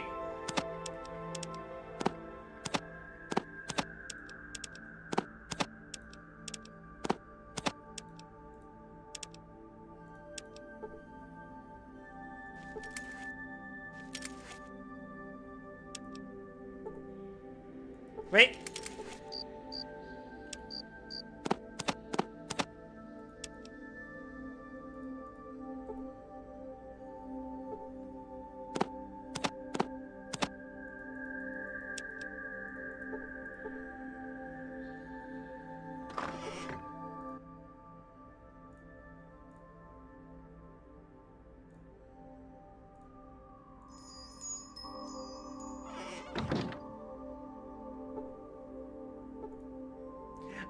Wait.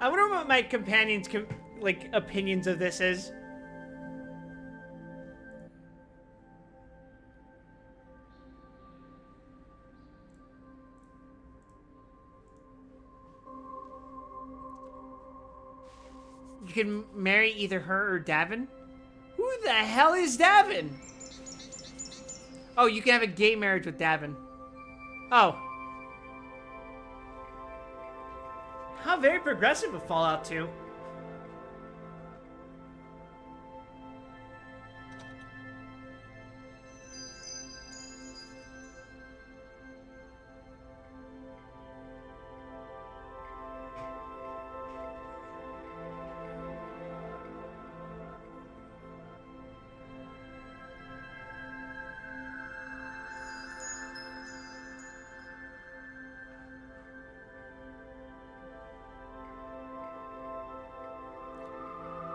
I wonder what my companions' opinions of this is. You can marry either her or Davin? Who the hell is Davin? Oh, you can have a gay marriage with Davin. Oh. How very progressive of Fallout 2.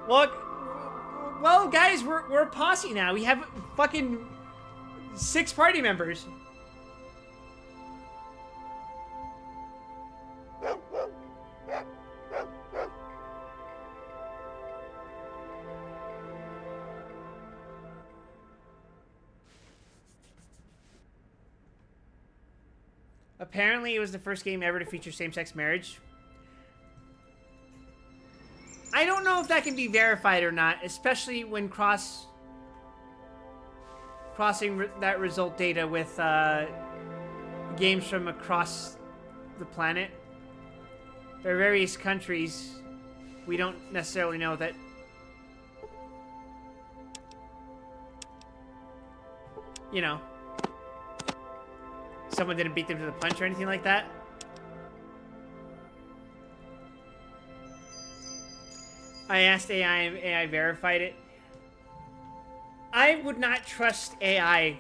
Look, well, guys, we're a posse now. We have fucking 6 party members. Apparently, it was the first game ever to feature same-sex marriage. I don't know if that can be verified or not, especially when crossing that result data with games from across the planet. There are various countries. We don't necessarily know that. You know, someone didn't beat them to the punch or anything like that. I asked AI and AI verified it. I would not trust AI.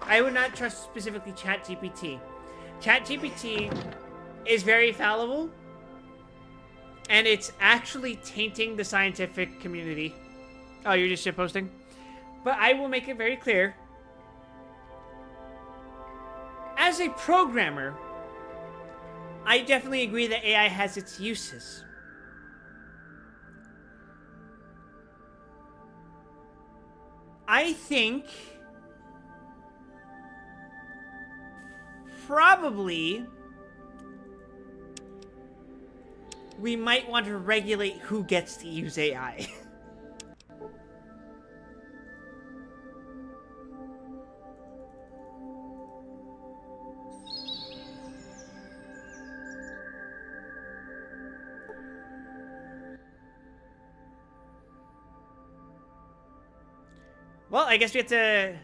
I would not trust specifically ChatGPT. ChatGPT is very fallible, and it's actually tainting the scientific community. Oh, you're just shitposting? But I will make it very clear. As a programmer, I definitely agree that AI has its uses. I think probably we might want to regulate who gets to use AI. Well, I guess we have to...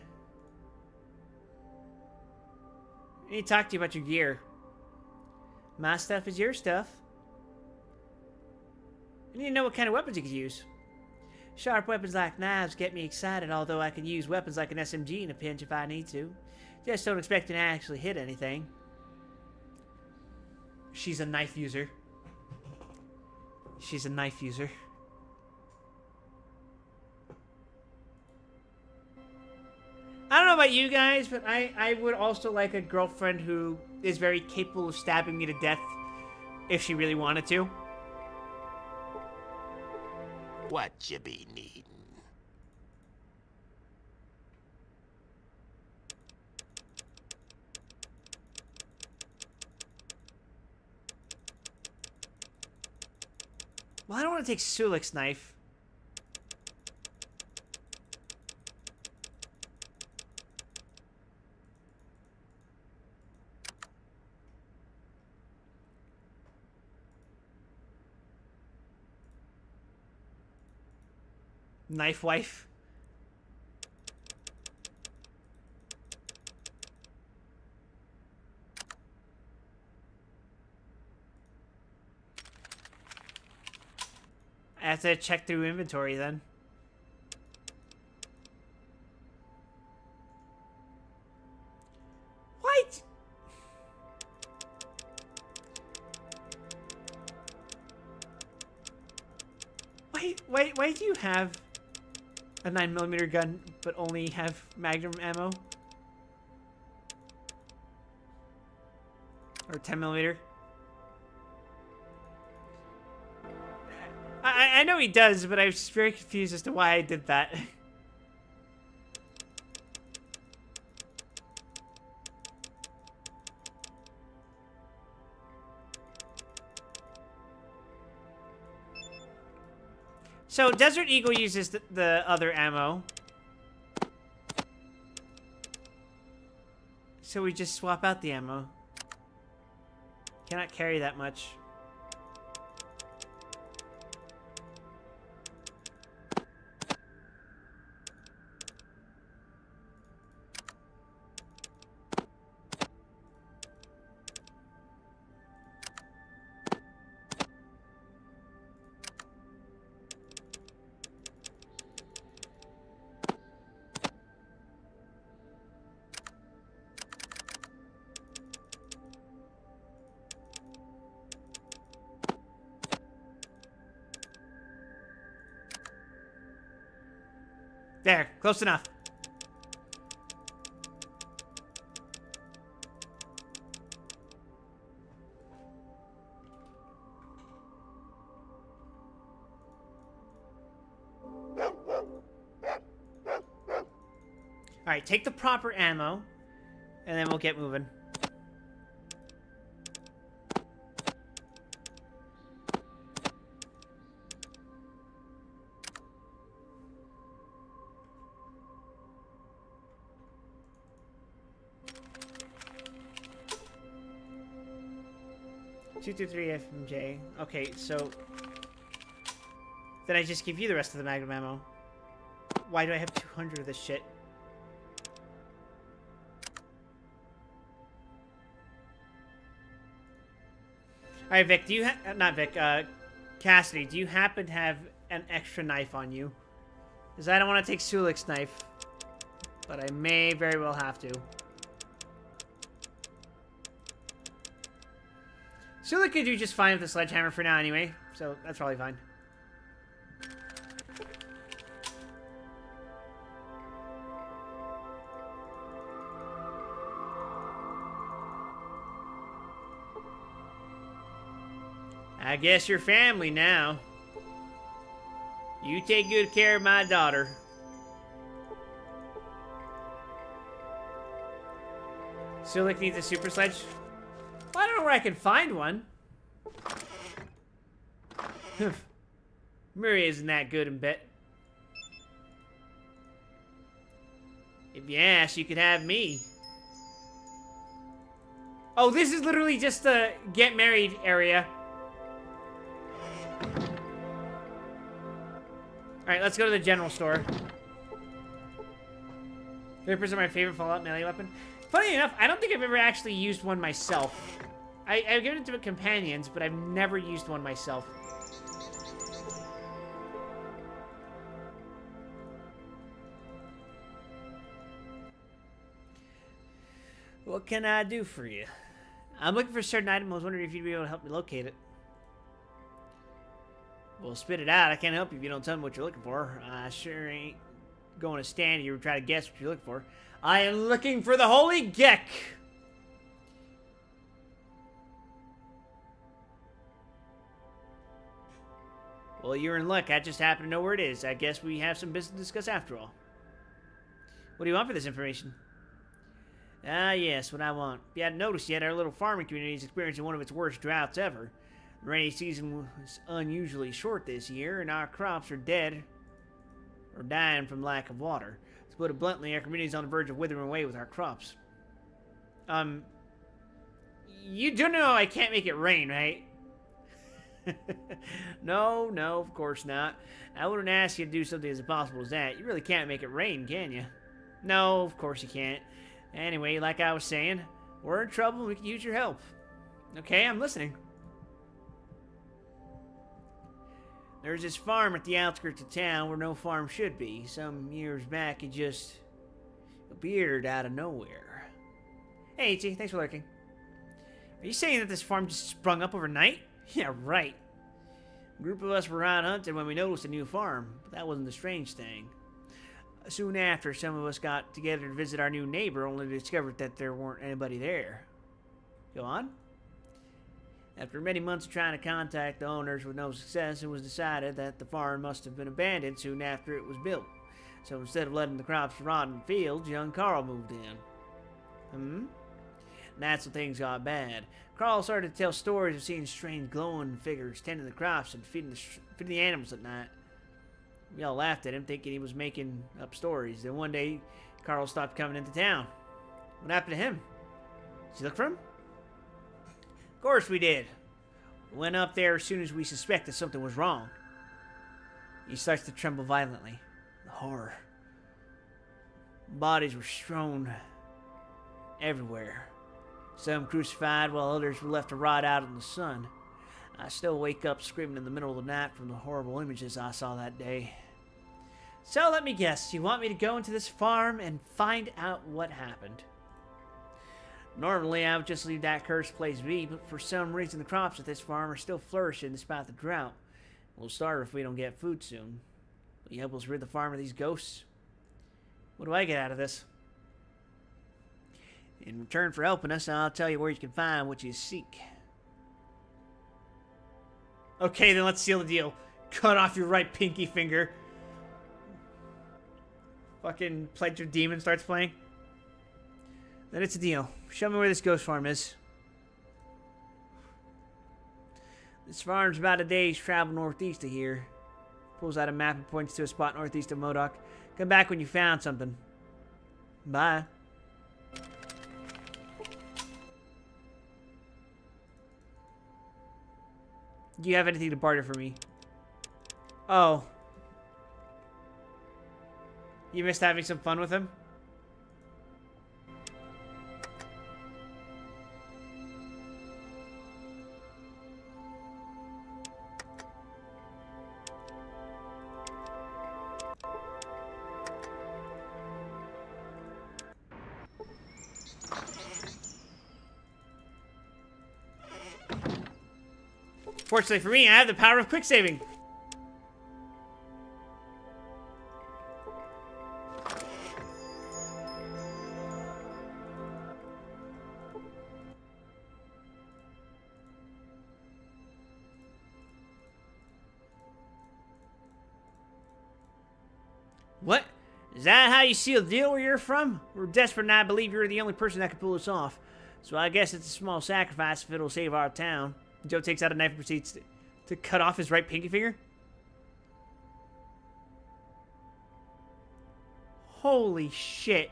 I need to talk to you about your gear. My stuff is your stuff. I need to know what kind of weapons you could use. Sharp weapons like knives get me excited, although I can use weapons like an SMG in a pinch if I need to. Just don't expect me to actually hit anything. She's a knife user. She's a knife user. I don't know about you guys, but I would also like a girlfriend who is very capable of stabbing me to death if she really wanted to. What you be needing? Well, I don't want to take Sulik's knife. Knife wife. I have to check through inventory then. What? Why do you have a 9mm gun but only have Magnum ammo? Or 10mm? I know he does, but I was just very confused as to why I did that. So, Desert Eagle uses the other ammo. So we just swap out the ammo. Cannot carry that much. There, close enough. Alright, take the proper ammo, and then we'll get moving. Two, 3 FMJ. Okay, so then I just give you the rest of the Magnum ammo. Why do I have 200 of this shit? Alright, Vic, do you not Vic, Cassidy, do you happen to have an extra knife on you? Because I don't want to take Sulik's knife, but I may very well have to. Sulik could do just fine with the sledgehammer for now anyway, so that's probably fine. I guess you're family now. You take good care of my daughter. Sulik needs a super sledge. Well, I don't know where I can find one. Murray isn't that good in bed. If you ask, you could have me. Oh, this is literally just the get married area. Alright, let's go to the general store. Rippers are my favorite Fallout melee weapon. Funny enough, I don't think I've ever actually used one myself. I've given it to companions, but I've never used one myself. What can I do for you? I'm looking for a certain item. I was wondering if you'd be able to help me locate it. Well, spit it out. I can't help you if you don't tell me what you're looking for. I sure ain't going to stand here and try to guess what you're looking for. I am looking for the Holy Gek! Well, you're in luck. I just happen to know where it is. I guess we have some business to discuss after all. What do you want for this information? Ah, yes, what I want. If you hadn't noticed yet, our little farming community is experiencing one of its worst droughts ever. The rainy season was unusually short this year, and our crops are dead or dying from lack of water. To put it bluntly, our community is on the verge of withering away with our crops. You do know I can't make it rain, right? No, of course not. I wouldn't ask you to do something as impossible as that. You really can't make it rain, can you? No, of course you can't. Anyway, like I was saying, we're in trouble and we can use your help. Okay, I'm listening. There's this farm at the outskirts of town where no farm should be. Some years back, it just appeared out of nowhere. Hey, Ichi, thanks for lurking. Are you saying that this farm just sprung up overnight? Yeah, right. A group of us were out hunting when we noticed a new farm, but that wasn't the strange thing. Soon after, some of us got together to visit our new neighbor, only to discover that there weren't anybody there. Go on. After many months of trying to contact the owners with no success, it was decided that the farm must have been abandoned soon after it was built. So instead of letting the crops rot in the fields, young Carl moved in. And that's when things got bad. Carl started to tell stories of seeing strange glowing figures tending the crops and feeding the animals at night. We all laughed at him, thinking he was making up stories. Then one day, Carl stopped coming into town. What happened to him? Did you look for him? Of course we did. We went up there as soon as we suspected something was wrong. He starts to tremble violently. The horror. Bodies were strewn everywhere. Some crucified while others were left to rot out in the sun. I still wake up screaming in the middle of the night from the horrible images I saw that day. So let me guess, you want me to go into this farm and find out what happened? Normally I would just leave that cursed place be, but for some reason the crops at this farm are still flourishing despite the drought. We'll starve if we don't get food soon. Will you help us rid the farm of these ghosts? What do I get out of this? In return for helping us, I'll tell you where you can find what you seek. Okay, then let's seal the deal. Cut off your right pinky finger. Fucking Pledge of Demon starts playing. Then it's a deal. Show me where this ghost farm is. This farm's about a day's travel northeast of here. Pulls out a map and points to a spot northeast of Modoc. Come back when you found something. Bye. Do you have anything to barter for me? Oh. You missed having some fun with him? Fortunately for me, I have the power of quick saving. What? Is that how you seal the deal where you're from? We're desperate and I believe you're the only person that can pull this off. So I guess it's a small sacrifice if it'll save our town. Joe takes out a knife and proceeds to cut off his right pinky finger. Holy shit.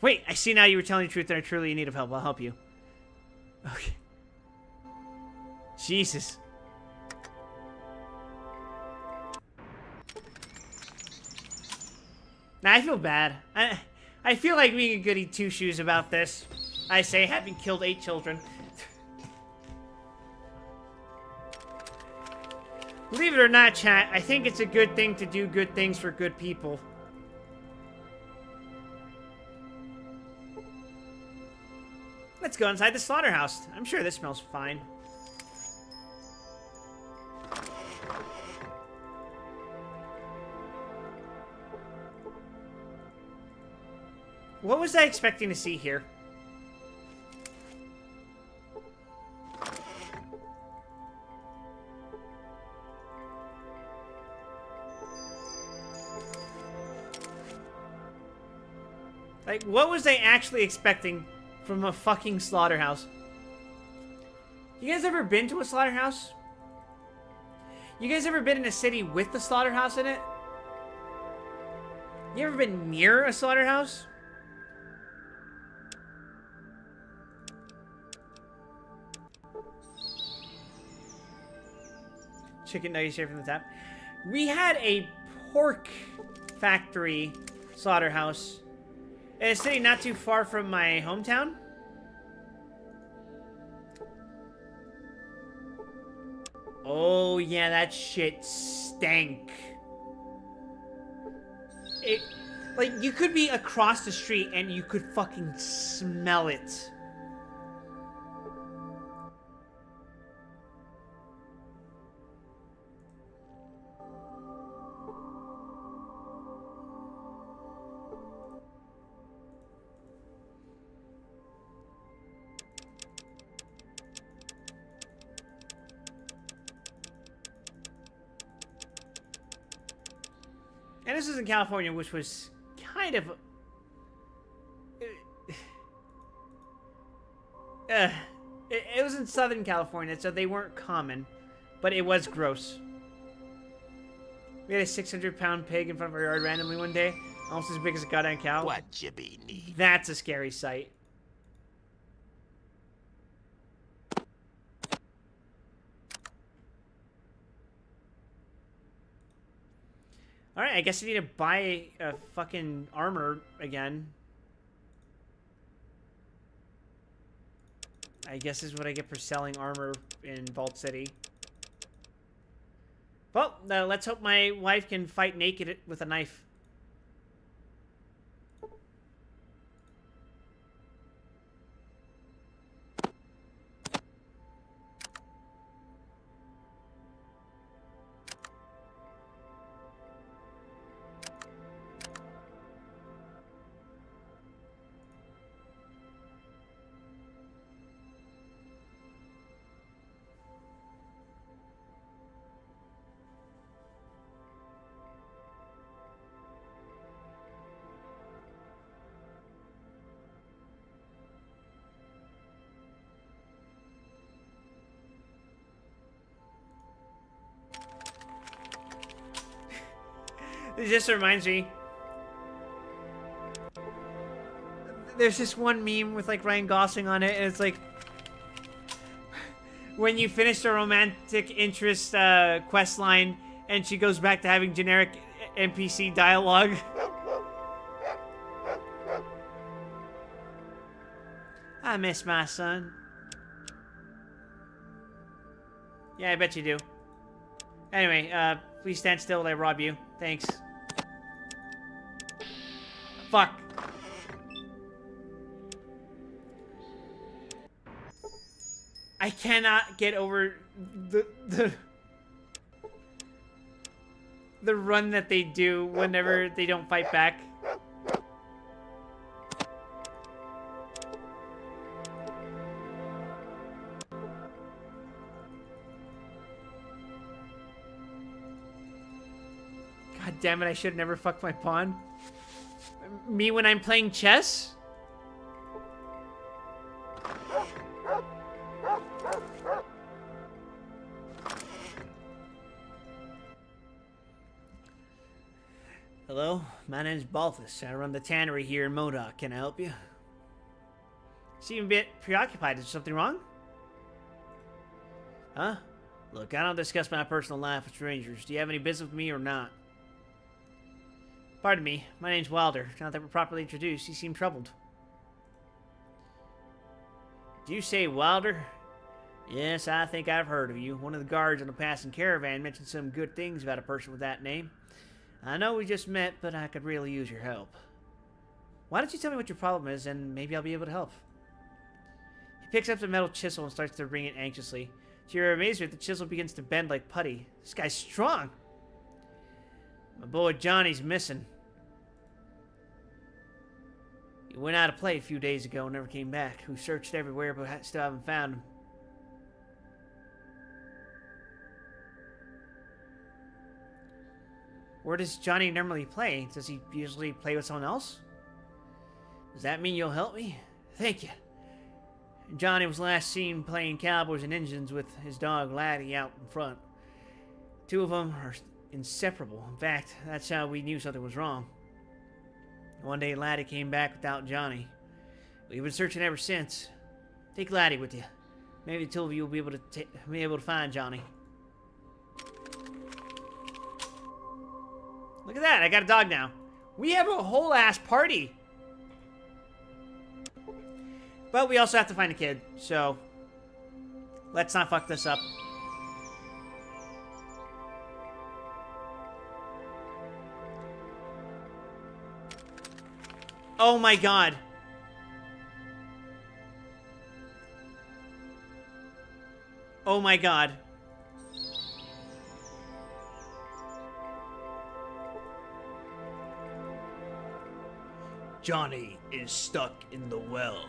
Wait, I see now you were telling the truth and I truly in need of help. I'll help you. Okay. Jesus. Now I feel bad. I feel like being a goody two-shoes about this. I say, having killed 8 children. Believe it or not, chat, I think it's a good thing to do good things for good people. Let's go inside the slaughterhouse. I'm sure this smells fine. What was I expecting to see here? Like, what was I actually expecting from a fucking slaughterhouse? You guys ever been to a slaughterhouse? You guys ever been in a city with the slaughterhouse in it? You ever been near a slaughterhouse? Chicken nuggets here from the top. We had a pork factory slaughterhouse in a city not too far from my hometown. Oh yeah, that shit stank. It, like, you could be across the street and you could fucking smell it. And this is in California, which was kind of... it was in Southern California, so they weren't common. But it was gross. We had a 600-pound pig in front of our yard randomly one day. Almost as big as a goddamn cow. What you be need? That's a scary sight. Alright, I guess I need to buy a fucking armor again. I guess this is what I get for selling armor in Vault City. Well, let's hope my wife can fight naked with a knife. It just reminds me. There's this one meme with like Ryan Gosling on it, and it's like when you finish the romantic interest quest line, and she goes back to having generic NPC dialogue. I miss my son. Yeah, I bet you do. Anyway, please stand still while I rob you. Thanks. Fuck. I cannot get over the run that they do whenever they don't fight back. God damn it, I should have never fucked my pawn. Me when I'm playing chess? Hello, my name's Balthus. I run the tannery here in MODOK. Can I help you? Seem a bit preoccupied. Is something wrong? Huh? Look, I don't discuss my personal life with strangers. Do you have any business with me or not? Pardon me, my name's Wilder. Now that we're properly introduced, you seem troubled. Do you say Wilder? Yes, I think I've heard of you. One of the guards on a passing caravan mentioned some good things about a person with that name. I know we just met, but I could really use your help. Why don't you tell me what your problem is, and maybe I'll be able to help. He picks up the metal chisel and starts to wring it anxiously. To your amazement, the chisel begins to bend like putty. This guy's strong. My boy Johnny's missing. He went out of play a few days ago and never came back. We searched everywhere, but still haven't found him. Where does Johnny normally play? Does he usually play with someone else? Does that mean you'll help me? Thank you. Johnny was last seen playing cowboys and Indians with his dog Laddie out in front. Two of them are inseparable. In fact, that's how we knew something was wrong. One day Laddie came back without Johnny. We've been searching ever since. Take Laddie with you. Maybe the two of you will be able to find Johnny. Look at that, I got a dog now. We have a whole ass party. But we also have to find a kid, so let's not fuck this up. Oh my god. Oh my god. Johnny is stuck in the well.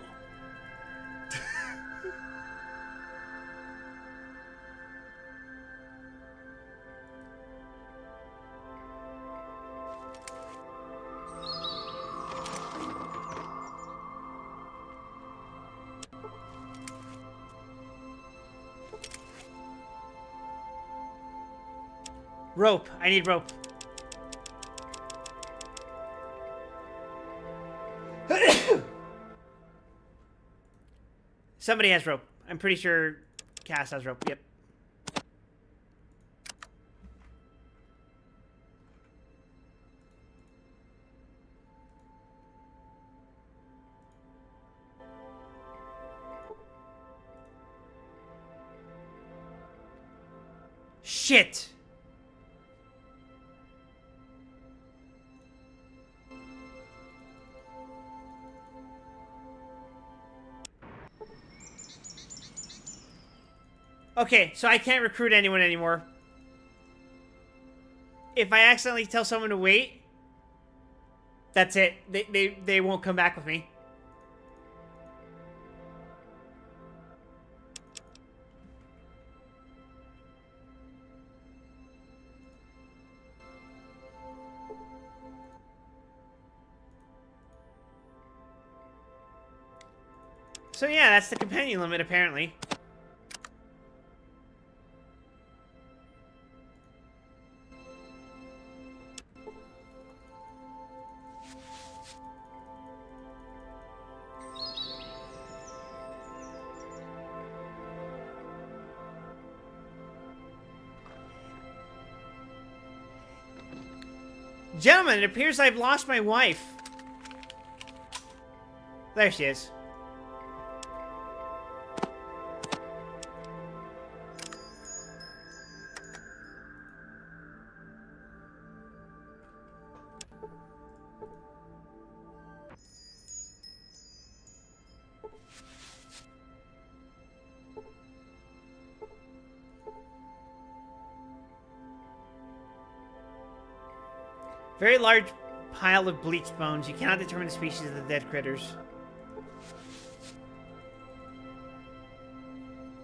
Rope. I need rope. Somebody has rope. I'm pretty sure Cass has rope. Yep. Shit. Okay, so I can't recruit anyone anymore. If I accidentally tell someone to wait, that's it. They won't come back with me. So yeah, that's the companion limit apparently. Gentlemen, it appears I've lost my wife. There she is. Very large pile of bleached bones. You cannot determine the species of the dead critters.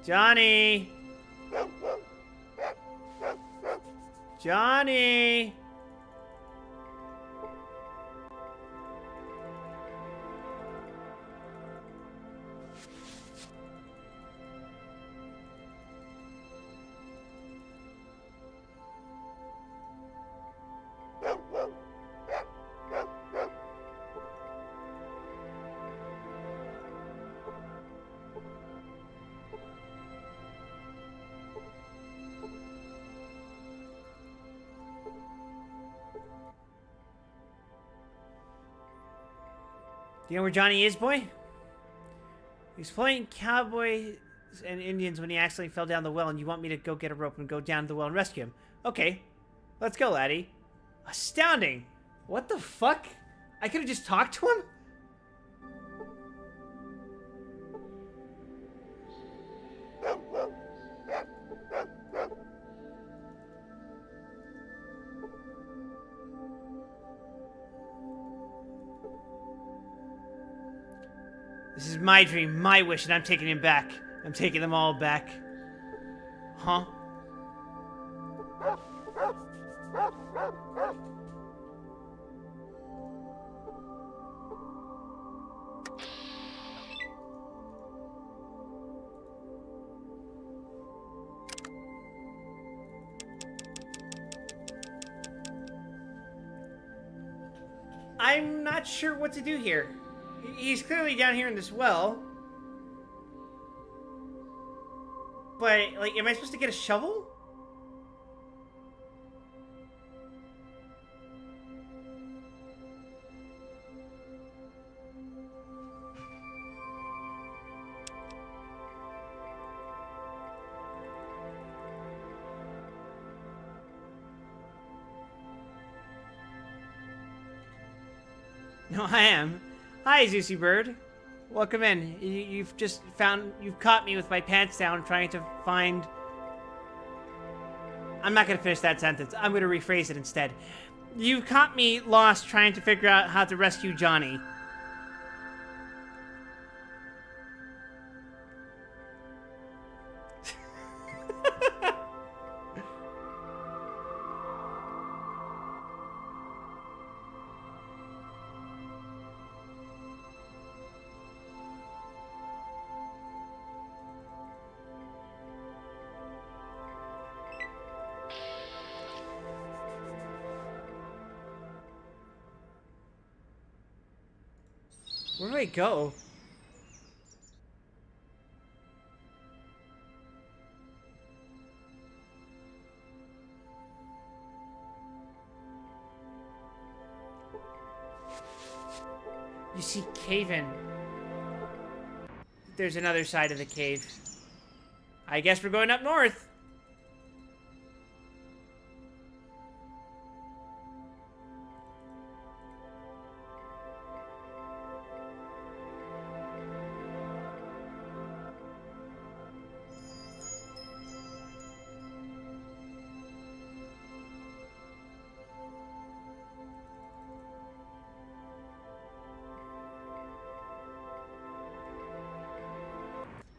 Johnny! Johnny! Do you know where Johnny is, boy? He's playing cowboys and Indians when he accidentally fell down the well, and you want me to go get a rope and go down the well and rescue him. Okay, let's go, laddie. Astounding! What the fuck? I could have just talked to him? This is my dream, my wish, and I'm taking him back. I'm taking them all back. Huh? I'm not sure what to do here. He's clearly down here in this well. But, like, am I supposed to get a shovel? No, I am. Hi, Zeusy Bird. Welcome in. You've caught me with my pants down trying to find... I'm not going to finish that sentence. I'm going to rephrase it instead. You caught me lost trying to figure out how to rescue Johnny. Where do I go? You see, cave in. There's another side of the cave. I guess we're going up north.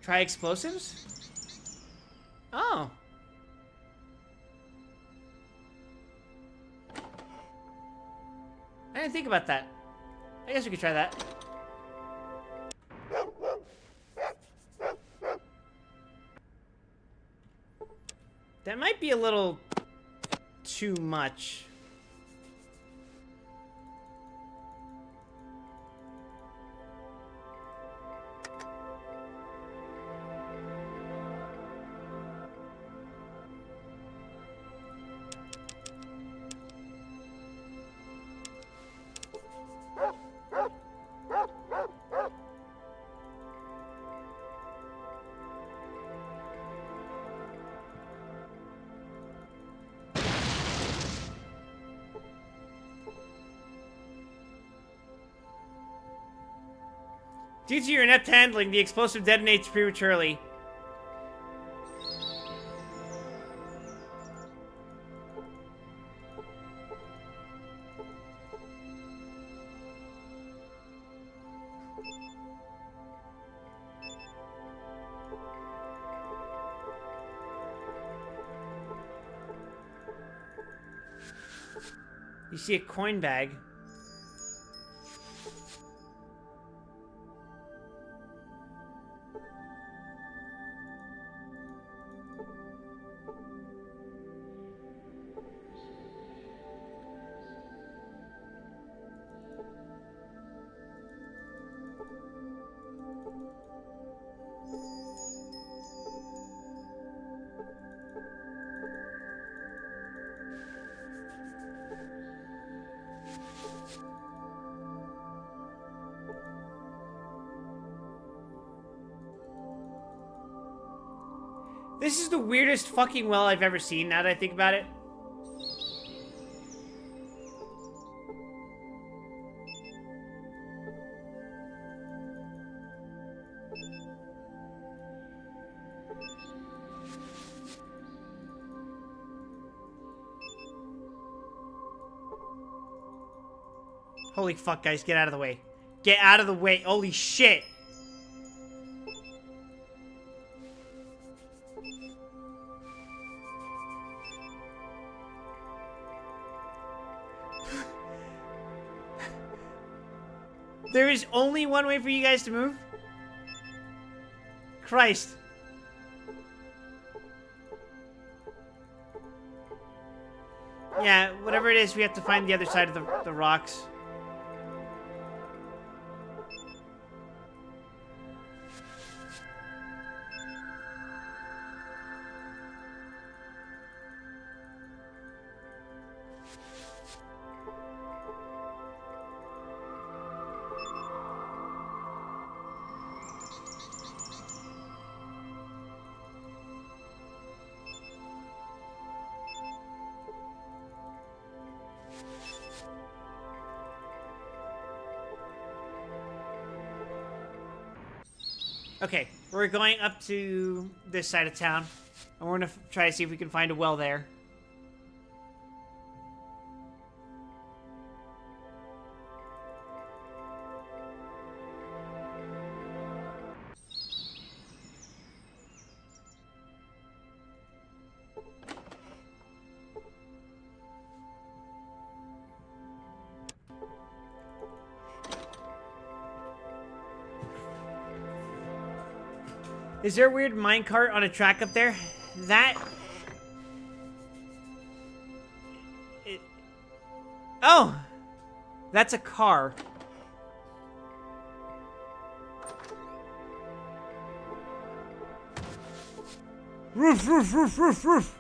Try explosives? Oh. I didn't think about that. I guess we could try that. That might be a little too much. Due to your inept handling, the explosive detonates prematurely. You see a coin bag. This is the weirdest fucking well I've ever seen, now that I think about it. Holy fuck, guys, get out of the way. Get out of the way. Holy shit. There is only one way for you guys to move? Christ. Yeah, whatever it is, we have to find the other side of the rocks. Okay, we're going up to this side of town. And we're gonna try to see if we can find a well there. Is there a weird minecart on a track up there? Oh! That's a car. Roof, roof, roof, roof, roof.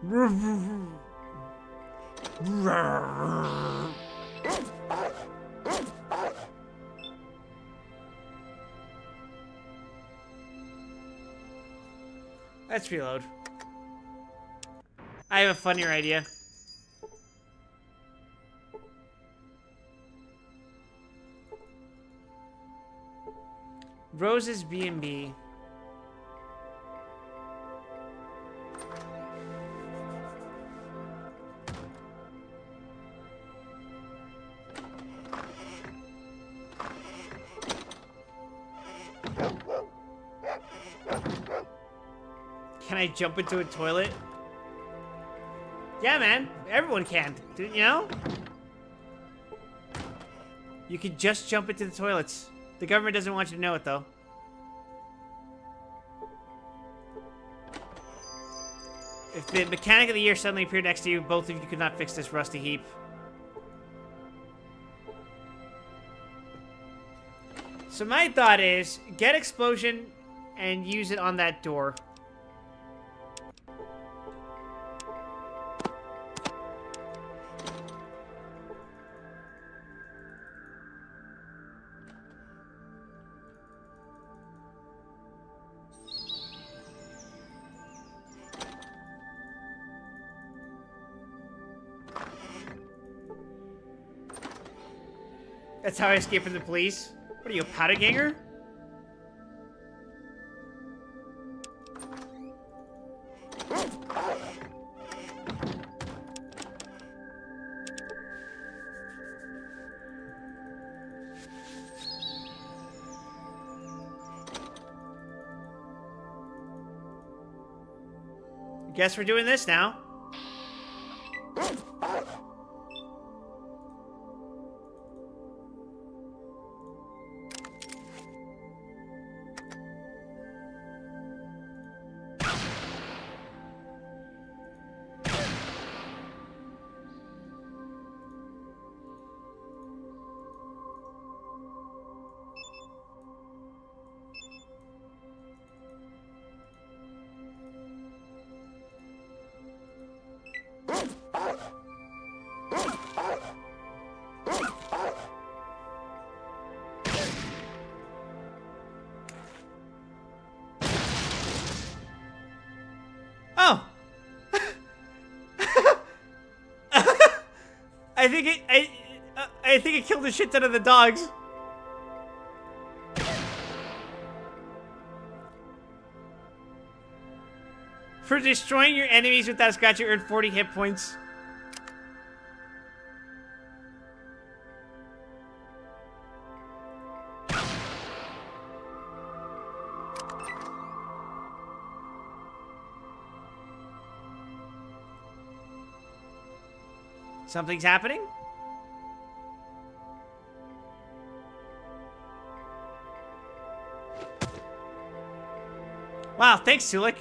Roof, roof, roof. Let's reload. I have a funnier idea. Rose's B&B. Can I jump into a toilet? Yeah, man. Everyone can. Didn't you know? You can just jump into the toilets. The government doesn't want you to know it, though. If the mechanic of the year suddenly appeared next to you, both of you could not fix this rusty heap. So my thought is, get explosion and use it on that door. That's how I escape from the police. What are you, a powder ganger? Guess we're doing this now. Oh! I think it killed a shit ton of the dogs. For destroying your enemies with that scratch, you earn 40 hit points. Something's happening? Wow, thanks, Sulik.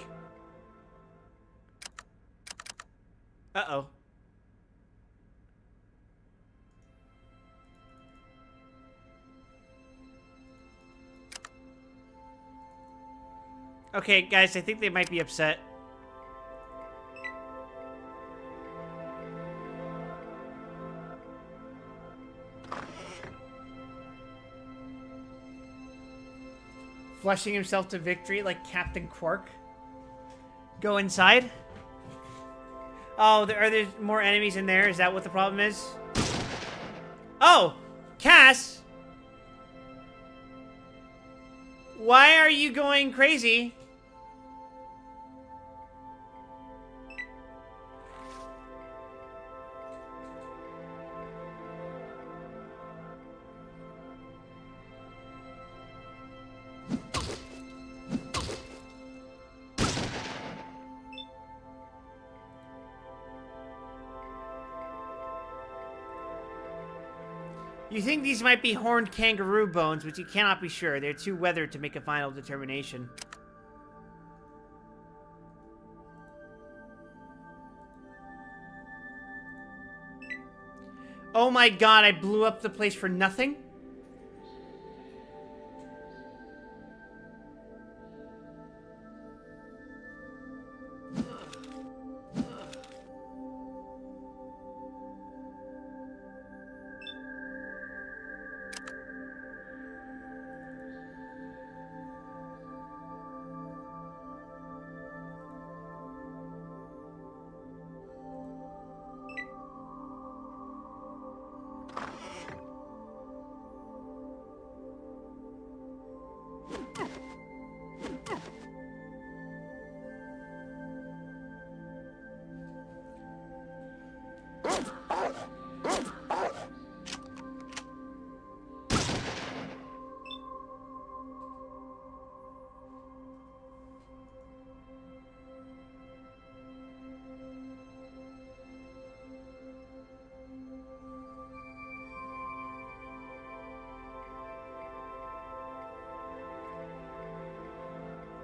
Uh-oh. Okay, guys, I think they might be upset. Flushing himself to victory like Captain Quark. Go inside. Oh, are there more enemies in there? Is that what the problem is? Oh! Cass! Why are you going crazy? You think these might be horned kangaroo bones, but you cannot be sure. They're too weathered to make a final determination. Oh my god, I blew up the place for nothing?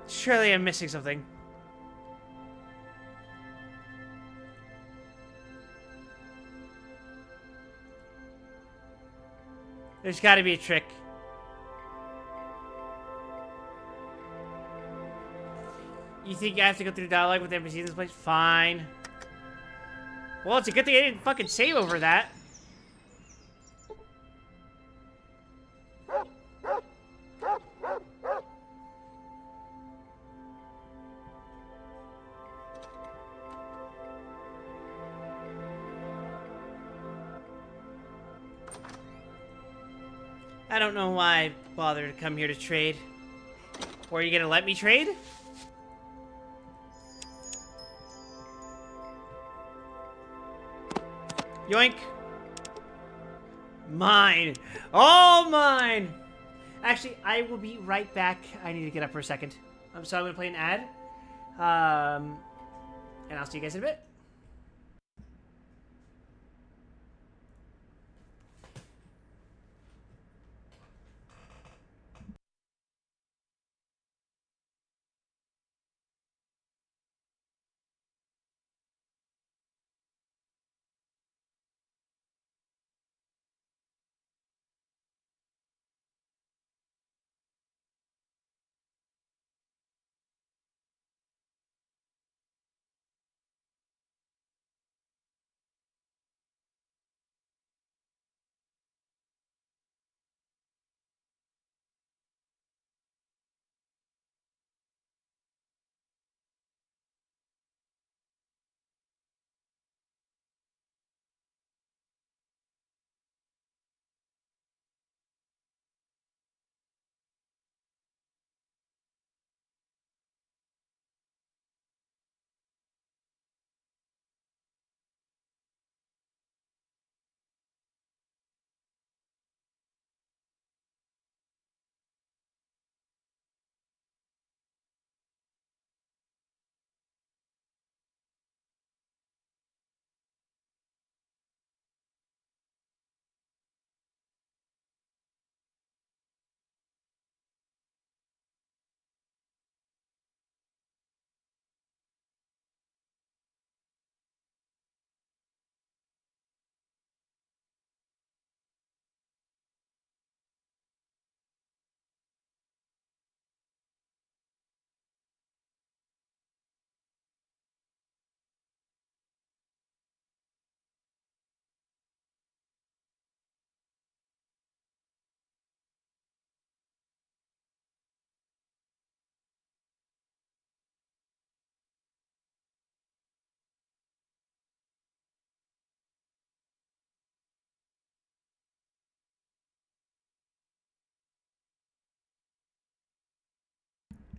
Surely I'm missing something. There's gotta be a trick. You think I have to go through dialogue with NPCs in this place? Fine. Well, it's a good thing I didn't fucking save over that. I don't know why I bothered to come here to trade. Or are you gonna let me trade? Yoink. Mine. All mine. Actually, I will be right back. I need to get up for a second. So I'm gonna play an ad. And I'll see you guys in a bit.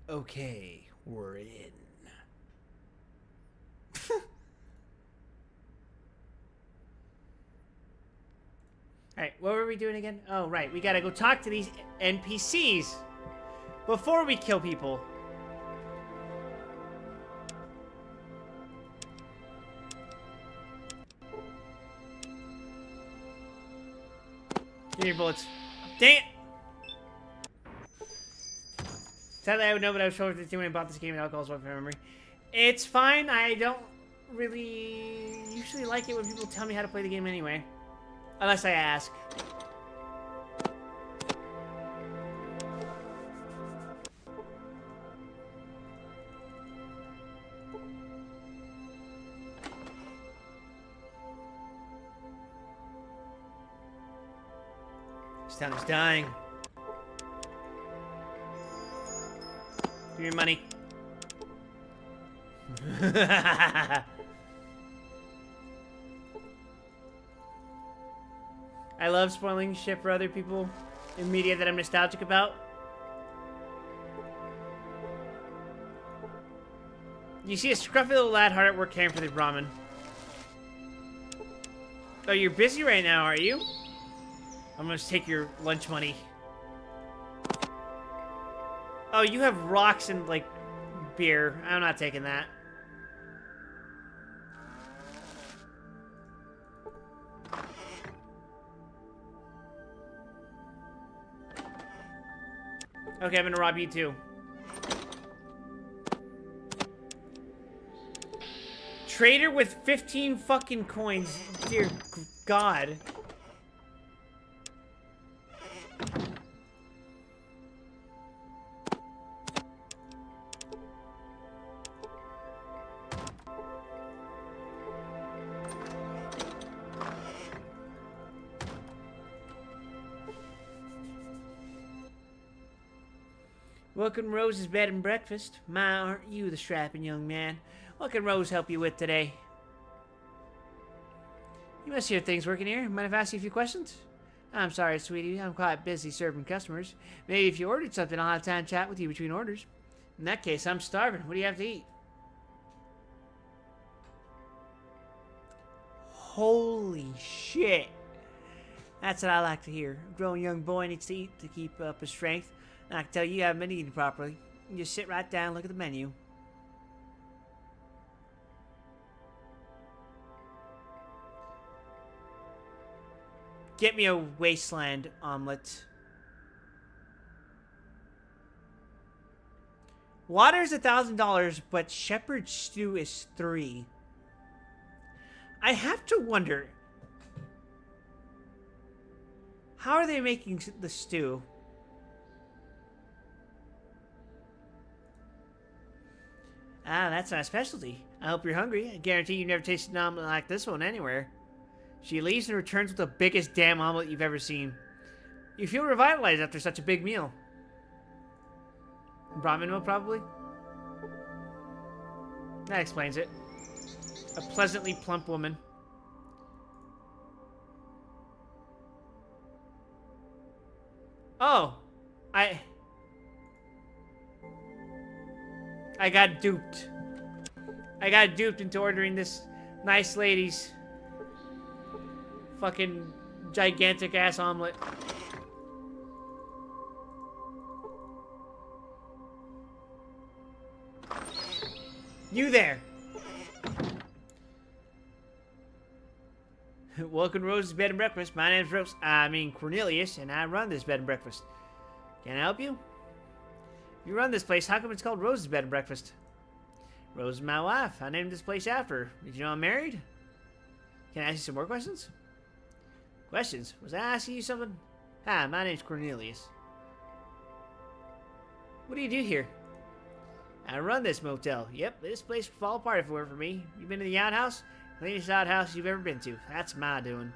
Okay, we're in. Alright, what were we doing again? Oh, right, we gotta go talk to these NPCs before we kill people. Give me your bullets. Dang it! Sadly, I would know, but I was told to do when I bought this game and alcohol's one from memory. It's fine. I don't really usually like it when people tell me how to play the game anyway. Unless I ask. This town is dying. Give me your money. I love spoiling shit for other people in media that I'm nostalgic about. You see a scruffy little lad hard at work caring for the Brahmin. Oh, you're busy right now, are you? I'm gonna take your lunch money. Oh, you have rocks and, like, beer. I'm not taking that. Okay, I'm gonna rob you too. Trader with 15 fucking coins. Dear God. Welcome Rose's bed and breakfast. My, aren't you the strapping young man? What can Rose help you with today? You must hear things working here. Mind if I ask you a few questions? I'm sorry, sweetie. I'm quite busy serving customers. Maybe if you ordered something, I'll have time to chat with you between orders. In that case, I'm starving. What do you have to eat? Holy shit. That's what I like to hear. A grown young boy needs to eat to keep up his strength. And I can tell you haven't been eating properly. You just sit right down and look at the menu. Get me a wasteland omelet. Water's $1,000, but shepherd's stew is $3. I have to wonder, how are they making the stew? Ah, that's my specialty. I hope you're hungry. I guarantee you never tasted an omelet like this one anywhere. She leaves and returns with the biggest damn omelet you've ever seen. You feel revitalized after such a big meal. Brahmin milk, probably? That explains it. A pleasantly plump woman. Oh! I got duped. I got duped into ordering this nice lady's fucking gigantic ass omelet. You there! Welcome to Rose's Bed and Breakfast. My name's Cornelius, and I run this bed and breakfast. Can I help you? You run this place, how come it's called Rose's Bed and Breakfast? Rose is my wife. I named this place after her. Did you know I'm married? Can I ask you some more questions? Questions? Was I asking you something? Hi, my name's Cornelius. What do you do here? I run this motel. Yep, this place would fall apart if it weren't for me. You been to the outhouse? Cleanest outhouse you've ever been to. That's my doing.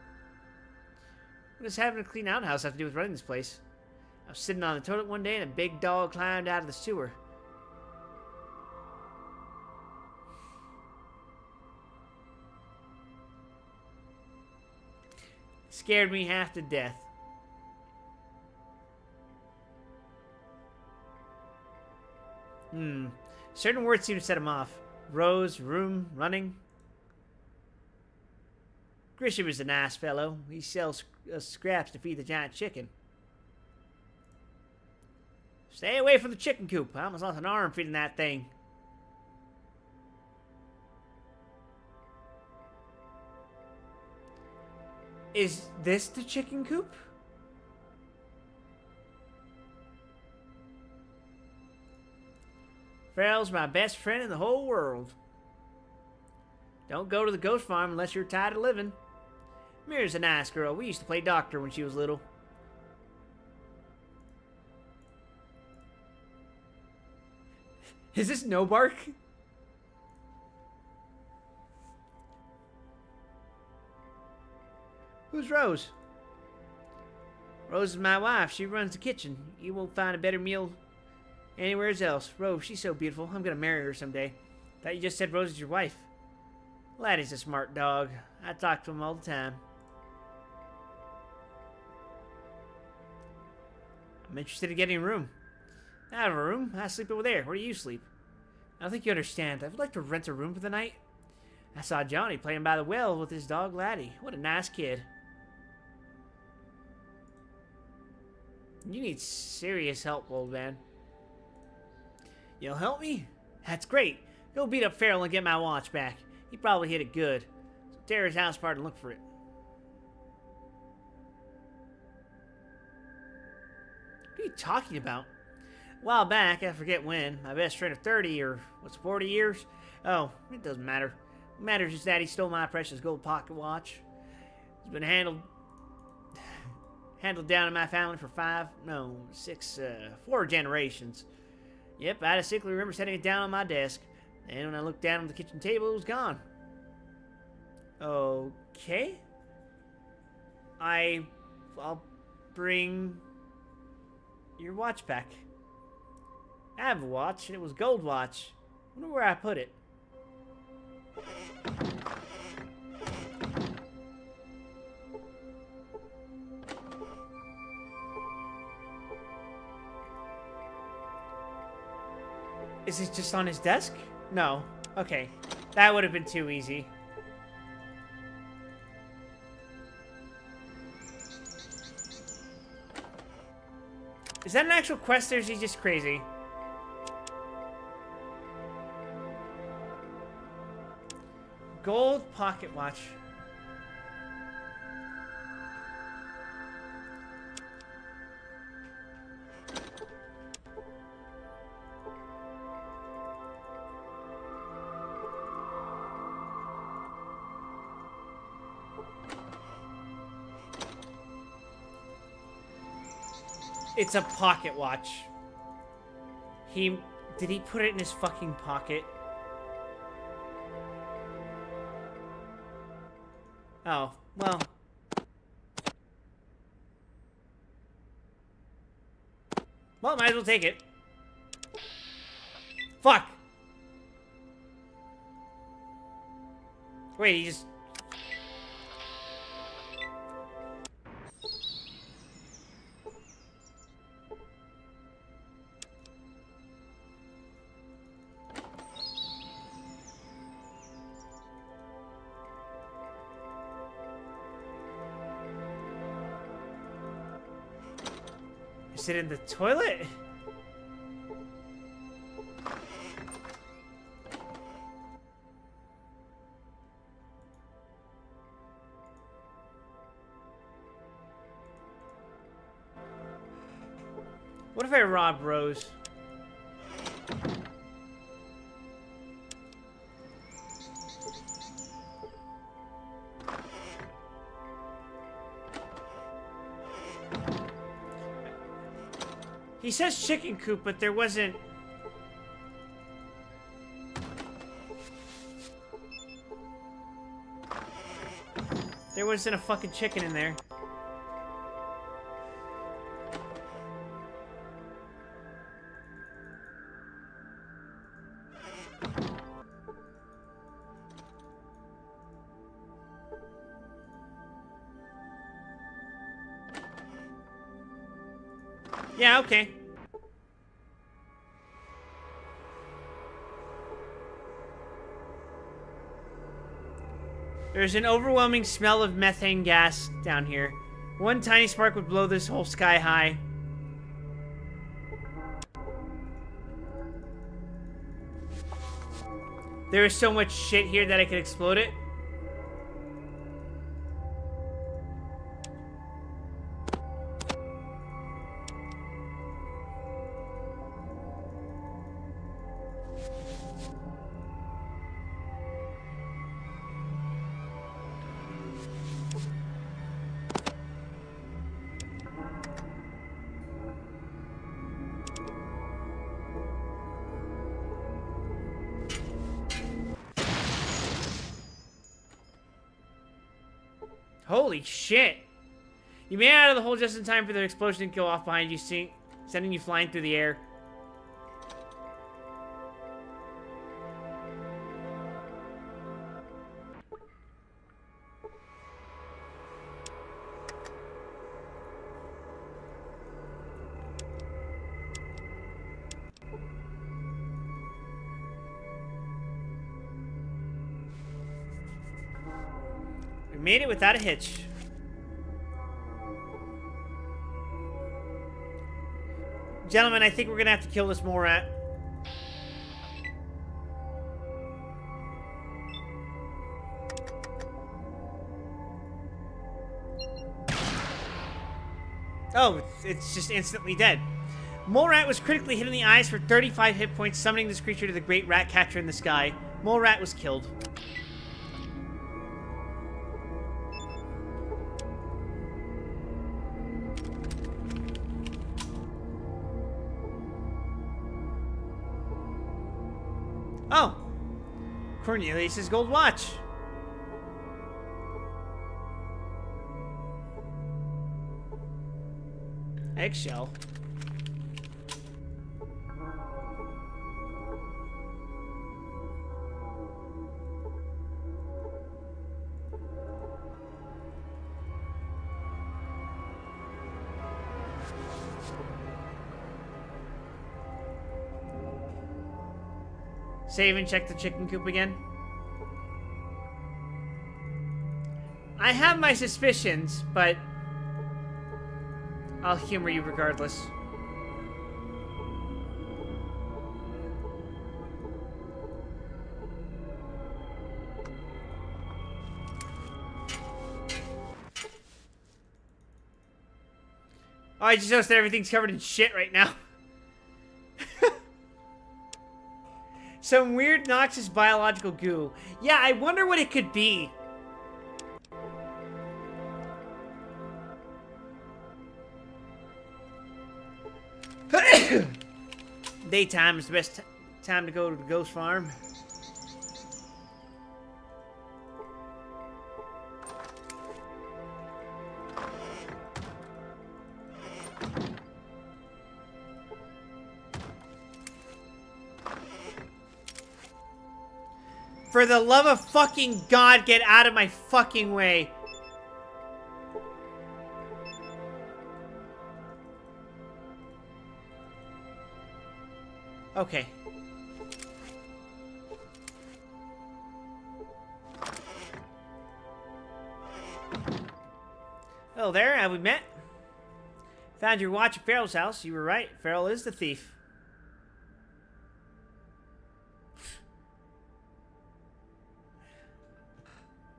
What does having a clean outhouse have to do with running this place? I was sitting on the toilet one day and a big dog climbed out of the sewer. Scared me half to death. Certain words seem to set him off. Rose, room, running. Grisham is a nice fellow. He sells scraps to feed the giant chicken. Stay away from the chicken coop. I almost lost an arm feeding that thing. Is this the chicken coop? Farrell's my best friend in the whole world. Don't go to the ghost farm unless you're tired of living. Mira's a nice girl. We used to play doctor when she was little. Is this No Bark? Who's Rose? Rose is my wife. She runs the kitchen. You won't find a better meal anywhere else. Rose, she's so beautiful. I'm gonna marry her someday. Thought you just said Rose is your wife. Laddie's a smart dog. I talk to him all the time. I'm interested in getting a room. I have a room. I sleep over there. Where do you sleep? I don't think you understand. I'd like to rent a room for the night. I saw Johnny playing by the well with his dog Laddie. What a nice kid. You need serious help, old man. You'll help me? That's great. Go beat up Farrell and get my watch back. He probably hit it good. So tear his house apart and look for it. What are you talking about? A while back, I forget when, my best friend of 30 or, 40 years? Oh, it doesn't matter. What matters is that he stole my precious gold pocket watch. It's been handled down in my family for 4 generations. Yep, I distinctly remember setting it down on my desk. And when I looked down on the kitchen table, it was gone. Okay. I'll bring your watch back. I have a watch, and it was a gold watch. I wonder where I put it. Is it just on his desk? No. Okay. That would have been too easy. Is that an actual quest, or is he just crazy? Gold pocket watch. It's a pocket watch. Did he put it in his fucking pocket? Oh, well. Well, might as well take it. Fuck! Wait, he just... Is it in the toilet? What if I rob Rose? He says chicken coop, but there wasn't... There wasn't a fucking chicken in there. Yeah, okay. There's an overwhelming smell of methane gas down here. One tiny spark would blow this whole sky high. There is so much shit here that I could explode it. Holy shit! You made it out of the hole just in time for the explosion to go off behind you, sending you flying through the air. We made it without a hitch. Gentlemen, I think we're gonna have to kill this mole rat. Oh, it's just instantly dead. Mole rat was critically hit in the eyes for 35 hit points, summoning this creature to the great rat catcher in the sky. Mole rat was killed. Oh! Cornelius's gold watch. Eggshell. Save and check the chicken coop again. I have my suspicions, but I'll humor you regardless. Oh, I just noticed that everything's covered in shit right now. Some weird noxious biological goo. Yeah, I wonder what it could be. Daytime is the best time to go to the ghost farm. For the love of fucking God, get out of my fucking way. Okay. Hello there, have we met? Found your watch at Farrell's house. You were right. Farrell is the thief.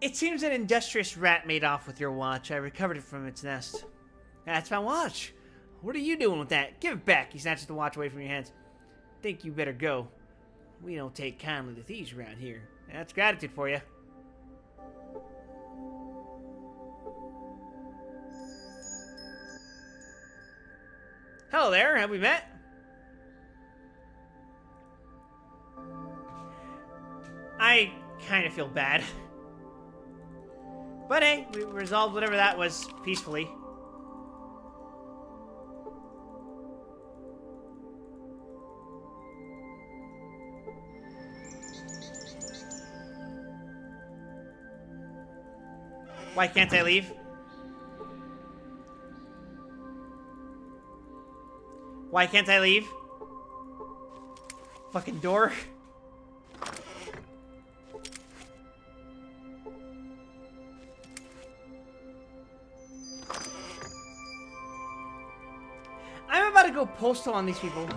It seems an industrious rat made off with your watch. I recovered it from its nest. That's my watch. What are you doing with that? Give it back. He snatches the watch away from your hands. Think you better go. We don't take kindly to thieves around here. That's gratitude for you. Hello there, have we met? I kind of feel bad. But hey, we resolved whatever that was peacefully. Why can't I leave? Why can't I leave? Fucking door. postal on these people.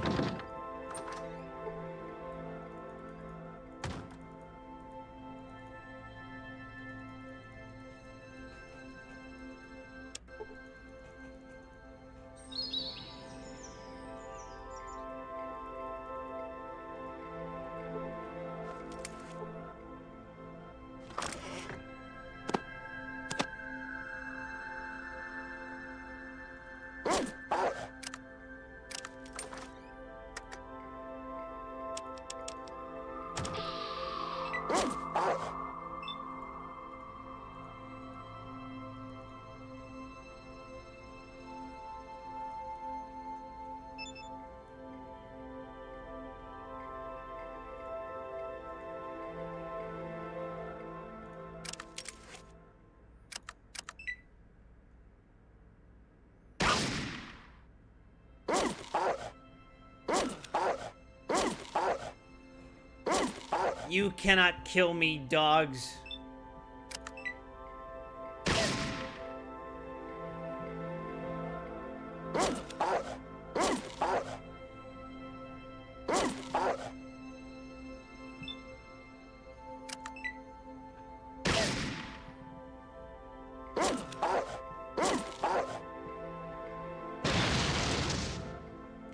You cannot kill me, dogs.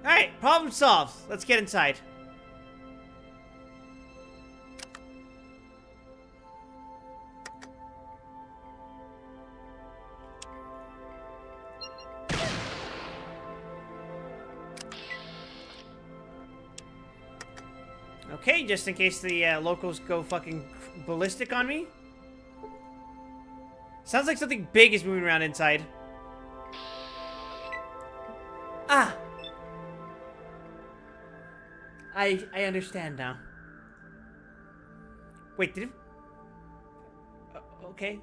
Alright, problem solved. Let's get inside. Okay, just in case the locals go fucking ballistic on me. Sounds like something big is moving around inside. Ah! I understand now. Wait, did it... okay.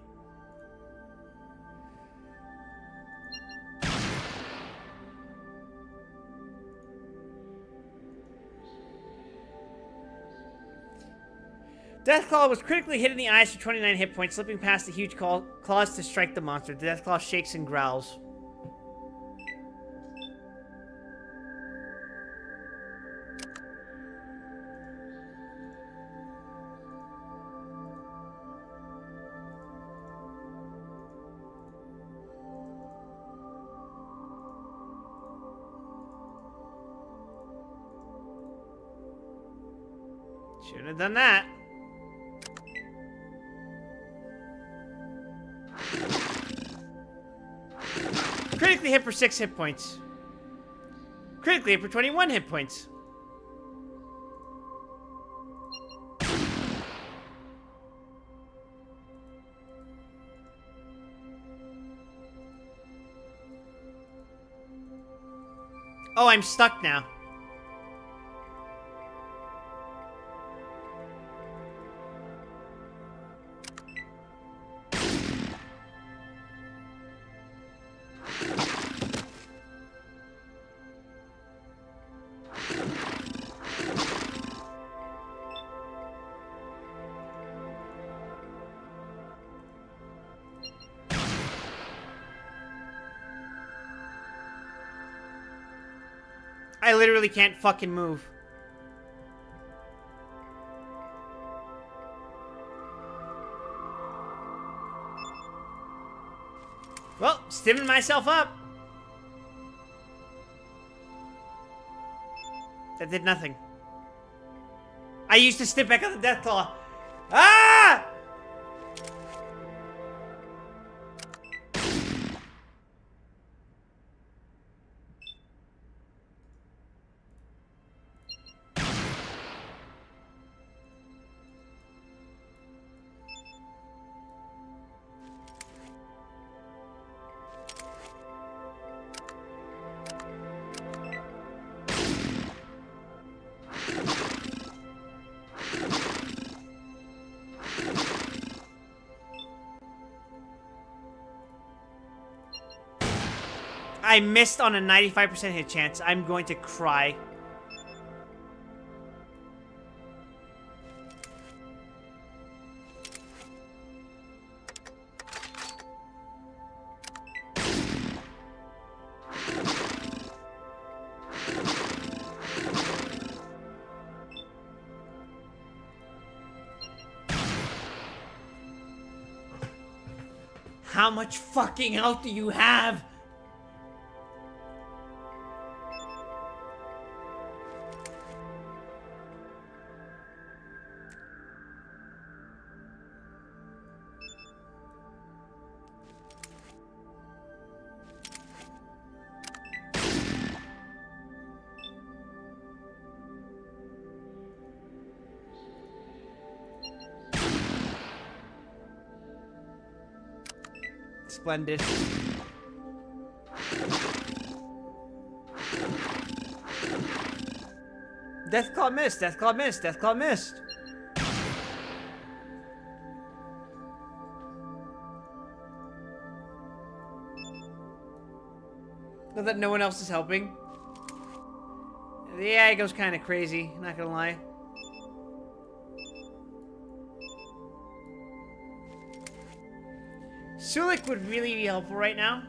Deathclaw was critically hit in the eyes for 29 hit points, slipping past the huge claws to strike the monster. The Deathclaw shakes and growls. Shouldn't have done that. Critically hit for 6 hit points. Critically hit for 21 hit points. Oh, I'm stuck now. I literally can't fucking move. Well, stimming myself up. That did nothing. I used to step back on the Deathclaw. Ah! I missed on a 95% hit chance. I'm going to cry. How much fucking health do you have? Splendid. Deathclaw missed, Deathclaw missed, Deathclaw missed. Now that no one else is helping. The AI goes kind of crazy, not gonna lie. Sulik would really be helpful right now.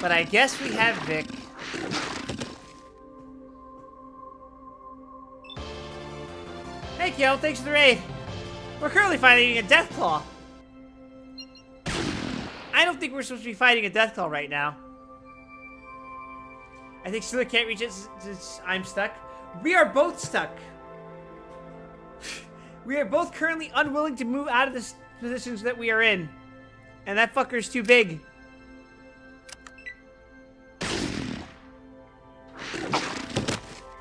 But I guess we have Vic. Hey, Kyo, thanks for the raid. We're currently fighting a Deathclaw. I don't think we're supposed to be fighting a Deathclaw right now. I think Sulik can't reach it since I'm stuck. We are both stuck. We are both currently unwilling to move out of the positions that we are in. And that fucker's too big.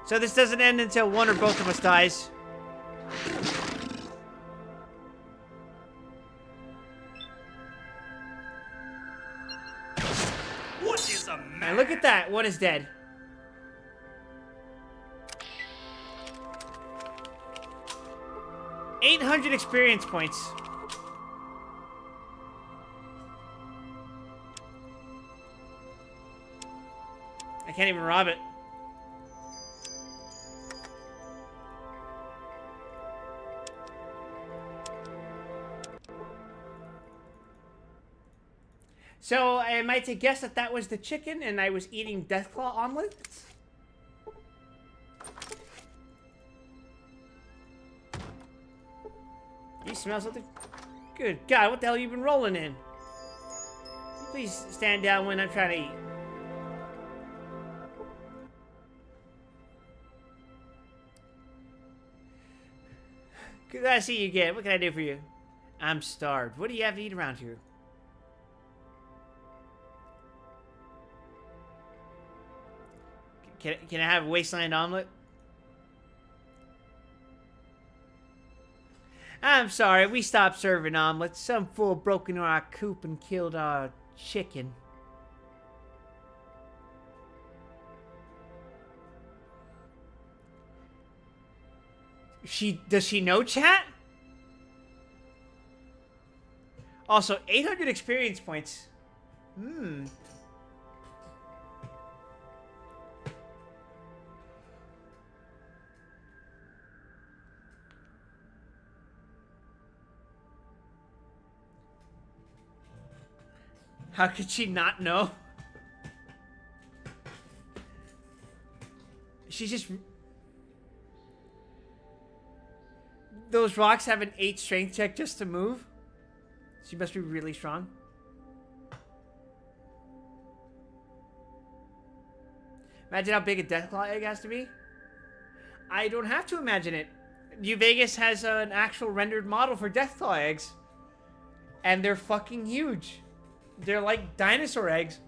So this doesn't end until one or both of us dies. What is the matter? And look at that, one is dead. $800 experience points. I can't even rob it. So, am I to guess that that was the chicken and I was eating Deathclaw omelets? You smell something? Good God, what the hell have you been rolling in? Please stand down when I'm trying to eat. Good to see you again. What can I do for you? I'm starved. What do you have to eat around here? Can I have a wasteland omelet? I'm sorry, we stopped serving omelets. Some fool broke into our coop and killed our chicken. Does she know, chat? Also, 800 experience points. How could she not know? She's just... Those rocks have an 8 strength check just to move? She must be really strong. Imagine how big a Deathclaw egg has to be. I don't have to imagine it. New Vegas has an actual rendered model for Deathclaw eggs. And they're fucking huge. They're like dinosaur eggs.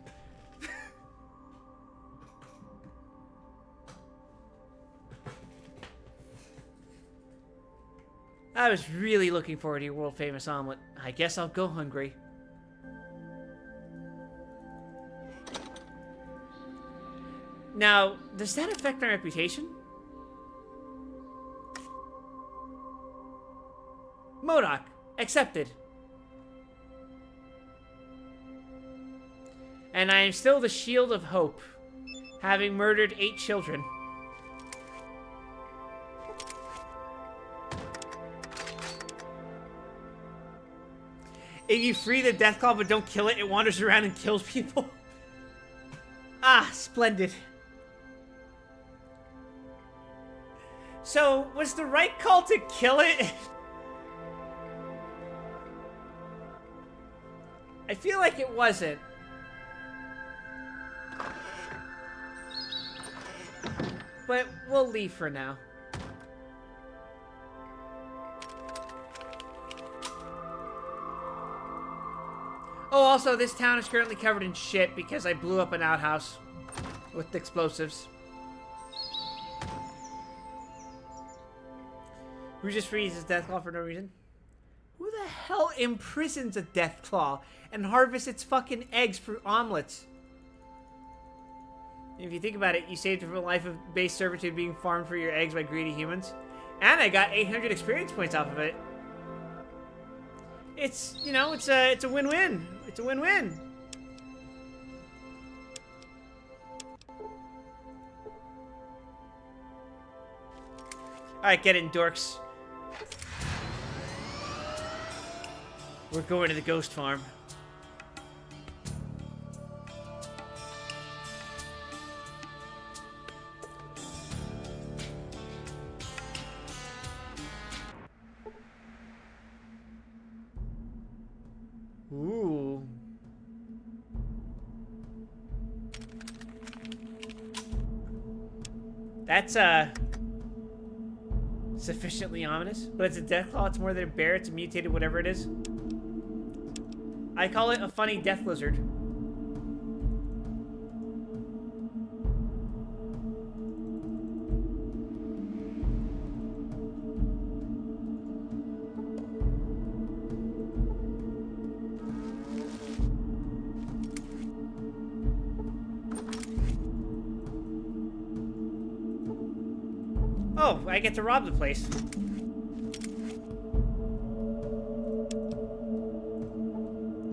I was really looking forward to your world famous omelet. I guess I'll go hungry. Now, does that affect my reputation? MODOK, accepted. And I am still the shield of hope, having murdered 8 children. If you free the Deathclaw but don't kill it, it wanders around and kills people. Ah, splendid. So, was the right call to kill it? I feel like it wasn't. But we'll leave for now. Oh, also, this town is currently covered in shit because I blew up an outhouse with explosives. Who just freezes Deathclaw for no reason? Who the hell imprisons a Deathclaw and harvests its fucking eggs for omelets? If you think about it, you saved from a life of base servitude being farmed for your eggs by greedy humans. And I got 800 experience points off of it. It's, you know, it's a win-win. It's a win-win. Alright, get in, dorks. We're going to the ghost farm. Ooh. That's, sufficiently ominous. But it's a Deathclaw, it's more than a bear, it's a mutated whatever it is. I call it a funny death lizard. Oh, I get to rob the place.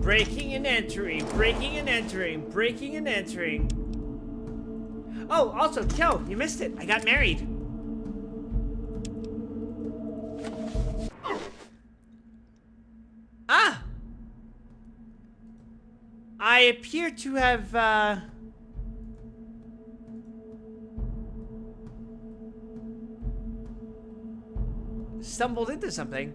Breaking and entering, breaking and entering, breaking and entering. Oh, also, Kel, you missed it. I got married. Ah! I appear to have, stumbled into something.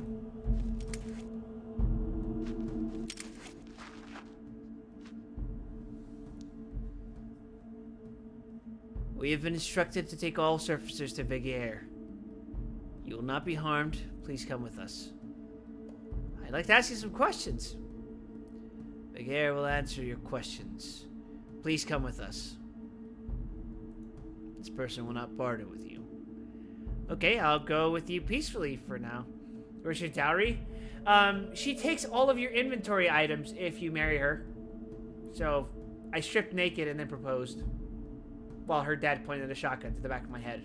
We have been instructed to take all surfacers to Vigair. You will not be harmed. Please come with us. I'd like to ask you some questions. Vigair will answer your questions. Please come with us. This person will not barter with you. Okay, I'll go with you peacefully for now. Where's your dowry? She takes all of your inventory items if you marry her. So, I stripped naked and then proposed. While her dad pointed a shotgun to the back of my head.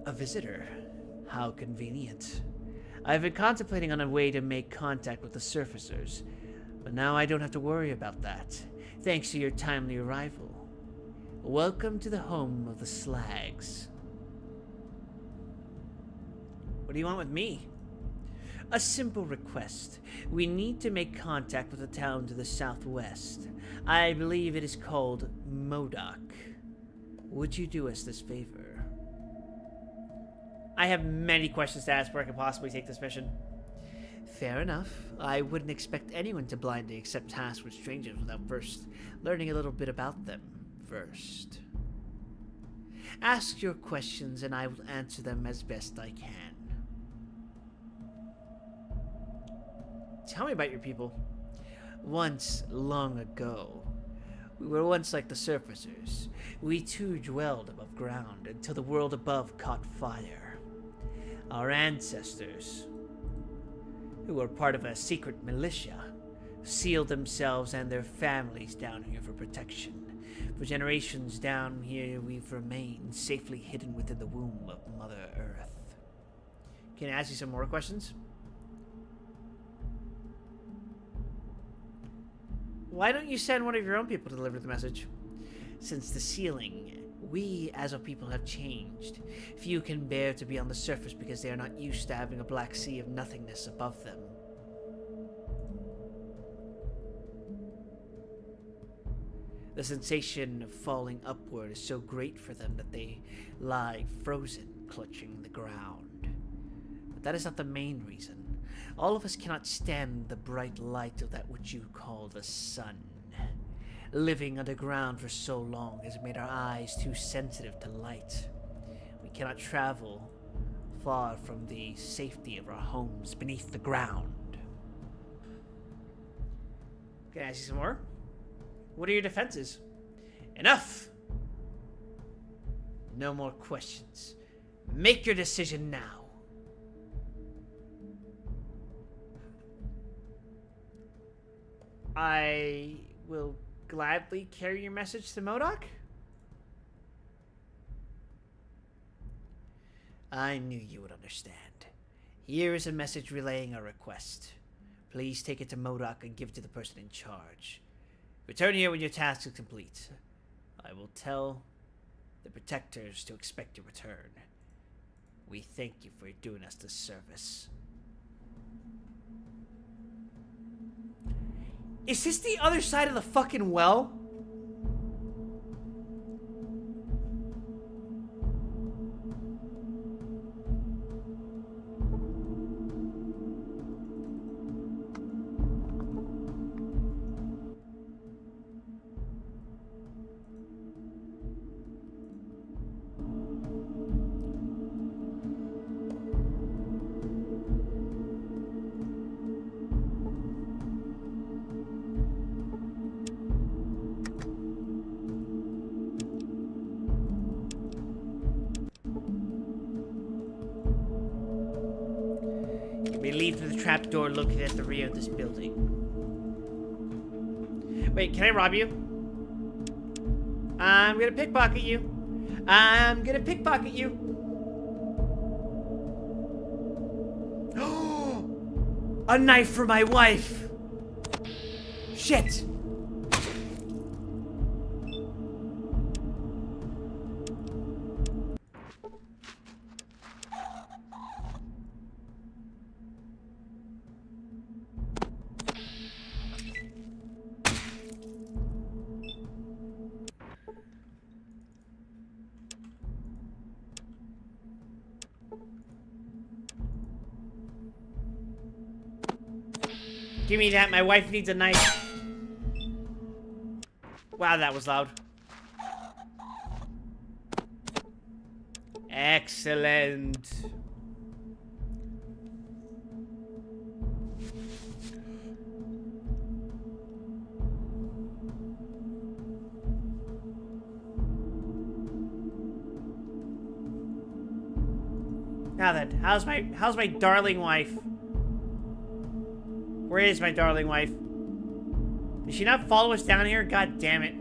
A visitor. How convenient. I've been contemplating on a way to make contact with the surfacers, but now I don't have to worry about that, thanks to your timely arrival. Welcome to the home of the Slags. What do you want with me? A simple request. We need to make contact with a town to the southwest. I believe it is called Modoc. Would you do us this favor? I have many questions to ask before I can possibly take this mission. Fair enough. I wouldn't expect anyone to blindly accept tasks with strangers without first learning a little bit about them first. Ask your questions and I will answer them as best I can. Tell me about your people. Once, long ago, we were once like the surfacers. We too dwelled above ground until the world above caught fire. Our ancestors, who were part of a secret militia, sealed themselves and their families down here for protection. For generations down here, we've remained safely hidden within the womb of Mother Earth. Can I ask you some more questions? Why don't you send one of your own people to deliver the message? Since the sealing, we as a people have changed. Few can bear to be on the surface because they are not used to having a black sea of nothingness above them. The sensation of falling upward is so great for them that they lie frozen, clutching the ground. But that is not the main reason. All of us cannot stand the bright light of that which you call the sun. Living underground for so long has made our eyes too sensitive to light. We cannot travel far from the safety of our homes beneath the ground. Can I ask you some more? What are your defenses? Enough! No more questions. Make your decision now. I will gladly carry your message to MODOK. I knew you would understand. Here is a message relaying our request. Please take it to MODOK and give it to the person in charge. Return here when your task is complete. I will tell the protectors to expect your return. We thank you for doing us this service. Is this the other side of the fucking well? We leave through the trapdoor located at the rear of this building. Wait, can I rob you? I'm gonna pickpocket you. I'm gonna pickpocket you. A knife for my wife. Shit. Give me that. My wife needs a knife. Wow, that was loud. Excellent. Now then, how's my darling wife? Where is my darling wife? Did she not follow us down here? God damn it.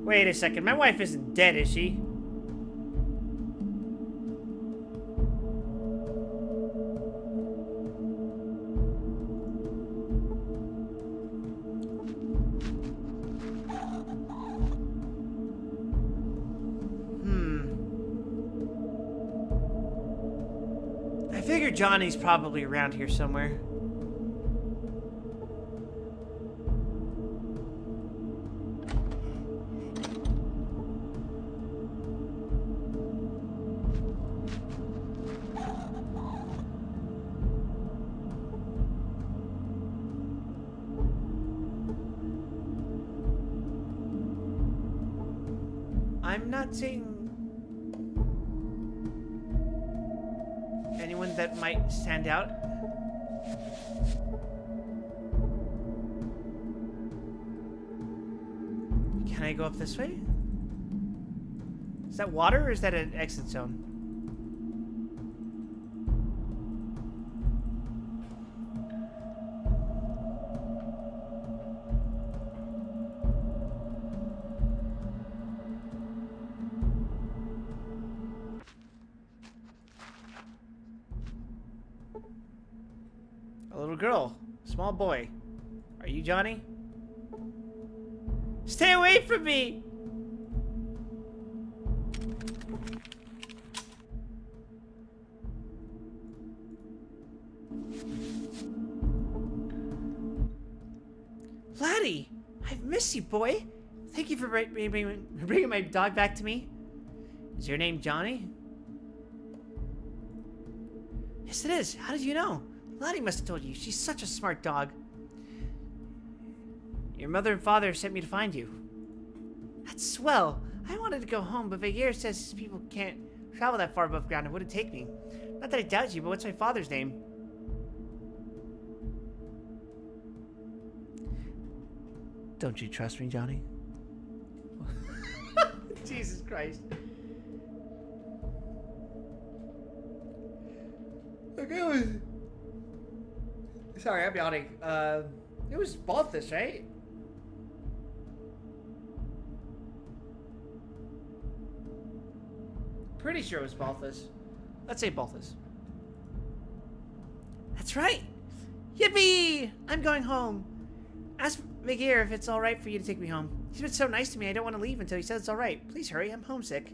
Wait a second. My wife isn't dead, is she? I figure Johnny's probably around here somewhere. I'm not seeing anyone that might stand out. Can I go up this way? Is that water or is that an exit zone? A little girl. Small boy. Are you Johnny? Stay away from me! Laddie! miss you, boy. Thank you for bringing my dog back to me. Is your name Johnny? Yes, it is. How did you know? Lottie must have told you. She's such a smart dog. Your mother and father sent me to find you. That's swell. I wanted to go home, but Vegir says people can't travel that far above ground and wouldn't take me. Not that I doubt you, but what's my father's name? Don't you trust me, Johnny? Jesus Christ. Okay, it was... Sorry, I'm yawning. It was Balthus, right? Pretty sure it was Balthus. Let's say Balthus. That's right! Yippee! I'm going home. Ask Vegir if it's alright for you to take me home. He's been so nice to me, I don't want to leave until he says it's alright. Please hurry, I'm homesick.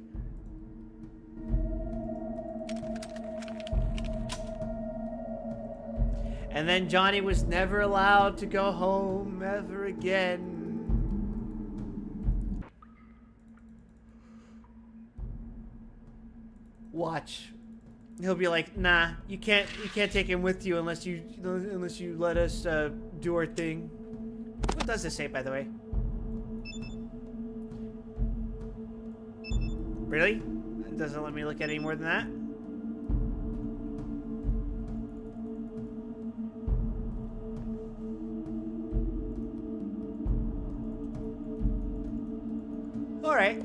And then Johnny was never allowed to go home ever again. Watch. He'll be like, nah, you can't take him with you unless you let us do our thing. What does this say, by the way? Really? It doesn't let me look at any more than that? Alright.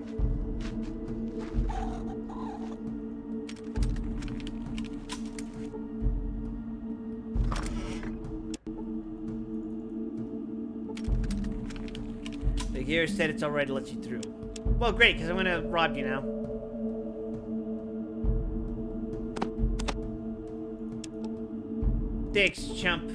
The gear said it's alright to let you through. Well, great, because I'm gonna rob you now. Thanks, chump.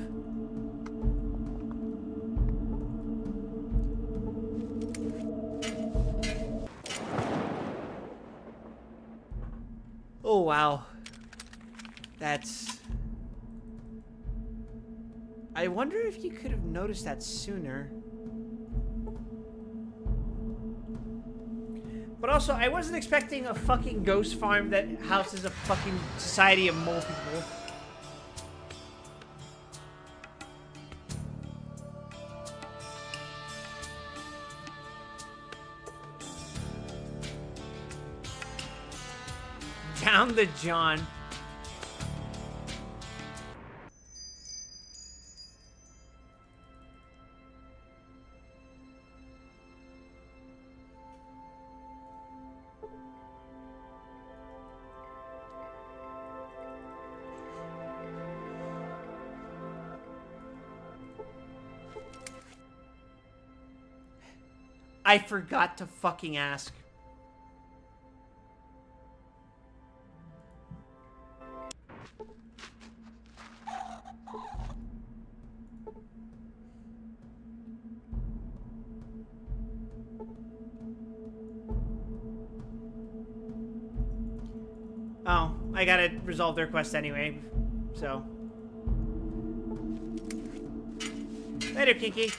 Oh, wow. That's... I wonder if you could have noticed that sooner. But also, I wasn't expecting a fucking ghost farm that houses a fucking society of mole people. Down the John. I forgot to fucking ask. Oh, I gotta resolve their quest anyway, so. Later, Kinky.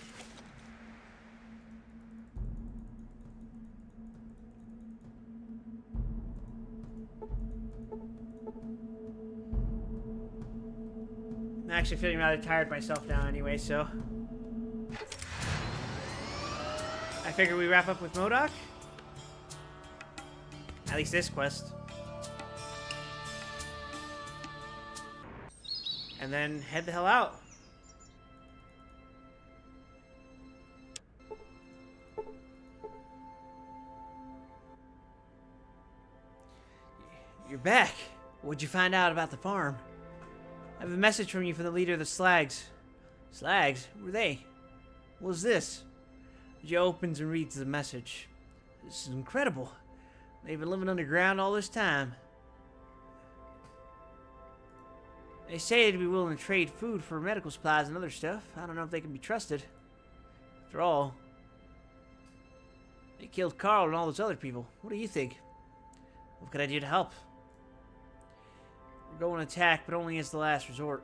I'm actually feeling rather tired myself now anyway, so. I figure we wrap up with MODOK. At least this quest. And then head the hell out. You're back. What'd you find out about the farm? I have a message from you from the leader of the Slags. Slags? Who are they? What is this? Joe opens and reads the message. This is incredible. They've been living underground all this time. They say they'd be willing to trade food for medical supplies and other stuff. I don't know if they can be trusted. After all, they killed Carl and all those other people. What do you think? What could I do to help? We're going to attack, but only as the last resort.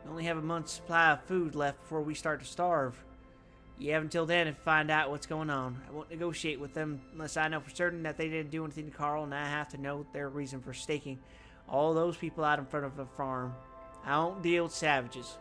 We only have a month's supply of food left before we start to starve. You have until then to find out what's going on. I won't negotiate with them unless I know for certain that they didn't do anything to Carl, and I have to know their reason for staking all those people out in front of the farm. I don't deal with savages.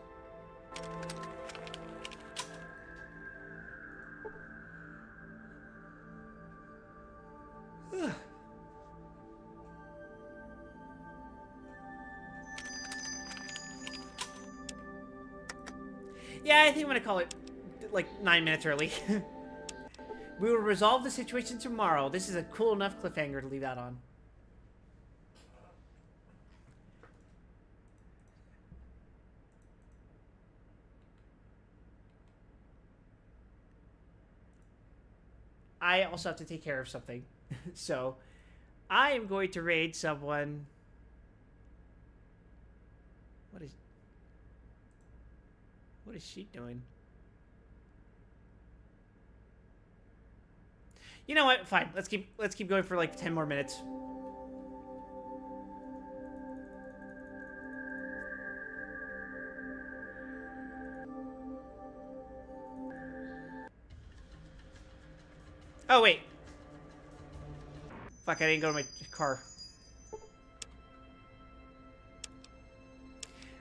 Yeah, I think I'm gonna call it like 9 minutes early. We will resolve the situation tomorrow. This is a cool enough cliffhanger to leave that on. I also have to take care of something. So, I am going to raid someone. What is she doing? You know what? Fine. Let's keep going for like 10 more minutes. Oh wait. Fuck, I didn't go to my car.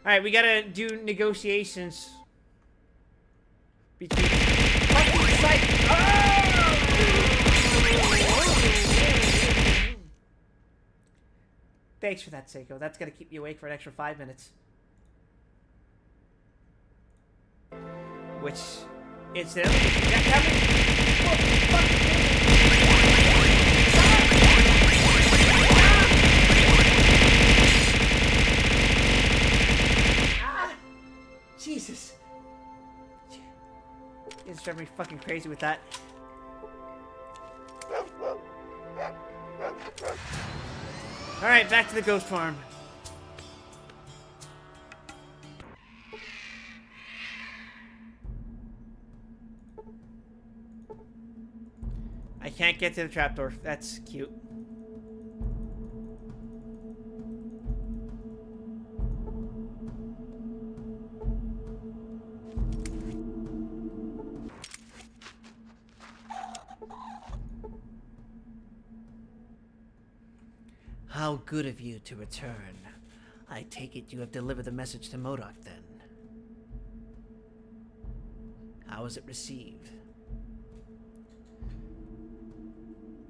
Alright, we gotta do negotiations between fucking psych. Thanks for that, Seiko. That's gonna keep me awake for an extra 5 minutes. Which, incidentally, that Jesus. It's driving me fucking crazy with that. Alright, back to the ghost farm. I can't get to the trapdoor. That's cute. How good of you to return. I take it you have delivered the message to MODOK then. How was it received?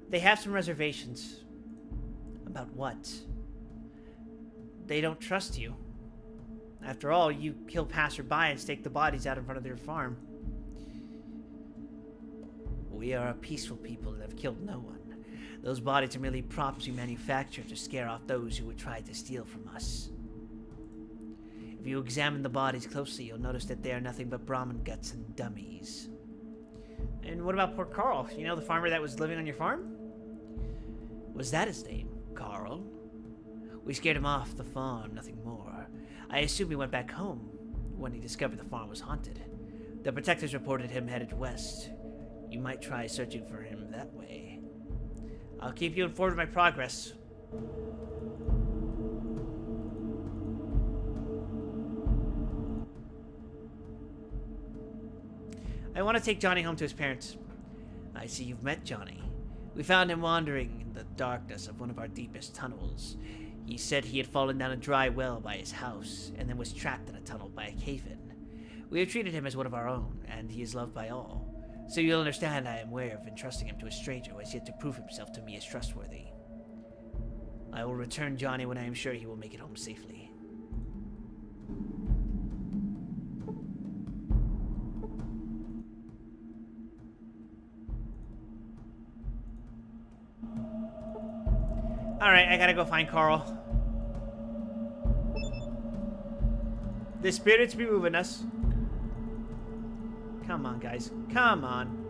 They have some reservations. About what? They don't trust you. After all, you kill passerby and stake the bodies out in front of their farm. We are a peaceful people that have killed no one. Those bodies are merely props we manufacture to scare off those who would try to steal from us. If you examine the bodies closely, you'll notice that they are nothing but Brahmin guts and dummies. And what about poor Carl? You know, the farmer that was living on your farm? Was that his name? Carl? We scared him off the farm, nothing more. I assume he went back home when he discovered the farm was haunted. The protectors reported him headed west. You might try searching for him that way. I'll keep you informed of my progress. I want to take Johnny home to his parents. I see you've met Johnny. We found him wandering in the darkness of one of our deepest tunnels. He said he had fallen down a dry well by his house, and then was trapped in a tunnel by a cave-in. We have treated him as one of our own, and he is loved by all. So you'll understand I am wary of entrusting him to a stranger who has yet to prove himself to me as trustworthy. I will return Johnny when I am sure he will make it home safely. Alright, I gotta go find Carl. The spirits be moving us. Come on, guys. Come on.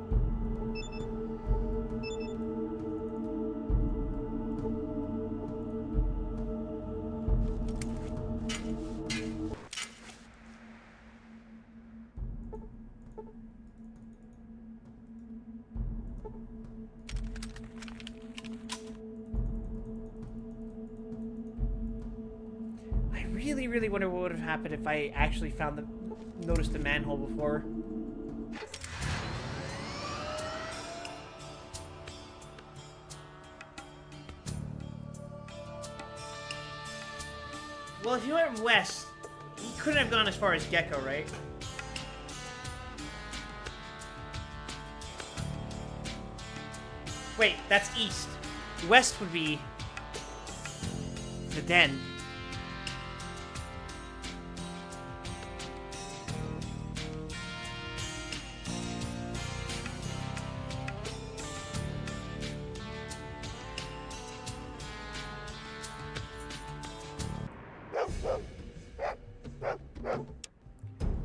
I really wonder what would have happened if I actually noticed the manhole before. Well, if you went west, he couldn't have gone as far as Gecko, right? Wait, that's east. West would be the den.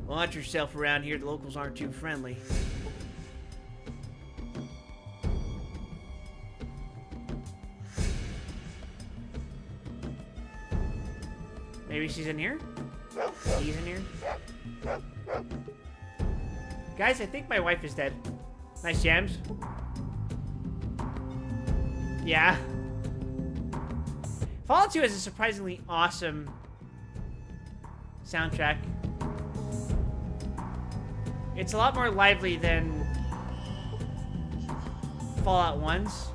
Watch yourself around here. The locals aren't too friendly. Maybe she's in here? He's in here? Guys, I think my wife is dead. Nice jams. Yeah. Fallout 2 has a surprisingly awesome soundtrack. It's a lot more lively than Fallout 1's.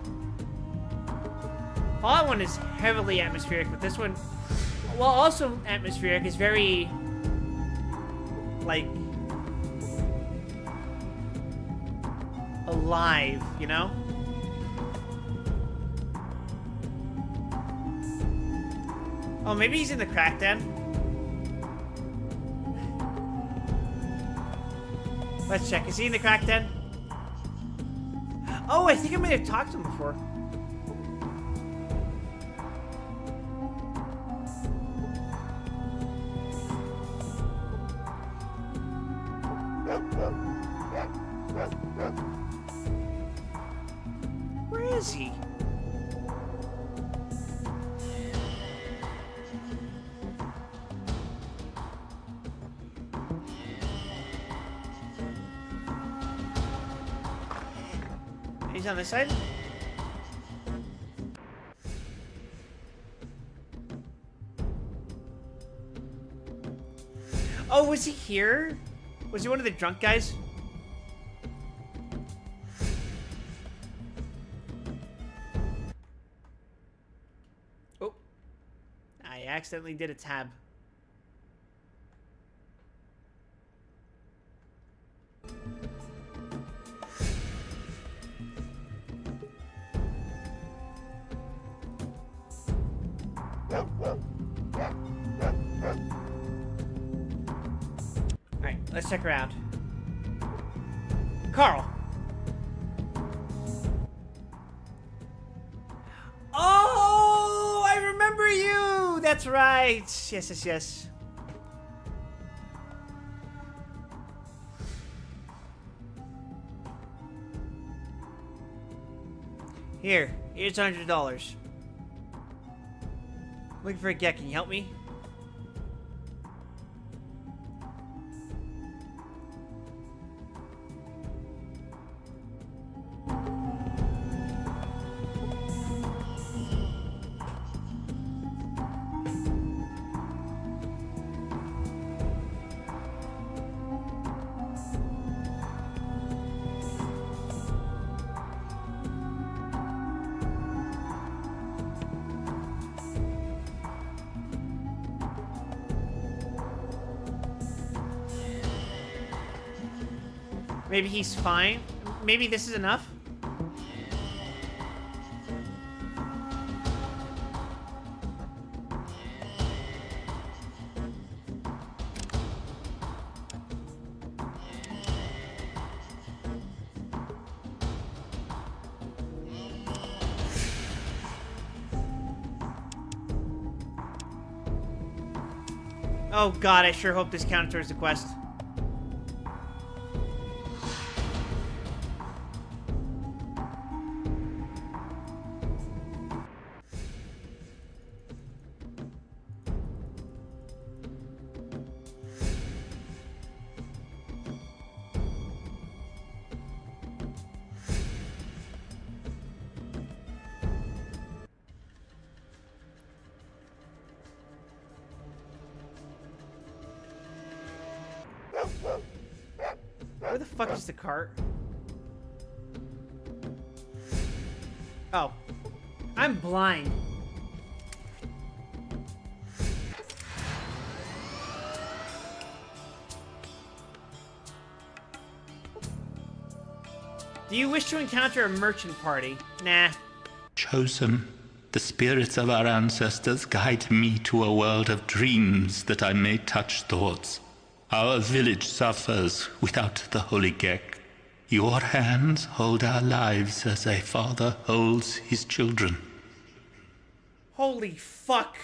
Fallout 1 is heavily atmospheric, but this one, while also atmospheric, is very, like, alive, you know? Oh, maybe he's in the crack den? Let's check. Is he in the crack den? Oh, I think I might have talked to him before. Where is he? He's on this side? Oh, was he here? Was he one of the drunk guys? Oh. I accidentally did a tab. Alright, let's check around. Carl! Oh, I remember you! That's right! Yes, yes, yes. Here's $100. Looking for a get. Can you help me? Maybe he's fine. Maybe this is enough. Oh god, I sure hope this counts towards the quest. Where the fuck is the cart? Oh. I'm blind. Do you wish to encounter a merchant party? Nah. Chosen, the spirits of our ancestors guide me to a world of dreams that I may touch thoughts. Our village suffers without the Holy Gek. Your hands hold our lives as a father holds his children. Holy fuck.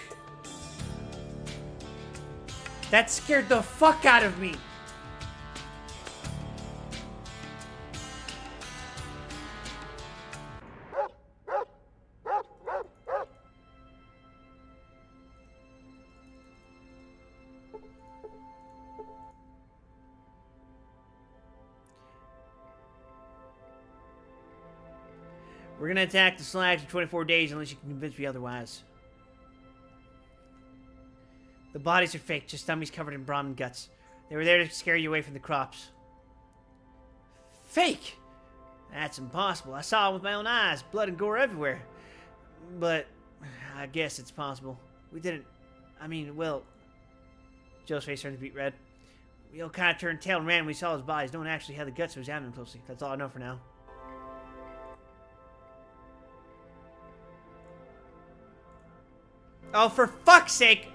That scared the fuck out of me. We're gonna attack the Slags in 24 days unless you can convince me otherwise. The bodies are fake, just dummies covered in Brahmin guts. They were there to scare you away from the crops. Fake? That's impossible. I saw it with my own eyes. Blood and gore everywhere. But I guess it's possible. We didn't... I mean, well... Joe's face started to beat red. We all kind of turned tail and ran when we saw his bodies. No one actually had the guts to examine them closely. That's all I know for now. Oh, for fuck's sake!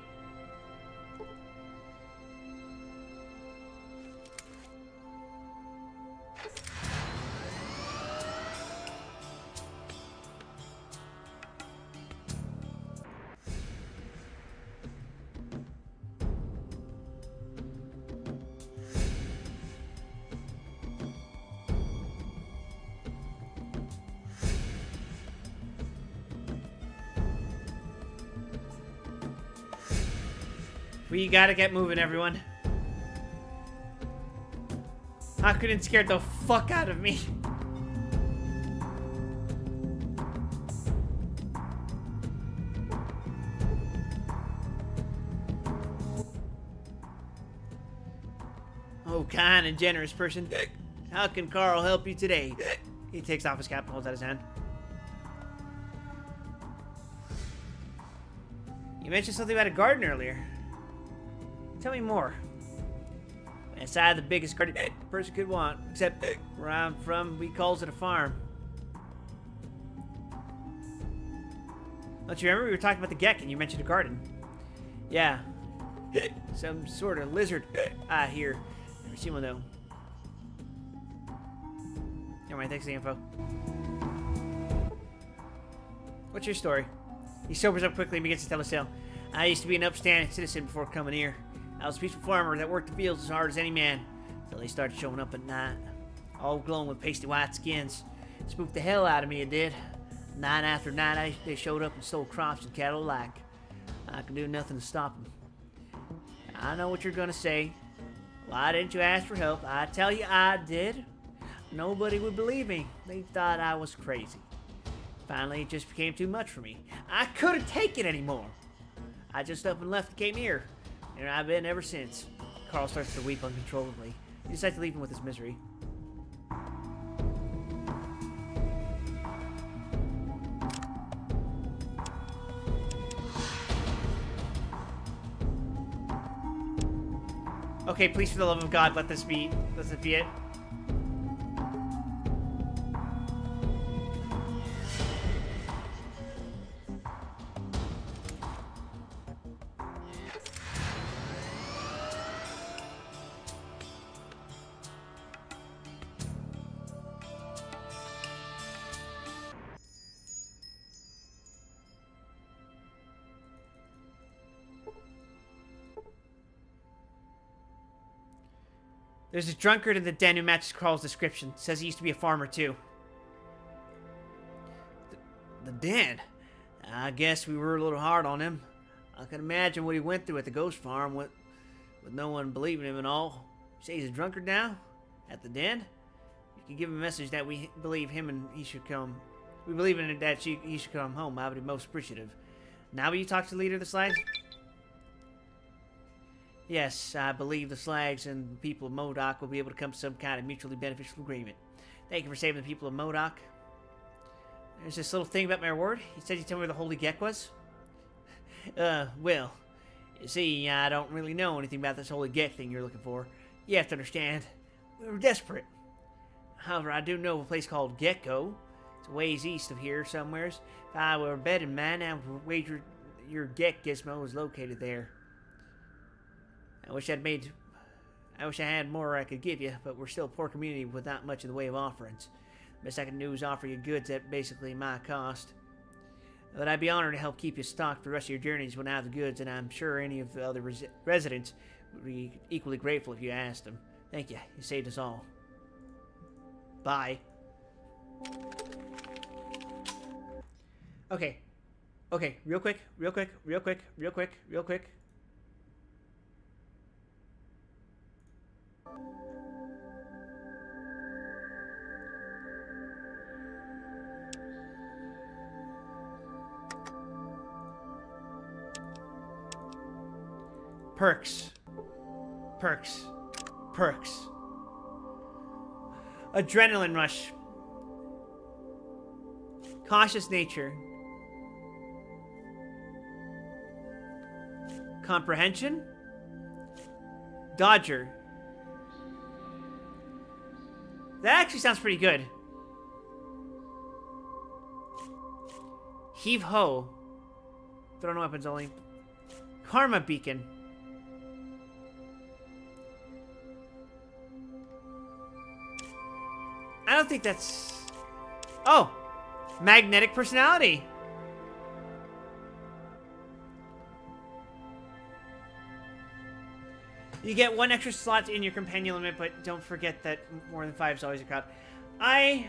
We gotta get moving, everyone. Hakunin scared the fuck out of me. Oh, kind and generous person. How can Carl help you today? He takes off his cap and holds out his hand. You mentioned something about a garden earlier. Tell me more. Inside the biggest garden a person could want, except where I'm from, we calls it a farm. Don't you remember we were talking about the Gek and you mentioned a garden? Yeah. Some sort of lizard, I hear. Never seen one though. Never mind, thanks for the info. What's your story? He sobers up quickly and begins to tell his tale. I used to be an upstanding citizen before coming here. I was a peaceful farmer that worked the fields as hard as any man, until they started showing up at night, all glowing with pasty white skins. It spooked the hell out of me, it did. Night after night, they showed up and stole crops and cattle alike. I could do nothing to stop them. I know what you're gonna say. Why didn't you ask for help? I tell you I did. Nobody would believe me. They thought I was crazy. Finally, it just became too much for me. I couldn't take it anymore. I just up and left and came here. And I've been ever since. Carl starts to weep uncontrollably. He decides to leave him with his misery. Okay, please, for the love of God, let this be it. There's a drunkard in the den who matches Carl's description. Says he used to be a farmer, too. The den? I guess we were a little hard on him. I can imagine what he went through at the ghost farm with no one believing him and all. You say he's a drunkard now? At the den? You can give him a message that we believe him and he should come. We believe in it that he should come home. I would be most appreciative. Now will you talk to the leader of the Slags? Yes, I believe the Slags and the people of MODOK will be able to come to some kind of mutually beneficial agreement. Thank you for saving the people of MODOK. There's this little thing about my reward. He said he'd tell me where the Holy Gek was. Well, you see, I don't really know anything about this Holy Gek thing you're looking for. You have to understand, we were desperate. However, I do know of a place called Gecko. It's a ways east of here somewheres. If I were a betting man, I would wager your Gek Gizmo is located there. I wish I had more I could give you, but we're still a poor community with not much in the way of offerings. Best I can do is offer you goods at basically my cost. But I'd be honored to help keep you stocked for the rest of your journeys when I have the goods, and I'm sure any of the other residents would be equally grateful if you asked them. Thank you. You saved us all. Bye. Okay. Okay, real quick. Perks. Adrenaline rush. Cautious nature. Comprehension. Dodger. That actually sounds pretty good. Heave ho. Thrown weapons only. Karma beacon. I don't think that's... Oh! Magnetic personality! You get 1 extra slot in your companion limit, but don't forget that more than 5 is always a crowd. I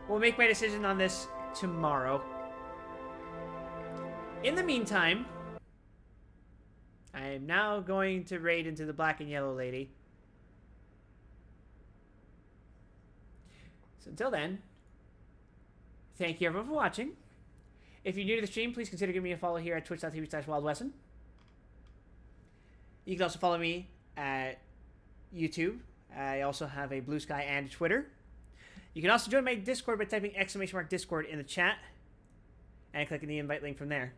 will make my decision on this tomorrow. In the meantime, I am now going to raid into the Black and Yellow Lady. So until then, thank you everyone for watching. If you're new to the stream, please consider giving me a follow here at twitch.tv/WildWesson. You can also follow me at YouTube. I also have a Blue Sky and Twitter. You can also join my Discord by typing !Discord in the chat and clicking the invite link from there.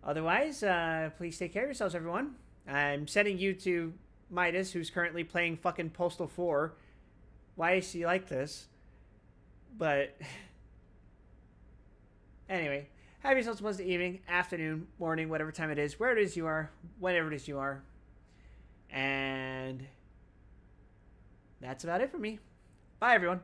Otherwise, please take care of yourselves, everyone. I'm sending you to Midas, who's currently playing fucking Postal 4. Why is she like this? But anyway, have yourselves a pleasant evening, afternoon, morning, whatever time it is, where it is you are, whenever it is you are. And that's about it for me. Bye, everyone.